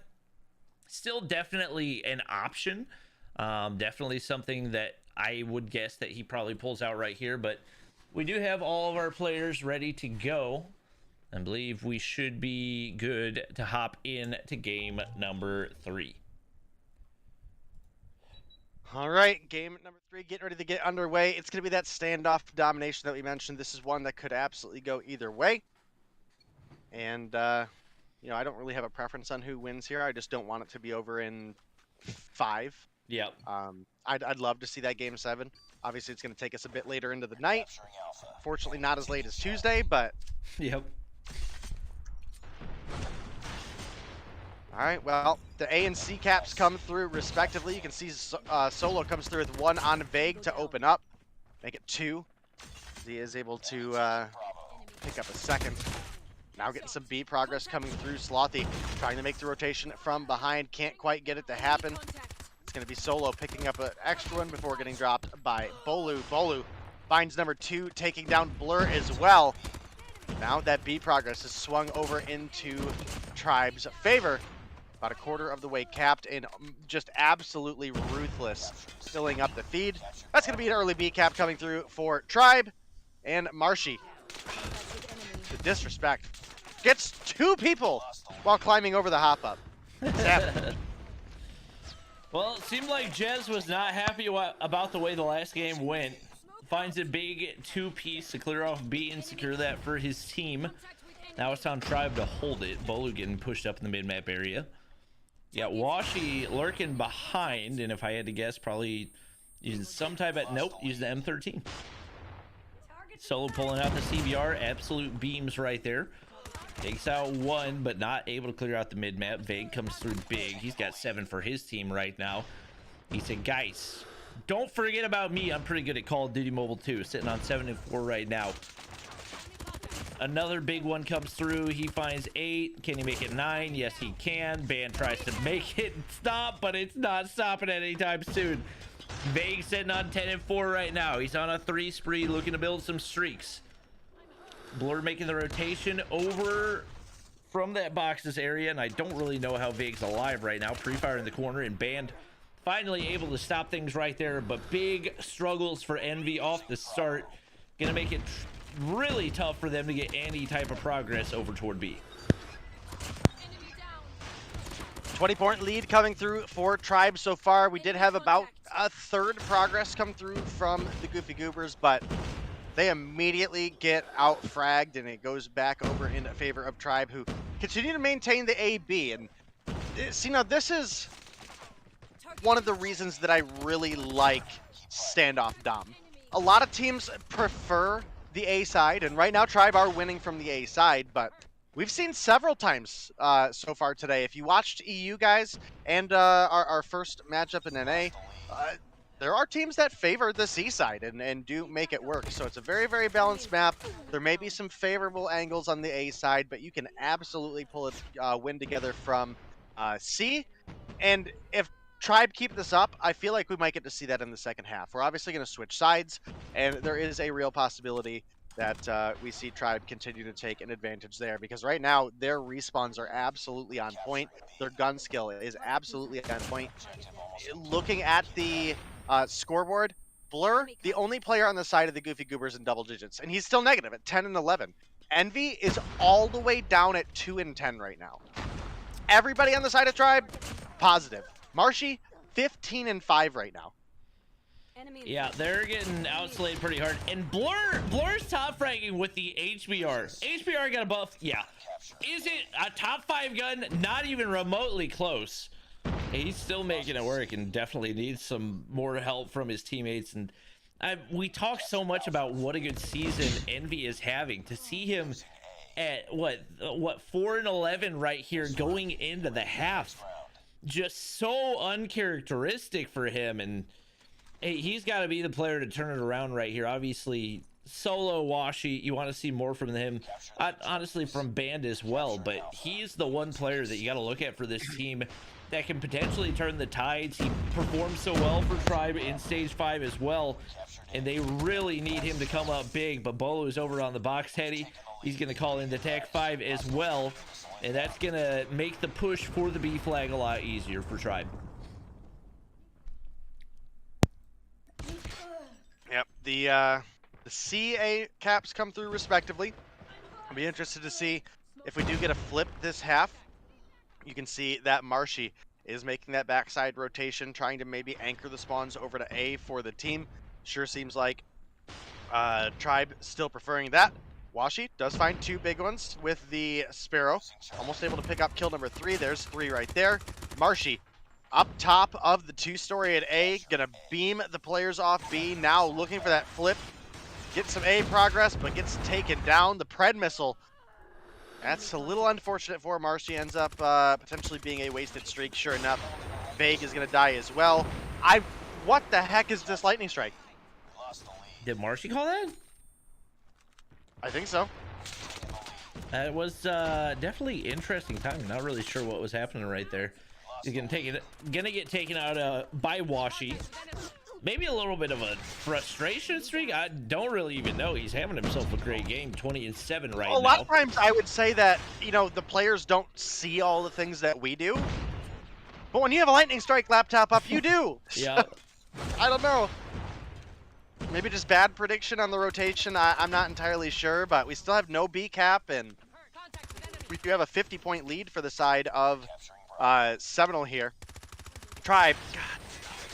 still definitely an option. Definitely something that I would guess that he probably pulls out right here, but we do have all of our players ready to go. I believe we should be good to hop in to game number 3. All right, game number 3, getting ready to get underway. It's going to be that standoff domination that we mentioned. This is one that could absolutely go either way. And, you know, I don't really have a preference on who wins here. I just don't want it to be over in 5. Yep. I'd love to see that game 7. Obviously, it's going to take us a bit later into the night. Fortunately, not as late as Tuesday, but... Yep. All right, well, the A and C caps come through respectively. You can see Solo comes through with 1 on Vague to open up, make it 2. He is able to pick up a second. Now getting some B progress coming through. Slothy trying to make the rotation from behind. Can't quite get it to happen. It's going to be Solo picking up an extra one before getting dropped by Bolu. Bolu finds number 2, taking down Blur as well. Now that B progress is swung over into Tribe's favor. About a quarter of the way capped and just absolutely ruthless filling up the feed. That's going to be an early B cap coming through for Tribe and Marshy. The disrespect gets 2 people while climbing over the hop up. Well, it seemed like Jez was not happy about the way the last game went. Finds a big 2-piece to clear off B and secure that for his team. Now it's on Tribe to hold it. Bolu getting pushed up in the mid-map area. Yeah, Washi lurking behind, and if I had to guess, probably using some type of... Nope, using the M13. Solo pulling out the CBR. Absolute beams right there. Takes out 1, but not able to clear out the mid-map. Vague comes through big. He's got 7 for his team right now. He said, guys, don't forget about me. I'm pretty good at Call of Duty Mobile 2. Sitting on 7 and 4 right now. Another big one comes through. He finds 8. Can he make it 9? Yes, he can. Band tries to make it stop, but it's not stopping anytime soon. Vague sitting on 10 and 4 right now. He's on a 3 spree, looking to build some streaks. Blur making the rotation over from that boxes area, and I don't really know how Vague's alive right now. Pre-fire in the corner, and Band finally able to stop things right there, but big struggles for Envy off the start. Gonna make it really tough for them to get any type of progress over toward B. 20-point lead coming through for Tribe so far. We did have about a third progress come through from the Goofy Goobers, but they immediately get out fragged, and it goes back over in favor of Tribe, who continue to maintain the AB. And see, now this is one of the reasons that I really like standoff dom. A lot of teams prefer the A side, and right now Tribe are winning from the A side, but we've seen several times so far today. If you watched EU guys and our first matchup in NA, there are teams that favor the C side and do make it work. So it's a very, very balanced map. There may be some favorable angles on the A side, but you can absolutely pull a win together from C. And if Tribe keep this up, I feel like we might get to see that in the second half. We're obviously going to switch sides, and there is a real possibility that we see Tribe continue to take an advantage there, because right now their respawns are absolutely on point. Their gun skill is absolutely on point. Looking at the scoreboard, Blur, the only player on the side of the Goofy Goobers in double digits, and he's still negative at 10 and 11. Envy is all the way down at 2 and 10 right now. Everybody on the side of Tribe, positive. Marshy, 15 and 5 right now. Yeah, they're getting outslayed pretty hard. And Blur's top ranking with the HBR. HBR got a buff. Yeah. Is it a top 5 gun? Not even remotely close. He's still making it work and definitely needs some more help from his teammates. And we talk so much about what a good season Envy is having. To see him at what 4 and 11 right here going into the half, just so uncharacteristic for him. And he's got to be the player to turn it around right here. Obviously, Solo, Washi, you want to see more from him. Honestly, from Band as well. But he's the one player that you got to look at for this team that can potentially turn the tides. He performed so well for Tribe in Stage 5 as well. And they really need him to come up big. But Bolo's over on the box heady. He's going to call in the Tech 5 as well. And that's going to make the push for the B flag a lot easier for Tribe. Yep, the CA caps come through respectively. I'll be interested to see if we do get a flip this half. You can see that Marshy is making that backside rotation, trying to maybe anchor the spawns over to A for the team. Sure seems like Tribe still preferring that. Washi does find 2 big ones with the Sparrow. Almost able to pick up kill number 3. There's 3 right there. Marshy up top of the 2-story at A, gonna beam the players off B. Now looking for that flip. Get some A progress, but gets taken down. The Pred missile. That's a little unfortunate for Marshy. Ends up potentially being a wasted streak. Sure enough, Vague is gonna die as well. What the heck is this lightning strike? Did Marshy call that? I think so. That was definitely interesting timing. Not really sure what was happening right there. He's gonna get taken out by Washi. Maybe a little bit of a frustration streak. I don't really even know. He's having himself a great game. 20-7 right now. A lot of times I would say that, you know, the players don't see all the things that we do. But when you have a lightning strike laptop up, you do. Yeah. I don't know. Maybe just bad prediction on the rotation. I'm not entirely sure, but we still have no B cap, and we do have a 50-point lead for the side of Seminole here. Tribe. God,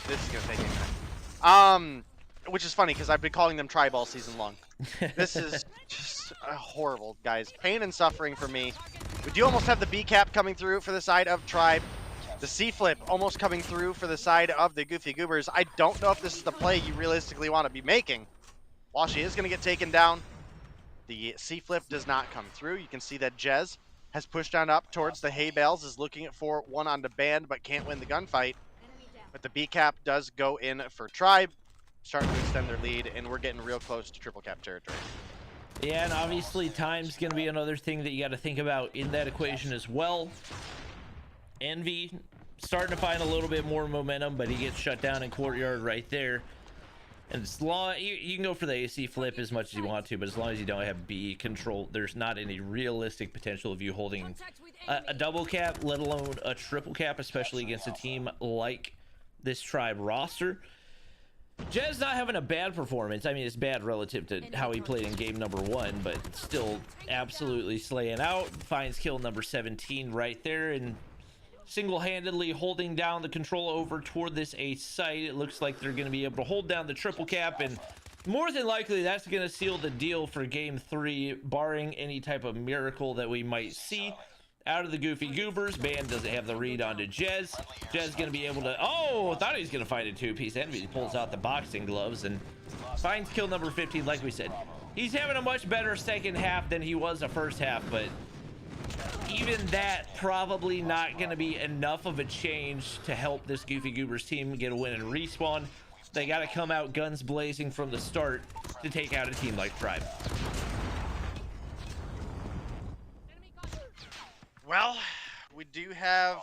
this is gonna take me. Which is funny because I've been calling them Tribe all season long. This is just horrible, guys. Pain and suffering for me. We do almost have the B cap coming through for the side of Tribe. The C flip almost coming through for the side of the Goofy Goobers. I don't know if this is the play you realistically want to be making. Washi is going to get taken down. The C flip does not come through. You can see that Jez has pushed on up towards the hay bales, is looking for one on the band, but can't win the gunfight. But the B cap does go in for Tribe, starting to extend their lead, and we're getting real close to triple cap territory. Yeah, and obviously time's going to be another thing that you got to think about in that equation as well. Envy starting to find a little bit more momentum, but he gets shut down in courtyard right there. And as long you can go for the AC flip as much as you want to, but as long as you don't have B control, there's not any realistic potential of you holding a double cap, let alone a triple cap, especially against a team like this Tribe roster. Jez not having a bad performance. I mean, it's bad relative to how he played in game number 1, but still absolutely slaying out. Finds kill number 17 right there, and single-handedly holding down the control over toward this A site. It looks like they're going to be able to hold down the triple cap, and more than likely that's going to seal the deal for game 3, barring any type of miracle that we might see out of the Goofy Goobers. Band doesn't have the read onto Jez. Jez going to be able to, thought he was going to find a 2-piece. Envy pulls out the boxing gloves and finds kill number 15. Like we said, he's having a much better second half than he was the first half, but even that probably not going to be enough of a change to help this Goofy Goobers team get a win and respawn. They got to come out guns blazing from the start to take out a team like Tribe. Well, we do have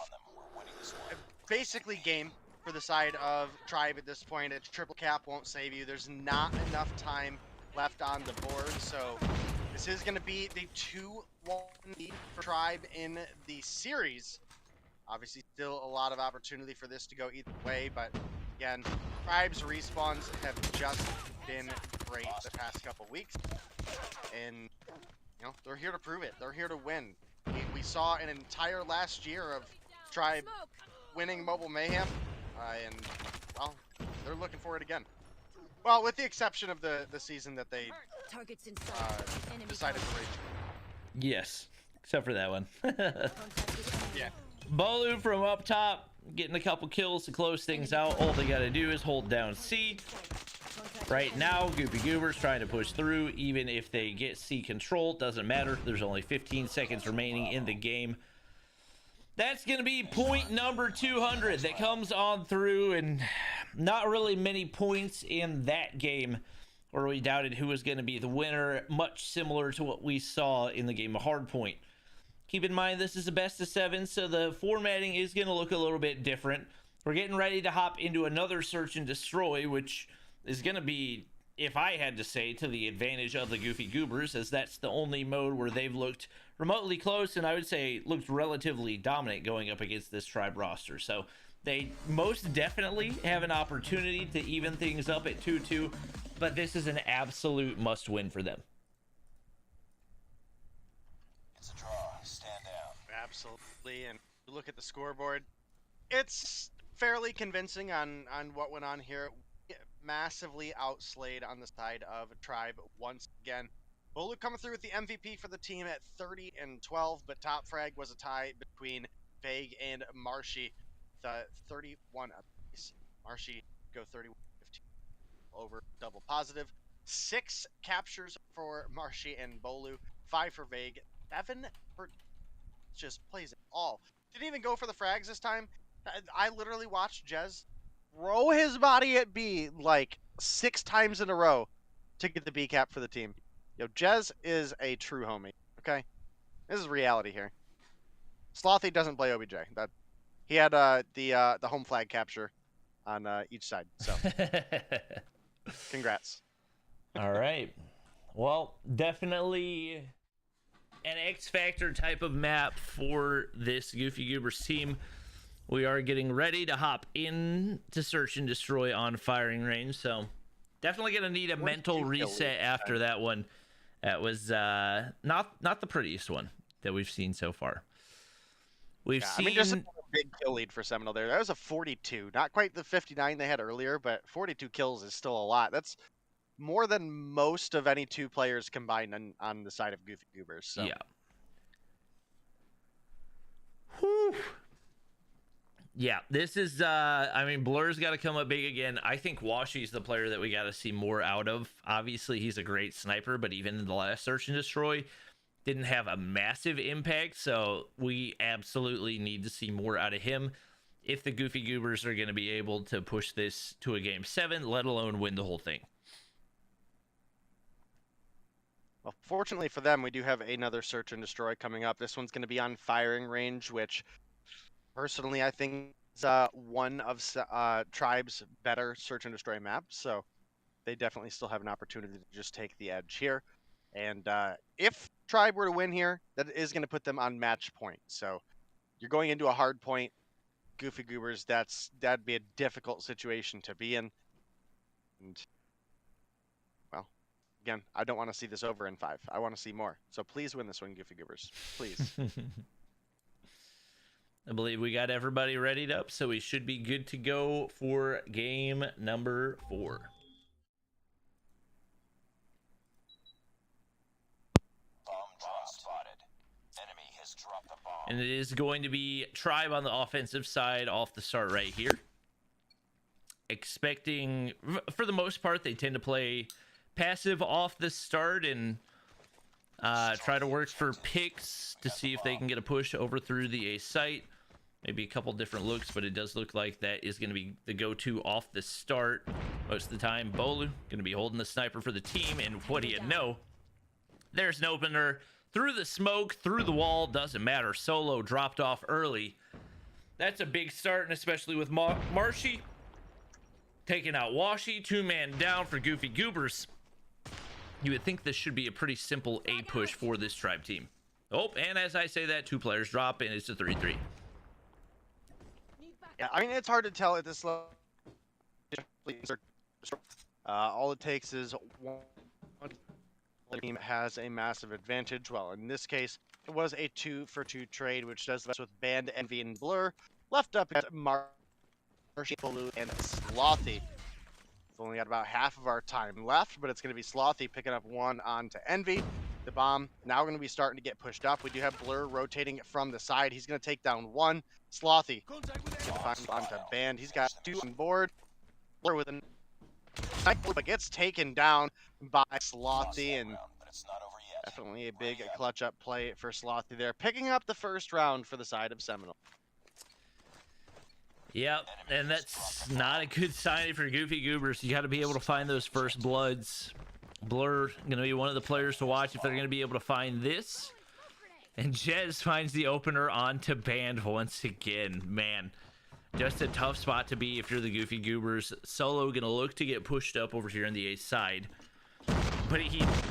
basically game for the side of Tribe at this point. A triple cap won't save you. There's not enough time left on the board, so this is going to be the 2-1 lead for Tribe in the series. Obviously, still a lot of opportunity for this to go either way, but again, Tribe's respawns have just been great the past couple weeks, and you know they're here to prove it. They're here to win. We saw an entire last year of Tribe winning Mobile Mayhem, and well, they're looking for it again. Well, with the exception of the season that they decided to rage. Yes, except for that one. Yeah. Bolu from up top, getting a couple kills to close things out. All they got to do is hold down C. Right now, Goofy Goobers trying to push through. Even if they get C control, doesn't matter. There's only 15 seconds remaining in the game. That's going to be point number 200 that comes on through, and not really many points in that game where we doubted who was going to be the winner, much similar to what we saw in the game of Hardpoint. Keep in mind, this is a best of 7, so the formatting is going to look a little bit different. We're getting ready to hop into another search and destroy, which is going to be, if I had to say, to the advantage of the Goofy Goobers, as that's the only mode where they've looked remotely close, and I would say looked relatively dominant going up against this Tribe roster. So they most definitely have an opportunity to even things up at 2-2, but this is an absolute must-win for them. It's a draw. Stand down. Absolutely, and look at the scoreboard. It's fairly convincing on what went on here. Massively outslayed on the side of Tribe once again. Bolu coming through with the MVP for the team at 30-12, but top frag was a tie between Vague and Marshy. The 31 apiece. Marshy go 31-15 over double positive. 6 captures for Marshy and Bolu, 5 for Vague, 7 for just plays it all. Didn't even go for the frags this time. I literally watched Jez throw his body at B like 6 times in a row to get the B cap for the team. Yo, Jez is a true homie. Okay, this is reality here. Slothy doesn't play OBJ. That he had the home flag capture on each side. So, congrats. All right. Well, definitely an X Factor type of map for this Goofy Goobers team. We are getting ready to hop in to search and destroy on firing range, so definitely gonna need a mental reset after that one. That was not the prettiest one that we've seen so far. We've seen. I mean, just a big kill lead for Seminole there. That was a 42, not quite the 59 they had earlier, but 42 kills is still a lot. That's more than most of any 2 players combined on the side of Goofy Goobers. So. Yeah. Whew. Yeah, this is, I mean, Blur's got to come up big again. I think Washy's the player that we got to see more out of. Obviously, he's a great sniper, but even in the last Search and Destroy, didn't have a massive impact, so we absolutely need to see more out of him if the Goofy Goobers are going to be able to push this to a Game 7, let alone win the whole thing. Well, fortunately for them, we do have another Search and Destroy coming up. This one's going to be on firing range, which... personally, I think it's one of Tribe's better Search and Destroy maps, so they definitely still have an opportunity to just take the edge here. And if Tribe were to win here, that is going to put them on match point. So you're going into a hard point, Goofy Goobers. That'd be a difficult situation to be in. And well, again, I don't want to see this over in 5. I want to see more. So please win this one, Goofy Goobers. Please. I believe we got everybody readied up, so we should be good to go for game number 4. Bomb drop spotted. Enemy has dropped the bomb. And it is going to be Tribe on the offensive side off the start right here. Expecting, for the most part, they tend to play passive off the start and try to work for picks to see if they can get a push over through the A site. Maybe a couple different looks, but it does look like that is going to be the go-to off the start most of the time. Bolu going to be holding the sniper for the team, and what do you know? There's an opener through the smoke, through the wall, doesn't matter. Solo dropped off early. That's a big start, and especially with Marshy taking out Washy, 2-man down for Goofy Goobers. You would think this should be a pretty simple A push for this Tribe team. Oh, and as I say that, 2 players drop, and it's a 3-3. Yeah, I mean, it's hard to tell at this level. All it takes is one team has a massive advantage. Well, in this case, it was a 2-for-2 trade, which does less with Band, Envy, and Blur. Left up at Marshy, Bolu, and Slothy. We've only got about half of our time left, but it's going to be Slothy picking up 1 onto Envy. The bomb now going to be starting to get pushed up. We do have Blur rotating from the side. He's going to take down 1. Slothy onto Band. He's got 2 on board. Blur with a sniper, but gets taken down by Slothy, and definitely a big clutch up play for Slothy there, picking up the first round for the side of Seminole. Yep, and that's not a good sign for Goofy Goobers. You got to be able to find those first bloods. Blur going to be one of the players to watch if they're going to be able to find this. And Jez finds the opener onto Band once again. Man, just a tough spot to be if you're the Goofy Goobers. Solo going to look to get pushed up over here on the A side. But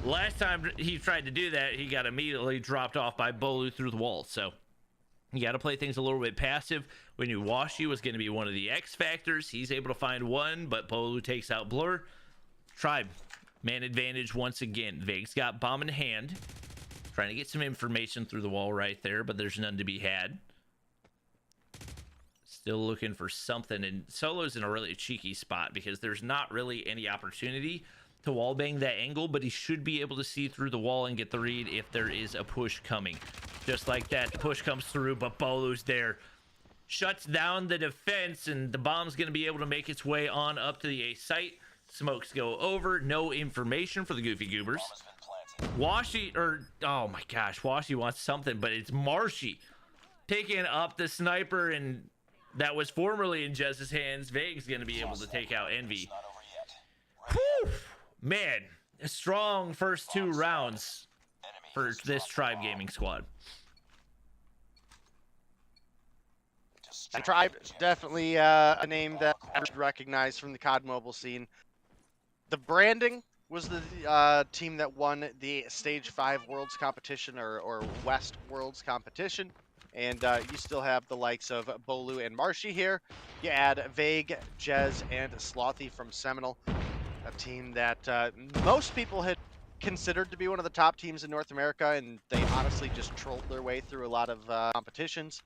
last time he tried to do that, he got immediately dropped off by Bolu through the wall. So you got to play things a little bit passive. We knew Washy was going to be one of the X factors. He's able to find 1, but Bolu takes out Blur. Tribe, man advantage once again. Vague's got bomb in hand. Trying to get some information through the wall right there, but there's none to be had. Still looking for something, and Solo's in a really cheeky spot because there's not really any opportunity to wallbang that angle, but he should be able to see through the wall and get the read if there is a push coming. Just like that, the push comes through, but Bolu's there. Shuts down the defense, and the bomb's going to be able to make its way on up to the A site. Smokes go over. No information for the Goofy Goobers. Washi, or, oh my gosh, Washi wants something, but it's Marshy taking up the sniper, and that was formerly in Jez's hands. Vague's going to be able to take out Envy. Whew. Man, a strong first 2 rounds for this Tribe Gaming squad. And Tribe, definitely a name that I should recognize from the COD mobile scene. The branding was the team that won the Stage 5 Worlds competition, or West Worlds competition. And you still have the likes of Bolu and Marshy here. You add Vague, Jez, and Slothy from Seminole, a team that most people had considered to be one of the top teams in North America, and they honestly just trolled their way through a lot of competitions.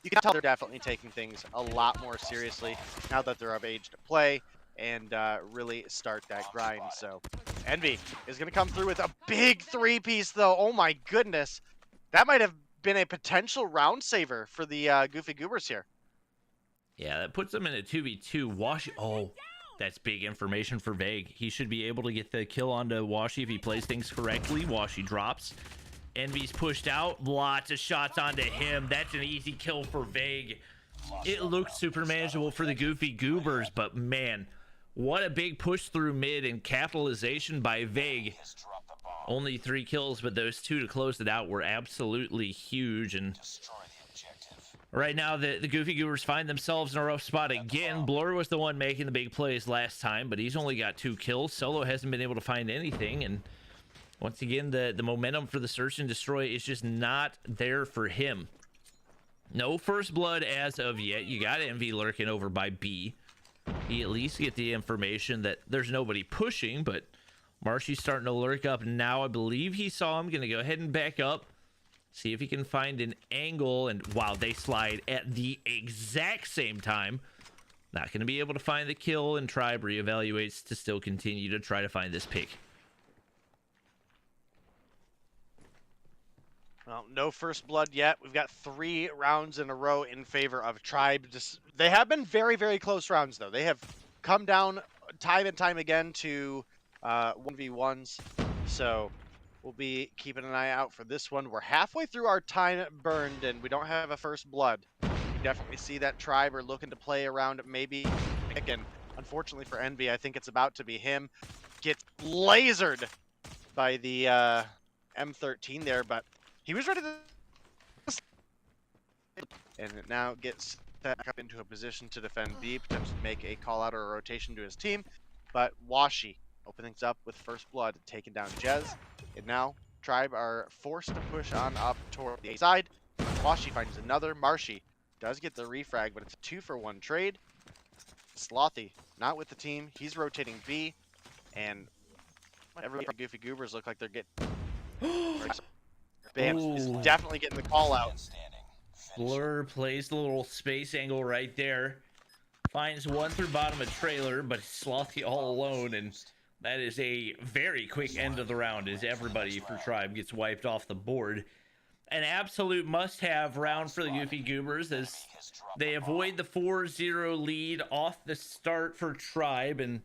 You can tell they're definitely taking things a lot more seriously now that they're of age to play and really start that grind. So Envy is going to come through with a big 3-piece, though. Oh my goodness. That might have been a potential round saver for the Goofy Goobers here. Yeah, that puts them in a 2v2. Washi, oh, that's big information for Vague. He should be able to get the kill onto Washi if he plays things correctly. Washi drops. Envy's pushed out. Lots of shots onto him. That's an easy kill for Vague. It looked super manageable for the Goofy Goobers, but man, what a big push through mid and capitalization by Vague. Only 3 kills, but those 2 to close it out were absolutely huge. And right now, the Goofy Goobers find themselves in a rough spot again. Blur was the one making the big plays last time, but he's only got 2 kills. Solo hasn't been able to find anything, and once again, the momentum for the search and destroy is just not there for him. No first blood as of yet. You got Envy lurking over by B. He at least get the information that there's nobody pushing, but Marshy's starting to lurk up now. I believe he saw him. Gonna go ahead and back up. See if he can find an angle. And wow, they slide at the exact same time. Not gonna be able to find the kill, and Tribe reevaluates to still continue to try to find this pick. Well, no first blood yet. We've got 3 rounds in a row in favor of Tribe. They have been very, very close rounds, though. They have come down time and time again to 1v1s. So we'll be keeping an eye out for this one. We're halfway through our time burned, and we don't have a first blood. You definitely see that Tribe are looking to play around maybe. And unfortunately for Envy, I think it's about to be him. Gets lasered by the M13 there, but he was ready to, and it now gets back up into a position to defend B, potentially make a call out or a rotation to his team. But Washi opening things up with first blood, taking down Jez. And now Tribe are forced to push on up toward the A side. Washi finds another. Marshy does get the refrag, but it's a 2-for-1 trade. Slothy not with the team. He's rotating B, and every Goofy Goobers look like they're getting. Bam is definitely getting the call out. Blur plays the little space angle right there. Finds one through bottom of trailer, but Slothy all alone, and that is a very quick end of the round as everybody for Tribe gets wiped off the board. An absolute must-have round for the Goofy Goobers as they avoid the 4-0 lead off the start for Tribe, and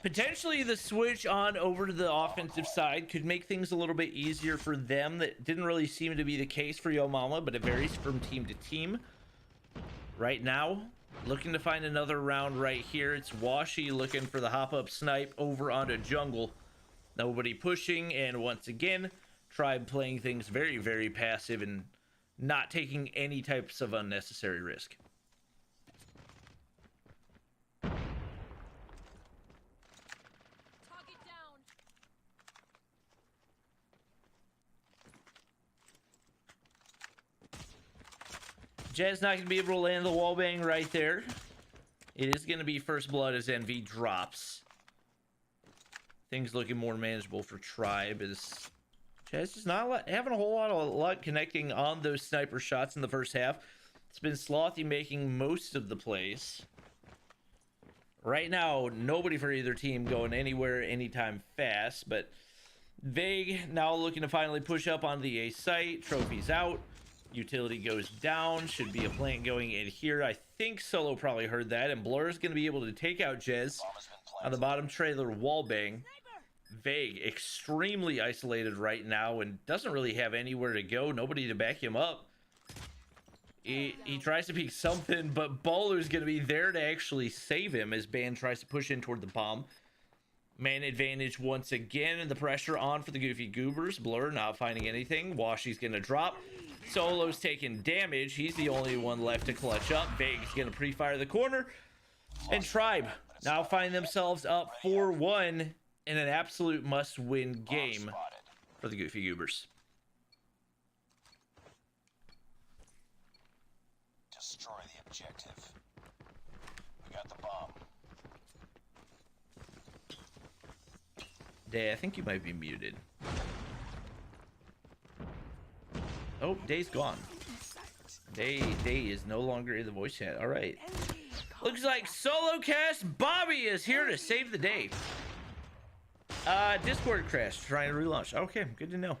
potentially the switch on over to the offensive side could make things a little bit easier for them. That didn't really seem to be the case for Yo Mama, but it varies from team to team. Right now, looking to find another round right here. It's Washi looking for the hop-up snipe over onto jungle. Nobody pushing, and once again, Tribe playing things very, very passive and not taking any types of unnecessary risk. Jez not going to be able to land the wallbang right there. It is going to be first blood as Envy drops. Things looking more manageable for Tribe as Jez is not having a whole lot of luck connecting on those sniper shots in the first half. It's been Slothy making most of the plays. Right now, nobody for either team going anywhere anytime fast, but Vague now looking to finally push up on the A site. Trophies out. Utility goes down. Should be a plant going in here. I think Solo probably heard that, and Blur's going to be able to take out Jez on the bottom trailer wallbang. Vague, extremely isolated right now and doesn't really have anywhere to go. Nobody to back him up. He tries to peek something, but Bowler's going to be there to actually save him as Band tries to push in toward the bomb. Man advantage once again, and the pressure on for the Goofy Goobers. Blur not finding anything. Washy's going to drop. Solo's taking damage. He's the only one left to clutch up. Vague's going to pre-fire the corner. And Tribe now find themselves up 4-1 in an absolute must-win game for the Goofy Goobers. Destroy the objective. We got the bomb. Day, I think you might be muted. Oh, Day's gone. Day is no longer in the voice chat. All right. Looks like Solo Cast Bobby is here to save the day. Discord crashed, trying to relaunch. Okay, good to know.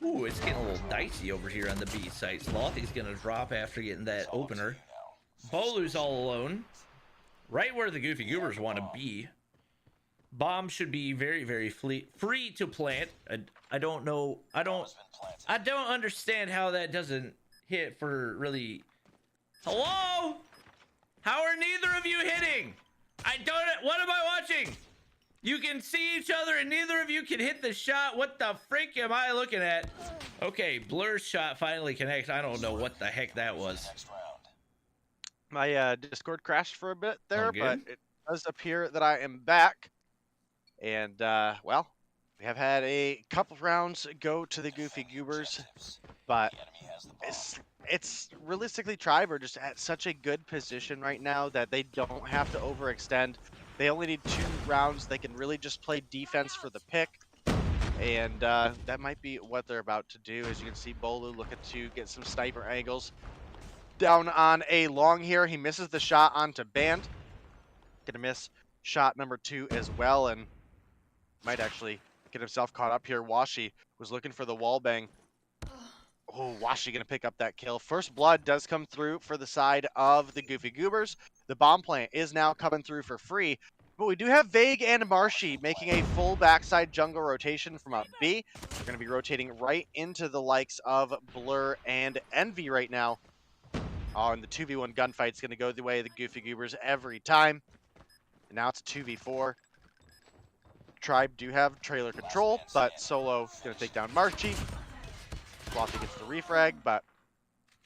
Ooh, it's getting a little dicey over here on the B site. Slothy's gonna drop after getting that opener. Bolu's all alone. Right where the Goofy Goobers want to be. Bomb should be very, very free to plant. I don't know. I don't understand how that doesn't hit for really. Hello? How are neither of you hitting? What am I watching? You can see each other and neither of you can hit the shot. What the freak am I looking at? Okay, Blur's shot finally connects. I don't know what the heck that was. My Discord crashed for a bit there, but it does appear that I am back. And, well, we have had a couple rounds go to the Goofy Goobers, but it's realistically Tribe are just at such a good position right now that they don't have to overextend. They only need 2 rounds. They can really just play defense for the pick. And that might be what they're about to do. As you can see, Bolu looking to get some sniper angles. Down on a long here. He misses the shot onto Band. Gonna miss shot number 2 as well. And might actually get himself caught up here. Washy was looking for the wall bang. Oh, Washy gonna pick up that kill. First blood does come through for the side of the Goofy Goobers. The bomb plant is now coming through for free. But we do have Vague and Marshy making a full backside jungle rotation from up B. They're going to be rotating right into the likes of Blur and Envy right now. Oh, and the 2v1 gunfight's going to go the way of the Goofy Goobers every time. And now it's a 2v4. Tribe do have trailer control, but Solo is going to take down Marshy. Slothy gets the refrag, but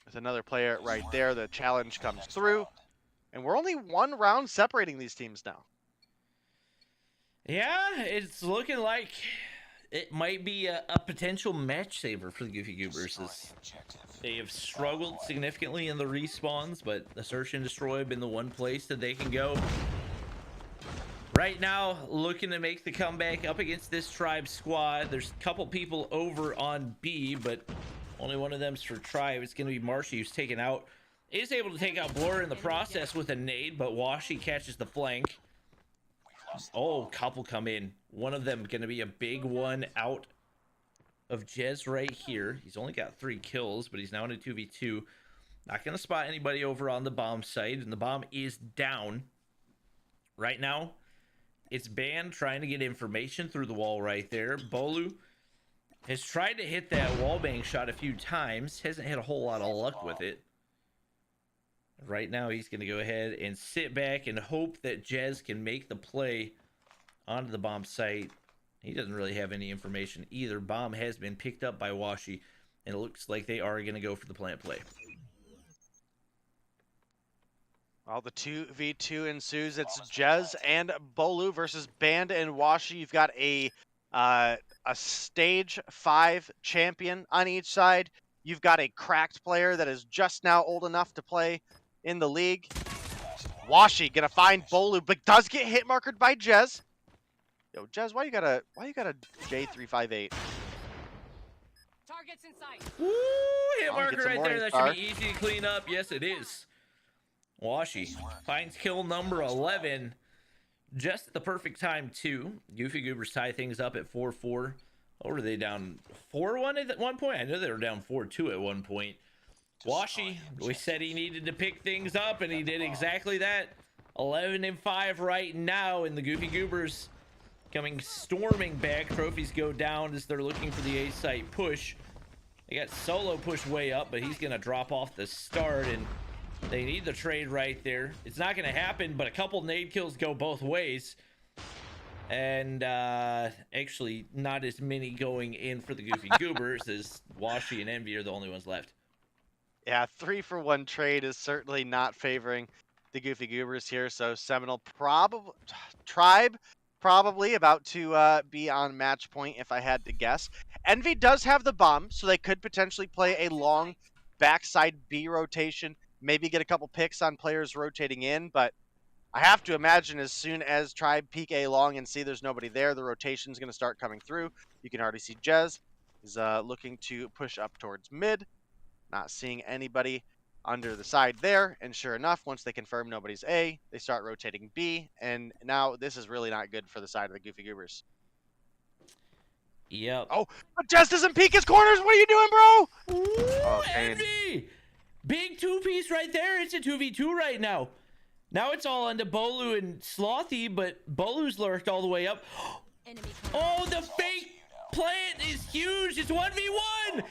with another player right there, the challenge comes through. And we're only 1 round separating these teams now. Yeah, it's looking like it might be a potential match saver for the Goofy Goobers. They have struggled significantly in the respawns, but the Search and Destroy have been the one place that they can go. Right now, looking to make the comeback up against this Tribe squad. There's a couple people over on B, but only one of them's for Tribe. It's going to be Marshy, who's taken out. Is able to take out Blur in the process with a nade, but Washy catches the flank. Oh, couple come in. One of them going to be a big one out of Jez right here. He's only got 3 kills, but he's now in a 2v2. Not going to spot anybody over on the bomb site, and the bomb is down. Right now, it's Band trying to get information through the wall right there. Bolu has tried to hit that wallbang shot a few times. Hasn't had a whole lot of luck with it. Right now, he's going to go ahead and sit back and hope that Jez can make the play onto the bomb site. He doesn't really have any information either. Bomb has been picked up by Washy, and it looks like they are going to go for the plant play. Well, the 2v2 ensues. It's Jez and Bolu versus Band and Washy. You've got a stage 5 champion on each side. You've got a cracked player that is just now old enough to play in the league. Washy gonna find Bolu, but does get hit markered by Jez. Yo, Jez, why you got a J358? Targets in sight. Woo! Hit I'll marker get some right there. morning That should be easy to clean up. Yes, it is. Washi finds kill number 11. Just at the perfect time, too. Goofy Goobers tie things up at 4-4. Or were they down 4-1 at one point? I know they were down 4-2 at one point. Washi, we said he needed to pick things up, and he did exactly that. 11-5 right now, and the Goofy Goobers coming storming back. Trophies go down as they're looking for the A-site push. They got Solo push way up, but he's going to drop off the start, and they need the trade right there. It's not going to happen, but a couple nade kills go both ways. And actually, not as many going in for the Goofy Goobers as Washi and Envy are the only ones left. Yeah, 3-for-1 trade is certainly not favoring the Goofy Goobers here. So Seminole Tribe probably about to be on match point if I had to guess. Envy does have the bomb, so they could potentially play a long backside B rotation, maybe get a couple picks on players rotating in, but I have to imagine as soon as Tribe peek A long and see there's nobody there, the rotation's going to start coming through. You can already see Jez is looking to push up towards mid. Not seeing anybody under the side there. And sure enough, once they confirm nobody's A, they start rotating B. And now this is really not good for the side of the Goofy Goobers. Yep. Oh, but Jez doesn't peek his corners. What are you doing, bro? Ooh, Oh, Kane. Envy! Big two-piece right there. It's a 2v2 right now. Now it's all into Bolu and Slothy, but Bolu's lurked all the way up. Oh, the fake plant is huge. It's 1v1.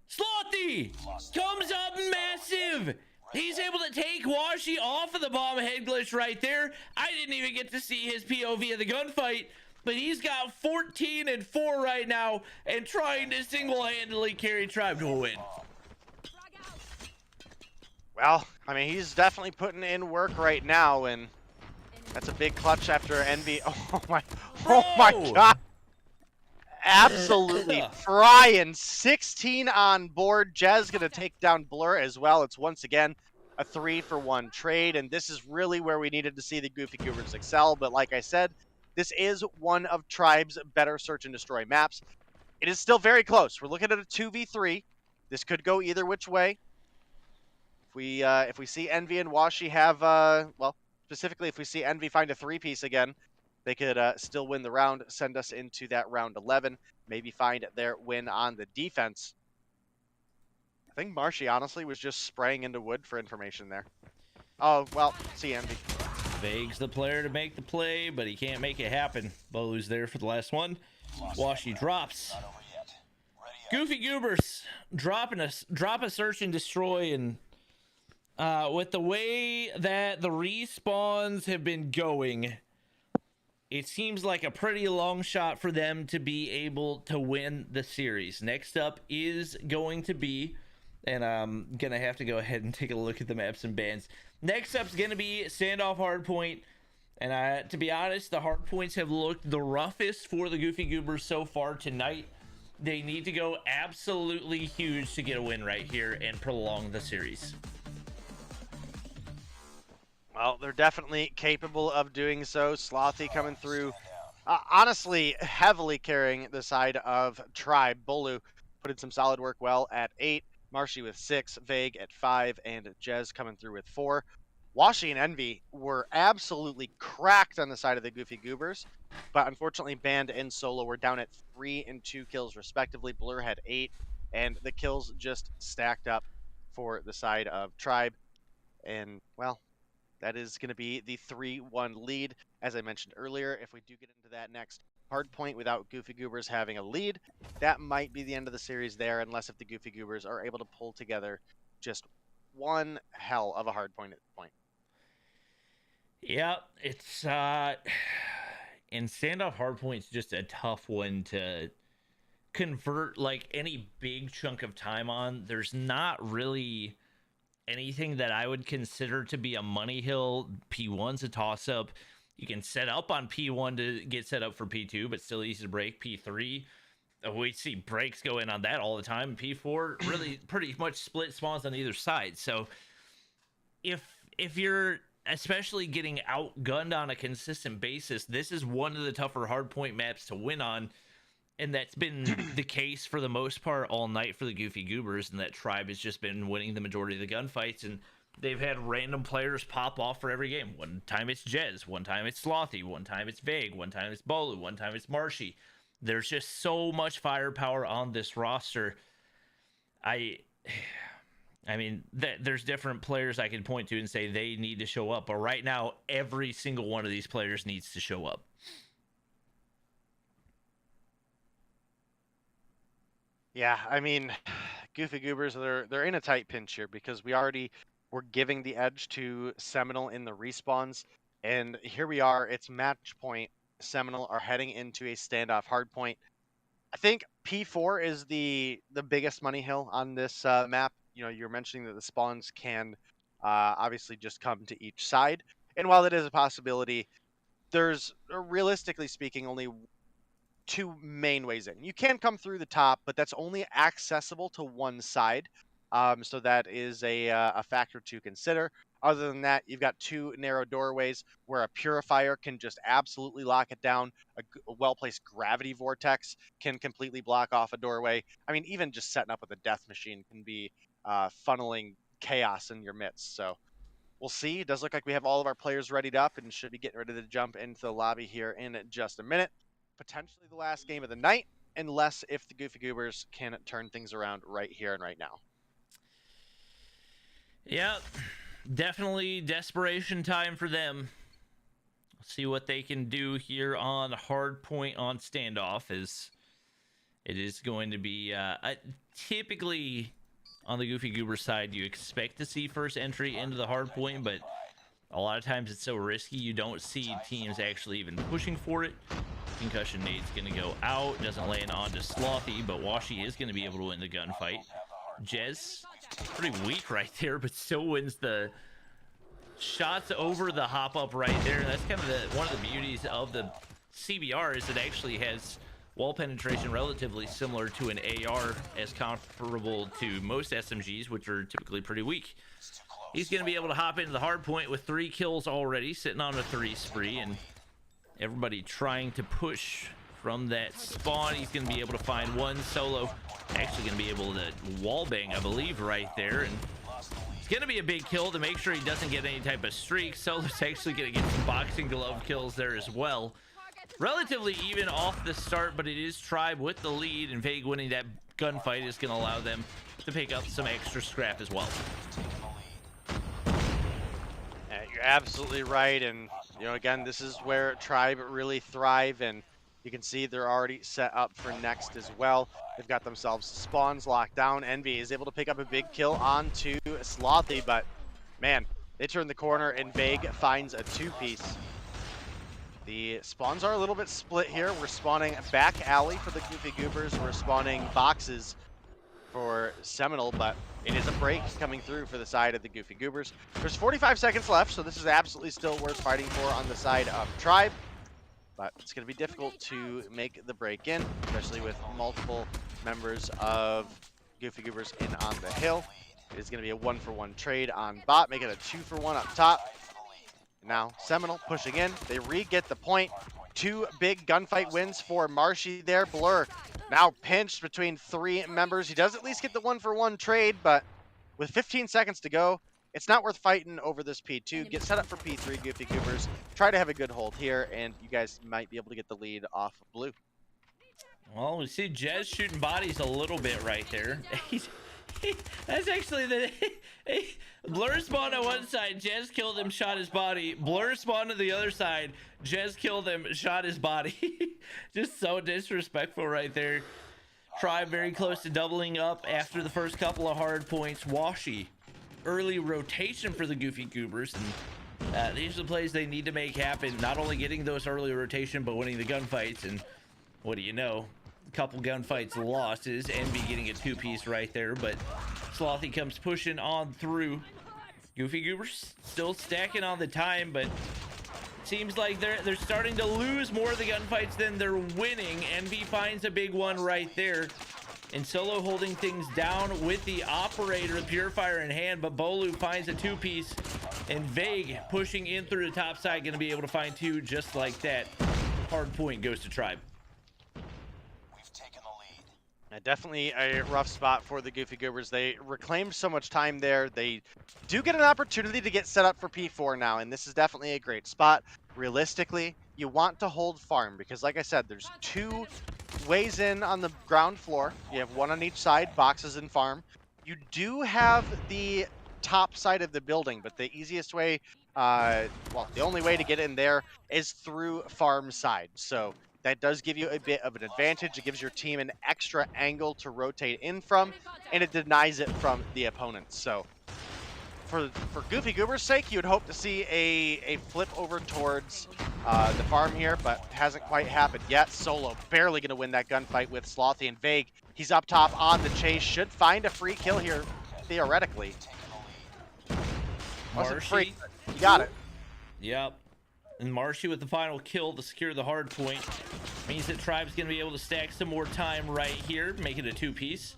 Slothy comes up massive. He's able to take Washi off of the bomb head glitch right there. I didn't even get to see his POV of the gunfight, but he's got 14-4 right now and trying to single-handedly carry Tribe to a win. Well, I mean, he's definitely putting in work right now, and that's a big clutch after Envy. Oh my God. Absolutely frying. 16 on board. Jez going to take down Blur as well. It's once again a 3-for-1 trade, and this is really where we needed to see the Goofy Goobers excel. But like I said, this is one of Tribe's better search and destroy maps. It is still very close. We're looking at a 2v3. This could go either which way. If we see Envy and Washi have, well, specifically if we see Envy find a 3-piece again, they could still win the round, send us into that round 11, maybe find their win on the defense. I think Marshy honestly was just spraying into wood for information there. Oh, well, see Envy. Vague's the player to make the play, but he can't make it happen. Bolu's there for the last one. Washi drops. Goofy Goobers drop a search and destroy, and with the way that the respawns have been going, it seems like a pretty long shot for them to be able to win the series. Next up is going to be, and I'm going to have to go ahead and take a look at the maps and bans. Next up is going to be Standoff Hardpoint. And to be honest, the Hardpoints have looked the roughest for the Goofy Goobers so far tonight. They need to go absolutely huge to get a win right here and prolong the series. Well, they're definitely capable of doing so. Slothy coming through, honestly, heavily carrying the side of Tribe. Bolu put in some solid work well at 8. Marshy with 6, Vague at 5, and Jez coming through with 4. Washi and Envy were absolutely cracked on the side of the Goofy Goobers, but unfortunately Band and Solo were down at 3 and 2 kills respectively. Blur had 8, and the kills just stacked up for the side of Tribe. And, well, that is going to be the 3-1 lead. As I mentioned earlier, if we do get into that next hard point without Goofy Goobers having a lead, that might be the end of the series there, unless if the Goofy Goobers are able to pull together just one hell of a hard point at the point. Yeah, it's and Standoff Hardpoint's just a tough one to convert like any big chunk of time on. There's not really anything that I would consider to be a money hill. P1's a toss-up. You can set up on P1 to get set up for P2, but still easy to break. P3, we see breaks go in on that all the time. P4, really pretty much split spawns on either side. So if you're especially getting outgunned on a consistent basis, this is one of the tougher hardpoint maps to win on. And that's been the case for the most part all night for the Goofy Goobers, and that Tribe has just been winning the majority of the gunfights, and they've had random players pop off for every game. One time it's Jez, one time it's Slothy, one time it's Vague, one time it's Bolu, one time it's Marshy. There's just so much firepower on this roster. I mean, there's different players I can point to and say they need to show up, but right now, every single one of these players needs to show up. Yeah, I mean, Goofy Goobers, they're in a tight pinch here because we're giving the edge to Seminole in the respawns, and here we are. It's match point. Seminole are heading into a standoff hardpoint. I think P4 is the biggest money hill on this map. You know, you're mentioning that the spawns can obviously just come to each side, and while that is a possibility, there's realistically speaking only two main ways in. You can come through the top, but that's only accessible to one side. So that is a factor to consider. Other than that, you've got two narrow doorways where a purifier can just absolutely lock it down. A well-placed gravity vortex can completely block off a doorway. I mean, even just setting up with a death machine can be funneling chaos in your midst. So we'll see. It does look like we have all of our players readied up and should be getting ready to jump into the lobby here in just a minute. Potentially the last game of the night, unless if the Goofy Goobers can turn things around right here and right now. Yeah, definitely desperation time for them. See what they can do here on Hardpoint on standoff. As it is going to be typically on the Goofy Goober side, you expect to see first entry into the Hardpoint, but a lot of times it's so risky you don't see teams actually even pushing for it. Concussion nade's going to go out, doesn't land onto Slothy, but Washi is going to be able to win the gunfight. Jez, pretty weak right there, but still wins the shots over the hop up right there. That's kind of one of the beauties of the CBR is it actually has wall penetration relatively similar to an AR, as comparable to most SMGs, which are typically pretty weak. He's going to be able to hop into the hard point with 3 kills already, sitting on a 3 spree, and everybody trying to push from that spawn. He's going to be able to find one solo, actually going to be able to wallbang, I believe, right there, and it's going to be a big kill to make sure he doesn't get any type of streak. Solo's actually going to get some boxing glove kills there as well. Relatively even off the start, but it is Tribe with the lead, and Vague winning that gunfight is going to allow them to pick up some extra scrap as well. You're absolutely right, and you know, again, this is where Tribe really thrive, and you can see they're already set up for next as well. They've got themselves spawns locked down. Envy is able to pick up a big kill onto Slothy, but man, they turn the corner and Vague finds a 2-piece. The spawns are a little bit split here. We're spawning back alley for the Goofy Goobers. We're spawning boxes for Seminole, but it is a break coming through for the side of the Goofy Goobers. There's 45 seconds left, so this is absolutely still worth fighting for on the side of Tribe. But it's going to be difficult to make the break in, especially with multiple members of Goofy Goobers in on the hill. It is going to be a 1-for-1 trade on bot, make it a 2-for-1 up top. Now Seminole pushing in, they re-get the point. 2 big gunfight wins for Marshy there. Blur now pinched between 3 members. He does at least get the 1-for-1 trade, but with 15 seconds to go, it's not worth fighting over this P2. Get set up for P3, Goofy Goobers. Try to have a good hold here, and you guys might be able to get the lead off of Blue. Well, we see Jez shooting bodies a little bit right there. That's actually the Blur spawned on one side, Jez killed him, shot his body. Blur spawned on the other side, Jez killed him, shot his body. Just so disrespectful right there. Tribe very close to doubling up after the first couple of hard points. Washi, early rotation for the Goofy Goobers, and these are the plays they need to make happen. Not only getting those early rotation, but winning the gunfights. And what do you know? A couple gunfights losses. Envy getting a 2-piece right there, but Slothy comes pushing on through. Goofy Goobers still stacking on the time, but seems like they're starting to lose more of the gunfights than they're winning. Envy finds a big one right there, and Solo holding things down with the operator, the purifier in hand, but Bolu finds a 2-piece, and Vague pushing in through the top side, going to be able to find 2 just like that. Hard point goes to Tribe. Definitely a rough spot for the Goofy Goobers. They reclaimed so much time there. They do get an opportunity to get set up for P4 now, and this is definitely a great spot. Realistically, you want to hold farm because, like I said, there's 2 ways in on the ground floor. You have 1 on each side, boxes and farm. You do have the top side of the building, but the easiest way, well, the only way to get in there is through farm side. So that does give you a bit of an advantage. It gives your team an extra angle to rotate in from, and it denies it from the opponents. So for Goofy Goober's sake, you would hope to see a flip over towards the farm here, but hasn't quite happened yet. Solo barely going to win that gunfight with Slothy and Vague. He's up top on the chase. Should find a free kill here, theoretically. Wasn't free. You got it. Yep. And Marshy with the final kill to secure the hard point. Means that Tribe's going to be able to stack some more time right here, make it a 2-piece.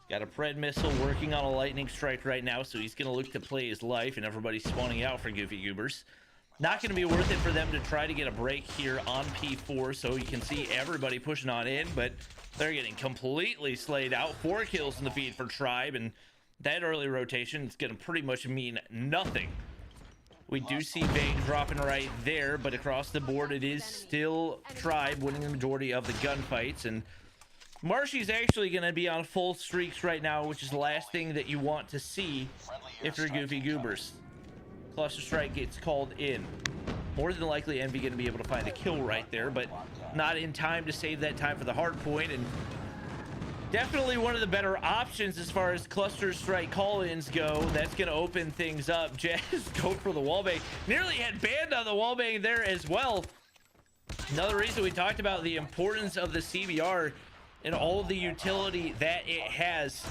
Got a Pred missile working on a lightning strike right now, so he's going to look to play his life, and everybody's spawning out for Goofy Goobers. Not going to be worth it for them to try to get a break here on P4, so you can see everybody pushing on in, but they're getting completely slayed out. 4 kills in the feed for Tribe, and that early rotation is going to pretty much mean nothing. We do see Vague dropping right there, but across the board, it is still Tribe winning the majority of the gunfights. And Marshy's actually going to be on full streaks right now, which is the last thing that you want to see if you're Goofy Goobers. Cluster Strike gets called in. More than likely, Envy going to be able to find a kill right there, but not in time to save that time for the hard point. And definitely one of the better options as far as Cluster Strike call-ins go. That's going to open things up. Jazz go for the wallbang. Nearly had banned on the wallbang there as well. Another reason we talked about the importance of the CBR and all of the utility that it has.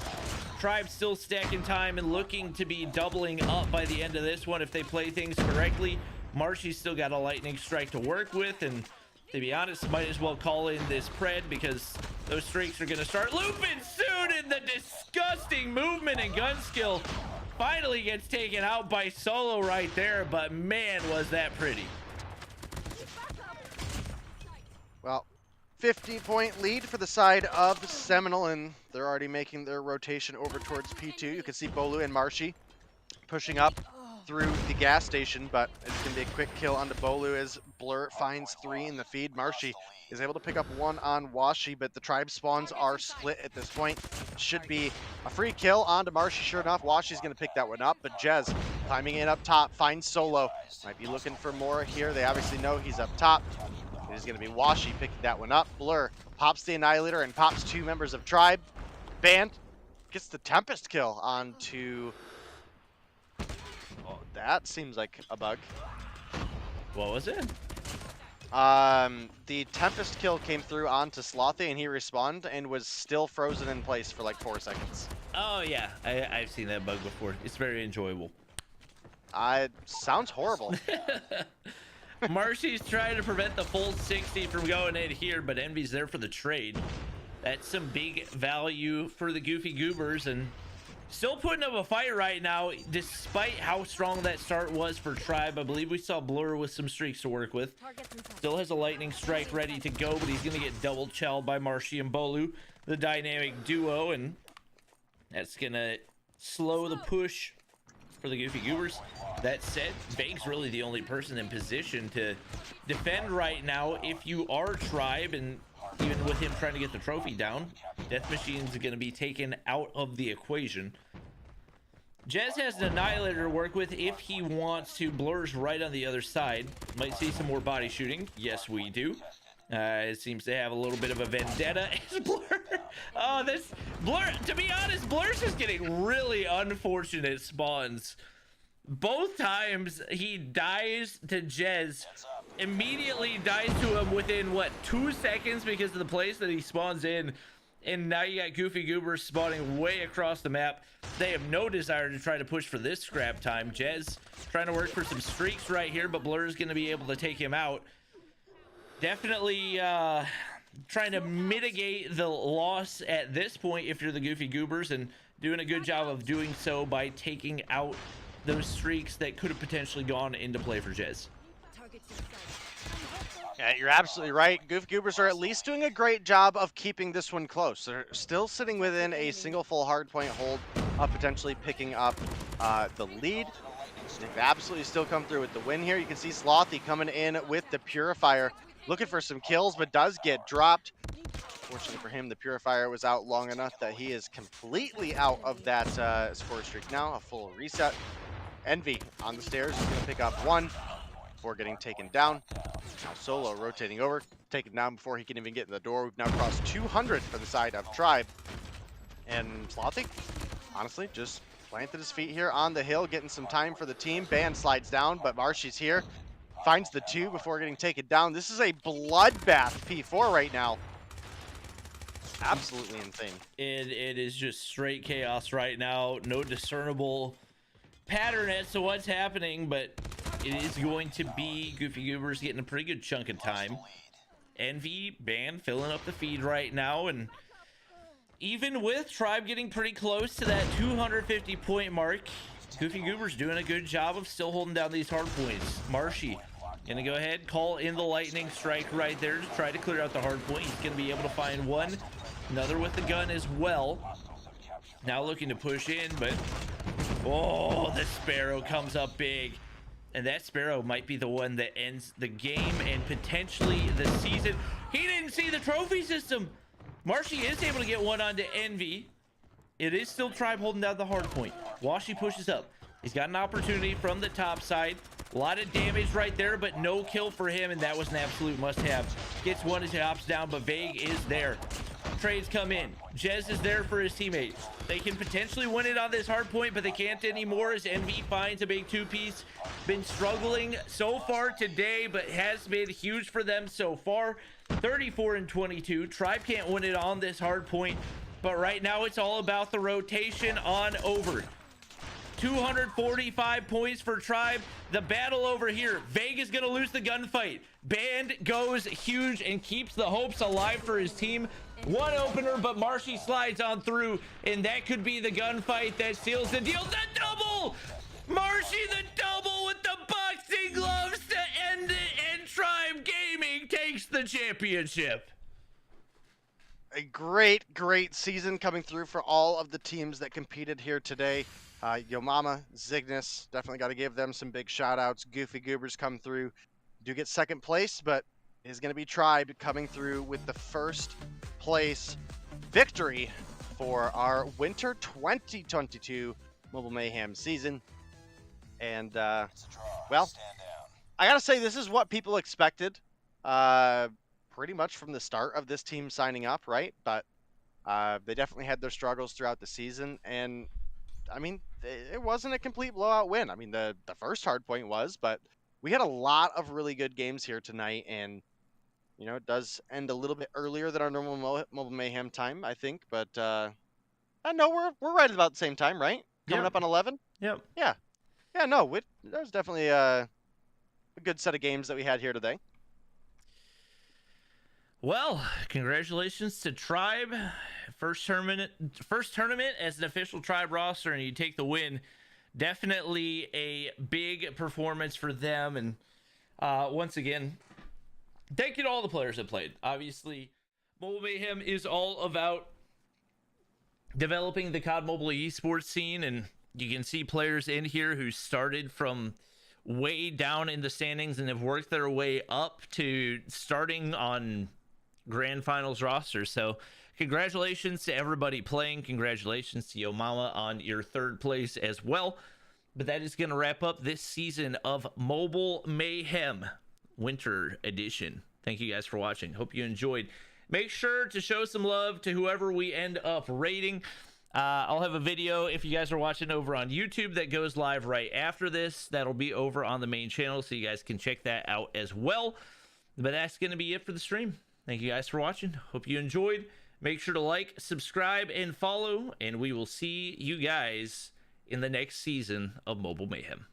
Tribe still stacking time and looking to be doubling up by the end of this one if they play things correctly. Marshy's still got a lightning strike to work with, and to be honest, might as well call in this Pred because those streaks are going to start looping soon, and the disgusting movement and gun skill finally gets taken out by Solo right there, but man, was that pretty. Well, 50-point lead for the side of Seminole, and they're already making their rotation over towards P2. You can see Bolu and Marshy pushing up through the gas station, but it's going to be a quick kill onto Bolu as Blur finds 3 in the feed. Marshy is able to pick up 1 on Washi, but the Tribe spawns are split at this point. Should be a free kill onto Marshy. Sure enough, Washi's going to pick that one up, but Jez climbing in up top, finds Solo. Might be looking for more here. They obviously know he's up top. It is going to be Washi picking that one up. Blur pops the Annihilator and pops 2 members of Tribe. Band gets the Tempest kill onto... Oh, that seems like a bug. What was it? The Tempest kill came through onto Slothy, and he respawned and was still frozen in place for like 4 seconds. Oh yeah, I've seen that bug before. It's very enjoyable. Sounds horrible. Marshy's trying to prevent the full 60 from going in here, but Envy's there for the trade. That's some big value for the Goofy Goobers, and still putting up a fight right now, despite how strong that start was for Tribe. I believe we saw Blur with some streaks to work with. Still has a lightning strike ready to go, but he's going to get double chelled by Marshy and Bolu, the dynamic duo, and that's going to slow the push for the Goofy Goobers. That said, Vague's really the only person in position to defend right now if you are Tribe, and even with him trying to get the trophy down, Death Machine's going to be taken out of the equation. Jez has an Annihilator to work with if he wants to. Blur's right on the other side. Might see some more body shooting. Yes, we do. It seems to have a little bit of a vendetta. Blur. Oh, this Blur. To be honest, Blur's just getting really unfortunate spawns. Both times he dies to Jez, immediately dies to him within what, 2 seconds because of the place that he spawns in. And now you got Goofy Goobers spawning way across the map. They have no desire to try to push for this scrap time. Jez trying to work for some streaks right here, but Blur's going to be able to take him out. Definitely trying to mitigate the loss at this point if you're the Goofy Goobers, and doing a good job of doing so by taking out those streaks that could have potentially gone into play for Jez. Yeah, you're absolutely right. Goofy Goobers are at least doing a great job of keeping this one close. They're still sitting within a single full hardpoint hold of potentially picking up the lead. They've absolutely still come through with the win here. You can see Slothy coming in with the Purifier, looking for some kills, but does get dropped. Fortunately for him, the Purifier was out long enough that he is completely out of that score streak now. A full reset. Envy on the stairs is going to pick up one before getting taken down. Now Solo rotating over, taken down before he can even get in the door. We've now crossed 200 for the side of Tribe. And Slothy, honestly, just planted his feet here on the hill, getting some time for the team. Ban slides down, but Marshy's here. Finds the 2 before getting taken down. This is a bloodbath P4 right now. Absolutely insane. It is just straight chaos right now. No discernible pattern as to what's happening, but it is going to be Goofy Goobers getting a pretty good chunk of time. Envy, Ban filling up the feed right now, and even with Tribe getting pretty close to that 250 point mark, Goofy Goobers doing a good job of still holding down these hard points. Marshy gonna go ahead, call in the lightning strike right there to try to clear out the hard point. He's gonna be able to find one, another with the gun as well. Now looking to push in, but oh, the Sparrow comes up big. And that Sparrow might be the one that ends the game and potentially the season. He didn't see the trophy system. Marshy is able to get one onto Envy. It is still Tribe holding down the hard point. Washi pushes up. He's got an opportunity from the top side. A lot of damage right there, but no kill for him, and that was an absolute must-have. Gets one as he hops down, but Vague is there. Trades come in. Jez is there for his teammate. They can potentially win it on this hard point, but they can't anymore as Envy finds a big 2-piece. Been struggling so far today, but has been huge for them so far. 34 and 22. Tribe can't win it on this hard point, but right now it's all about the rotation on over. 245 points for Tribe. The battle over here. Vega's gonna lose the gunfight. Band goes huge and keeps the hopes alive for his team. One opener, but Marshy slides on through, and that could be the gunfight that seals the deal. The double! Marshy the double with the boxing gloves to end it, and Tribe Gaming takes the championship. A great season coming through for all of the teams that competed here today. Yo Mama, Zygnus, definitely got to give them some big shout outs. Goofy Goobers come through, do get second place, but it is going to be Tribe coming through with the first place victory for our winter 2022 Mobile Mayhem season. And well, I gotta say, this is what people expected pretty much from the start of this team signing up, right? But they definitely had their struggles throughout the season, and I mean, it wasn't a complete blowout win. I mean, the first hard point was, but we had a lot of really good games here tonight, and you know, it does end a little bit earlier than our normal Mobile Mayhem time, I think. But I know we're right at about the same time, right? Coming up on 11. Yep. Yeah. Yeah. No, that was definitely a good set of games that we had here today. Well, congratulations to Tribe. First tournament as an official Tribe roster, and you take the win. Definitely a big performance for them. And once again, thank you to all the players that played. Obviously, Mobile Mayhem is all about developing the COD mobile esports scene, and you can see players in here who started from way down in the standings and have worked their way up to starting on grand finals roster. So congratulations to everybody playing. Congratulations to Yo Mama on your third place as well. But that is going to wrap up this season of Mobile Mayhem Winter Edition. Thank you guys for watching. Hope you enjoyed. Make sure to show some love to whoever we end up rating. I'll have a video if you guys are watching over on YouTube that goes live right after this. That'll be over on the main channel, so you guys can check that out as well. But that's going to be it for the stream. Thank you guys for watching. Hope you enjoyed. Make sure to like, subscribe, and follow, and we will see you guys in the next season of Mobile Mayhem.